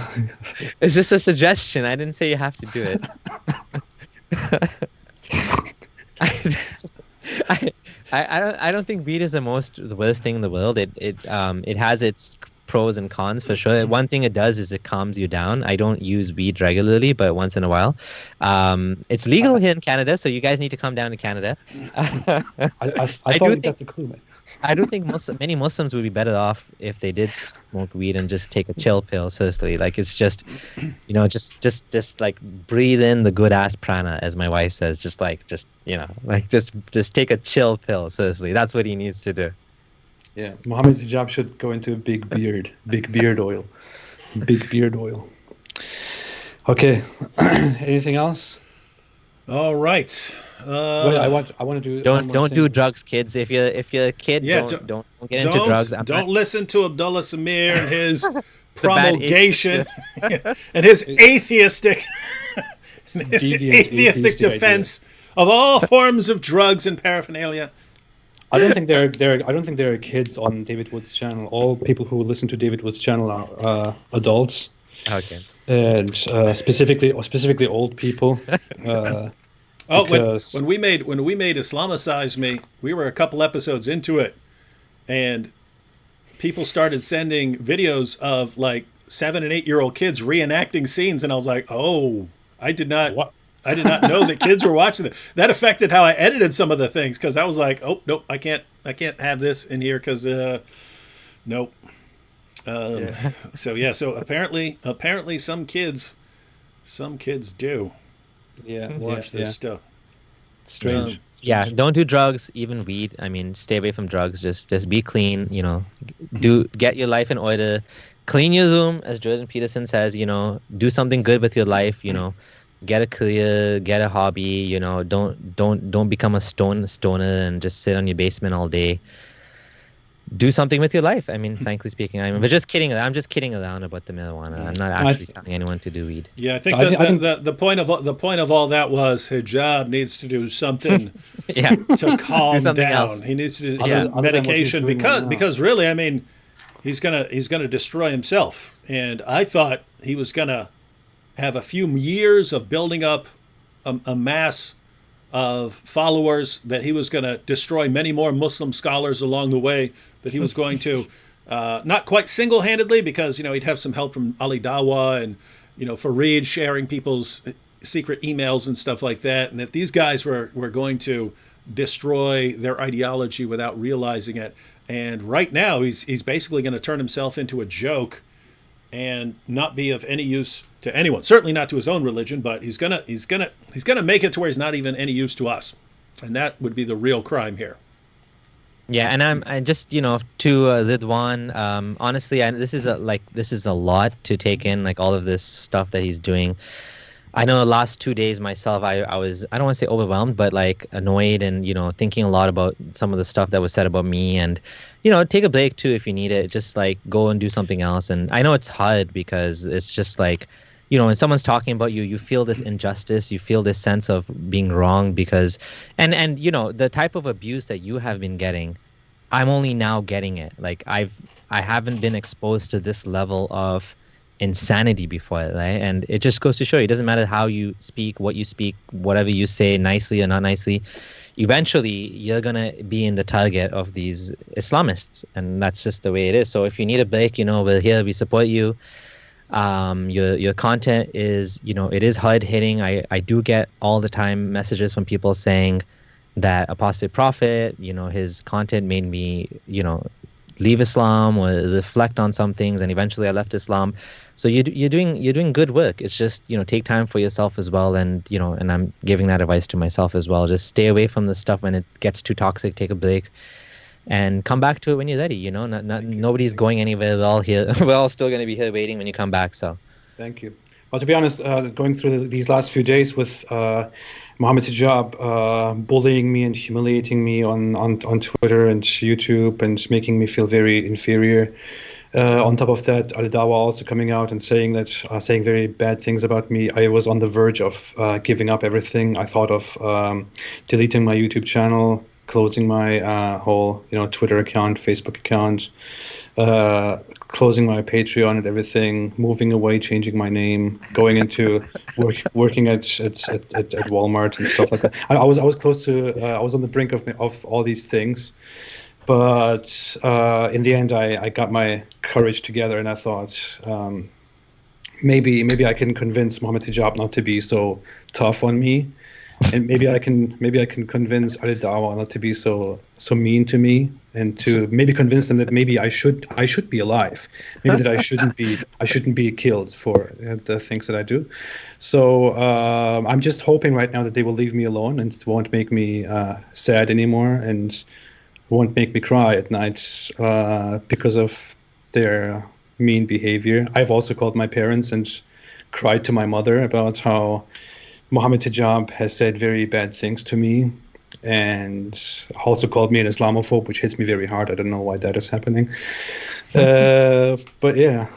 It's just a suggestion. I didn't say you have to do it. I don't think weed is the worst thing in the world. It has its pros and cons for sure. One thing it does is it calms you down. I don't use weed regularly, but once in a while. It's legal here in Canada, so you guys need to come down to Canada. I thought you got the clue, man. I do think many Muslims would be better off if they did smoke weed and just take a chill pill. Seriously, like it's just, just like breathe in the good ass prana, as my wife says. Just take a chill pill. Seriously, that's what he needs to do. Yeah, Mohammed Hijab should go into a big beard oil. Big beard oil. Okay, anything else? All right. Wait, I want to do. Don't do drugs, kids. If you're a kid, don't get into drugs. Don't listen to Abdullah Samir and his promulgation and his atheistic defense of all forms of drugs and paraphernalia. I don't think there are kids on David Wood's channel. All people who listen to David Wood's channel are adults. Okay. And specifically old people. When we made Islamicize Me, we were a couple episodes into it, and people started sending videos of like 7 and 8 year old kids reenacting scenes, and I was like, oh, I did not know that kids were watching it. That affected how I edited some of the things, because I was like, oh nope, I can't have this in here because nope. So apparently some kids do. Watch this stuff. Strange. Yeah, don't do drugs, even weed. I mean, stay away from drugs. Just be clean. Get your life in order. Clean your room, as Jordan Peterson says. Do something good with your life. Get a career, get a hobby. Don't become a stoner and just sit on your basement all day. Do something with your life. I mean, frankly speaking, I'm just kidding around about the marijuana. I'm not actually telling anyone to do weed. Yeah, I think the point of all that was Hijab needs to do something to calm down. Else. He needs to do medication because really, I mean, he's gonna destroy himself. And I thought he was gonna have a few years of building up a mass of followers, that he was going to destroy many more Muslim scholars along the way, that he was going to, not quite single-handedly, because, he'd have some help from Ali Dawa and, Fareed sharing people's secret emails and stuff like that, and that these guys were going to destroy their ideology without realizing it. And right now, he's basically going to turn himself into a joke and not be of any use to anyone. Certainly not to his own religion, but he's gonna make it to where he's not even any use to us, and that would be the real crime here. Yeah, and I just to Ridwan. Honestly, this is a lot to take in, like all of this stuff that he's doing. I know the last 2 days myself, I was, I don't want to say overwhelmed, but like annoyed and thinking a lot about some of the stuff that was said about me, and take a break too if you need it. Just like go and do something else. And I know it's hard because it's just like when someone's talking about you, you feel this injustice, you feel this sense of being wrong because, and the type of abuse that you have been getting, I'm only now getting it. Like I haven't been exposed to this level of insanity before, right? And it just goes to show you, it doesn't matter how you speak, whatever you say, nicely or not nicely, eventually you're gonna be in the target of these Islamists, and that's just the way it is. So if you need a break, we're here, we support you. Your content is, it is hard hitting. I do get all the time messages from people saying that Apostate Prophet, his content made me, leave Islam or reflect on some things, and eventually I left Islam. So you're doing good work. It's just, take time for yourself as well, and and I'm giving that advice to myself as well. Just stay away from the stuff when it gets too toxic. Take a break, and come back to it when you're ready. Nobody's going anywhere. We're all here. We're all still going to be here waiting when you come back. So, thank you. Well, to be honest, going through these last few days with Mohammed Hijab bullying me and humiliating me on Twitter and YouTube and making me feel very inferior. On top of that, Al-Dawa also coming out and saying very bad things about me. I was on the verge of giving up everything. I thought of deleting my YouTube channel, closing my whole Twitter account, Facebook account, closing my Patreon and everything, moving away, changing my name, going into working at Walmart and stuff like that. I was close to I was on the brink of all these things. But in the end, I got my courage together, and I thought maybe I can convince Mohammed Hijab not to be so tough on me, and maybe I can convince Ali Dawa not to be so mean to me, and to maybe convince them that maybe I should be alive, maybe that I shouldn't be killed for the things that I do. So I'm just hoping right now that they will leave me alone and won't make me sad anymore, and won't make me cry at night because of their mean behavior. I've also called my parents and cried to my mother about how Mohammed Hijab has said very bad things to me, and also called me an Islamophobe, which hits me very hard. I don't know why that is happening. But yeah.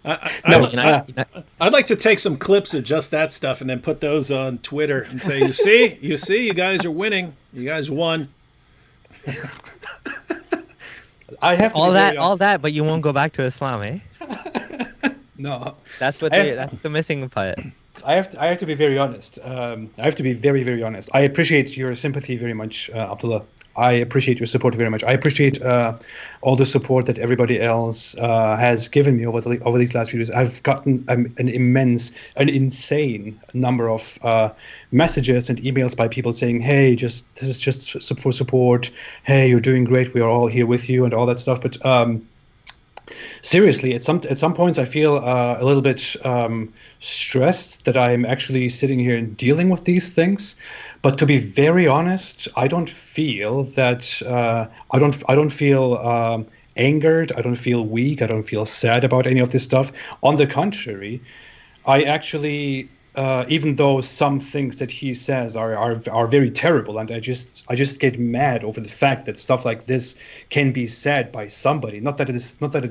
I'd like to take some clips of just that stuff and then put those on Twitter and say, you see, you guys are winning. You guys won. I have to all that, but you won't go back to Islam, eh? No, that's the missing part. I have to be very honest. I have to be very, very honest. I appreciate your sympathy very much, Abdullah. I appreciate your support very much. I appreciate all the support that everybody else has given me over these last few years. I've gotten an insane number of messages and emails by people saying, "Hey, this is just for support. Hey, you're doing great. We are all here with you," and all that stuff. But seriously, at some points, I feel a little bit stressed that I'm actually sitting here and dealing with these things. But to be very honest, I don't feel that I don't feel angered. I don't feel weak. I don't feel sad about any of this stuff. On the contrary, I actually, even though some things that he says are very terrible, and I just get mad over the fact that stuff like this can be said by somebody. Not that it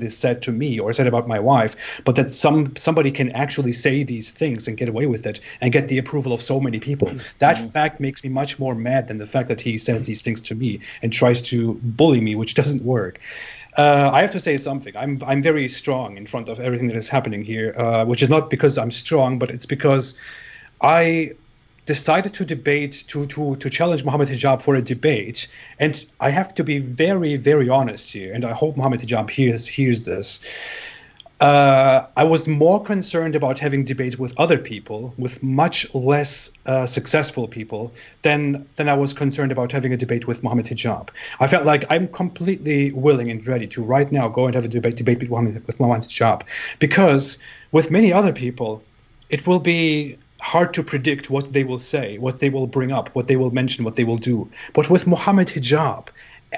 is said to me or said about my wife, but that somebody can actually say these things and get away with it and get the approval of so many people. That fact makes me much more mad than the fact that he says these things to me and tries to bully me, which doesn't work. I have to say something. I'm very strong in front of everything that is happening here, which is not because I'm strong, but it's because I decided to debate, to challenge Mohammed Hijab for a debate. And I have to be very, very honest here, and I hope Mohammed Hijab hears this. I was more concerned about having debates with other people, with much less successful people, than I was concerned about having a debate with Mohammed Hijab. I felt like I'm completely willing and ready to right now go and have a debate with Mohammed Hijab, because with many other people, it will be hard to predict what they will say, what they will bring up, what they will mention, what they will do. But with Mohammed Hijab,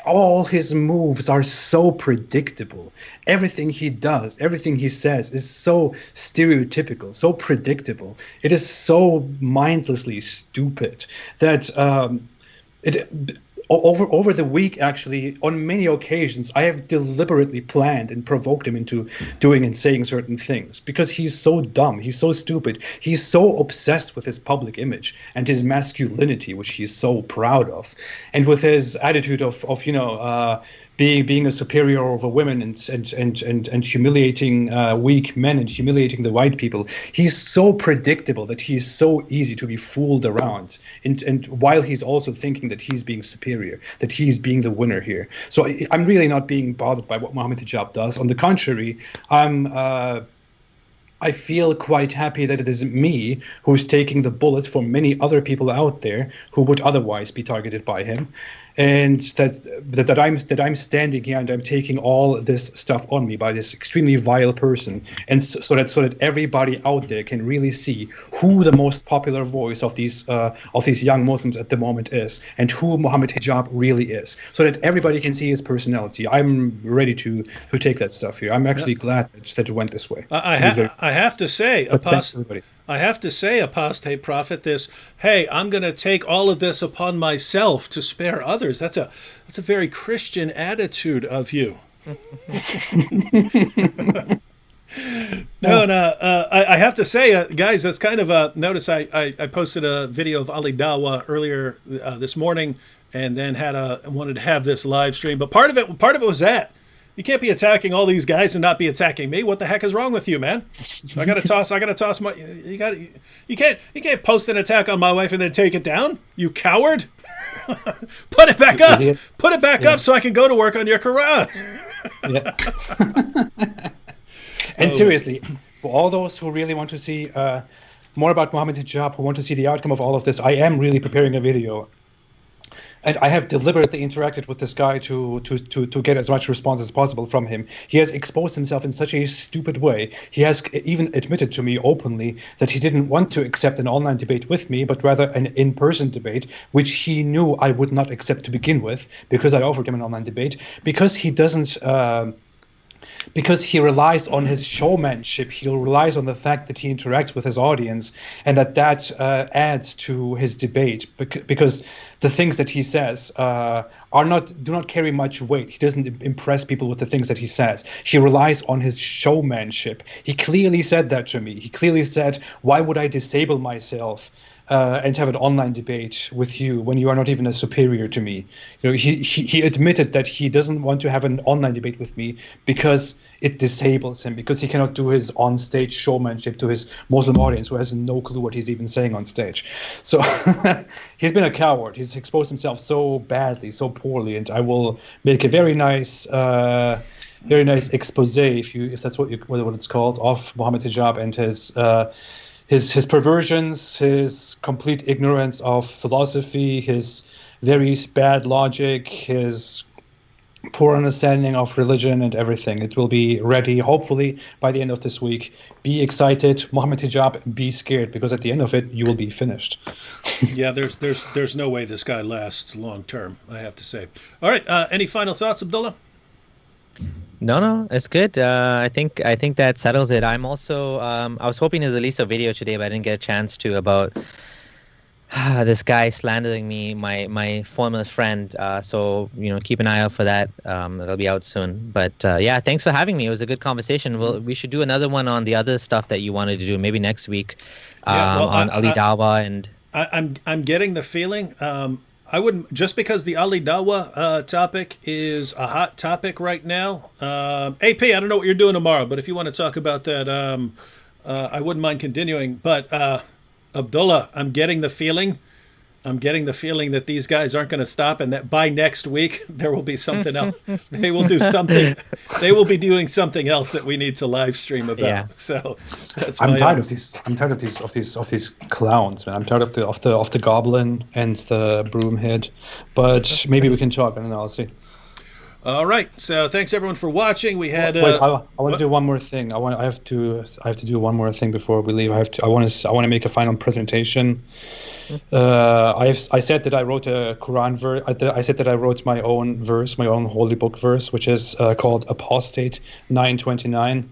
all his moves are so predictable. Everything he does, everything he says is so stereotypical, so predictable. It is so mindlessly stupid that over the week, actually, on many occasions, I have deliberately planned and provoked him into doing and saying certain things because he's so dumb, he's so stupid, he's so obsessed with his public image and his masculinity, which he's so proud of, and with his attitude of being a superior over women and humiliating weak men and humiliating the white people. He's so predictable that he's so easy to be fooled around, and while he's also thinking that he's being superior, that he's being the winner here. So I'm really not being bothered by what Mohammed Hijab does. On the contrary, I feel quite happy that it is me who's taking the bullet for many other people out there who would otherwise be targeted by him, and that I'm standing here and I'm taking all this stuff on me by this extremely vile person, and so that everybody out there can really see who the most popular voice of these young Muslims at the moment is, and who Mohammed Hijab really is, so that everybody can see his personality. I'm ready to take that stuff here. I'm actually glad that it went this way. I have to say, apostate prophet, this, hey, I'm going to take all of this upon myself to spare others. That's a very Christian attitude of you. I have to say, guys, that's kind of a notice. I posted a video of Ali Dawa earlier this morning, and then wanted to have this live stream. But part of it was that. You can't be attacking all these guys and not be attacking me. What the heck is wrong with you, man? So I gotta toss my. You can't post an attack on my wife and then take it down. You coward! Put it back up. Put it back up so I can go to work on your Quran. And seriously, for all those who really want to see more about Mohammed Hijab, who want to see the outcome of all of this, I am really preparing a video. And I have deliberately interacted with this guy to get as much response as possible from him. He has exposed himself in such a stupid way. He has even admitted to me openly that he didn't want to accept an online debate with me, but rather an in-person debate, which he knew I would not accept to begin with, because I offered him an online debate, because he doesn't... because he relies on his showmanship, he relies on the fact that he interacts with his audience, and that adds to his debate, because the things that he says do not carry much weight. He doesn't impress people with the things that he says. He relies on his showmanship. He clearly said that to me. He clearly said, why would I disable myself and have an online debate with you when you are not even a superior to me? You know, he admitted that he doesn't want to have an online debate with me because it disables him, because he cannot do his on-stage showmanship to his Muslim audience who has no clue what he's even saying on stage. So he's been a coward. He's exposed himself so badly, so poorly, and I will make a very nice expose, if that's what it's called, of Mohammed Hijab and his perversions, his complete ignorance of philosophy, his very bad logic, his poor understanding of religion and everything. It will be ready, hopefully, by the end of this week. Be excited, Mohammed Hijab, be scared, because at the end of it, you will be finished. Yeah, there's no way this guy lasts long term, I have to say. All right, any final thoughts, Abdullah? No, it's good. I think that settles it. I'm also I was hoping to release a video today, but I didn't get a chance to, about this guy slandering me, my former friend. So keep an eye out for that. It'll be out soon. But yeah, thanks for having me. It was a good conversation. We should do another one on the other stuff that you wanted to do, maybe next week, on Ali Dawa and. I'm getting the feeling. I wouldn't, just because the Ali Dawa topic is a hot topic right now. AP, I don't know what you're doing tomorrow, but if you want to talk about that, I wouldn't mind continuing. But Abdullah, I'm getting the feeling that these guys aren't going to stop, and that by next week there will be something else. They will do something. They will be doing something else that we need to live stream about. Yeah. So that's I'm tired of these clowns, man. I'm tired of the goblin and the broomhead. But maybe we can talk. I don't know. I'll see. All right. So thanks everyone for watching. We had. Wait, I want to do one more thing. I have to do one more thing before we leave. I want to make a final presentation. I said that I wrote a Quran verse. I said that I wrote my own verse, my own holy book verse, which is called Apostate 929.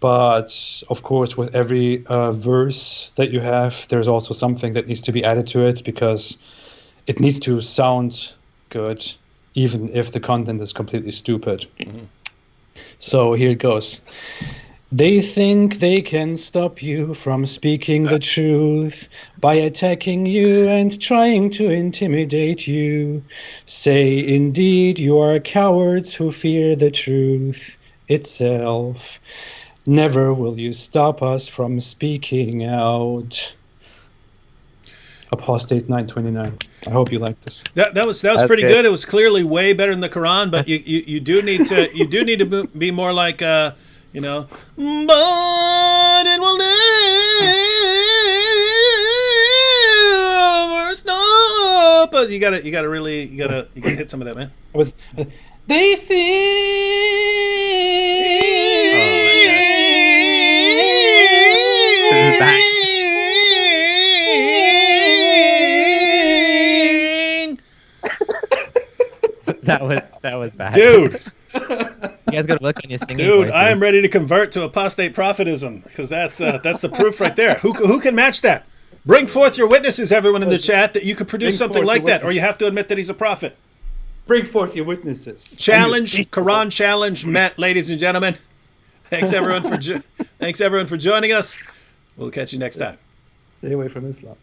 But of course, with every verse that you have, there's also something that needs to be added to it, because it needs to sound good, even if the content is completely stupid. So here it goes. They think they can stop you from speaking the truth by attacking you and trying to intimidate you. Say, indeed, you are cowards who fear the truth itself. Never will you stop us from speaking out. Apostate 929. I hope you like this. That was pretty good. It was clearly way better than the Quran, but you do need to be more like you know, but it will never stop. But you gotta hit some of that, man. They think. This is back. That was bad. Dude. You guys got to work on your singing Dude, voices. I am ready to convert to apostate prophetism because that's the proof right there. Who can match that? Bring forth your witnesses, everyone in the chat, that you could produce something like that, or you have to admit that he's a prophet. Bring forth your witnesses. Challenge, Quran challenge met, ladies and gentlemen. Thanks everyone for joining us. We'll catch you next time. Stay away from Islam.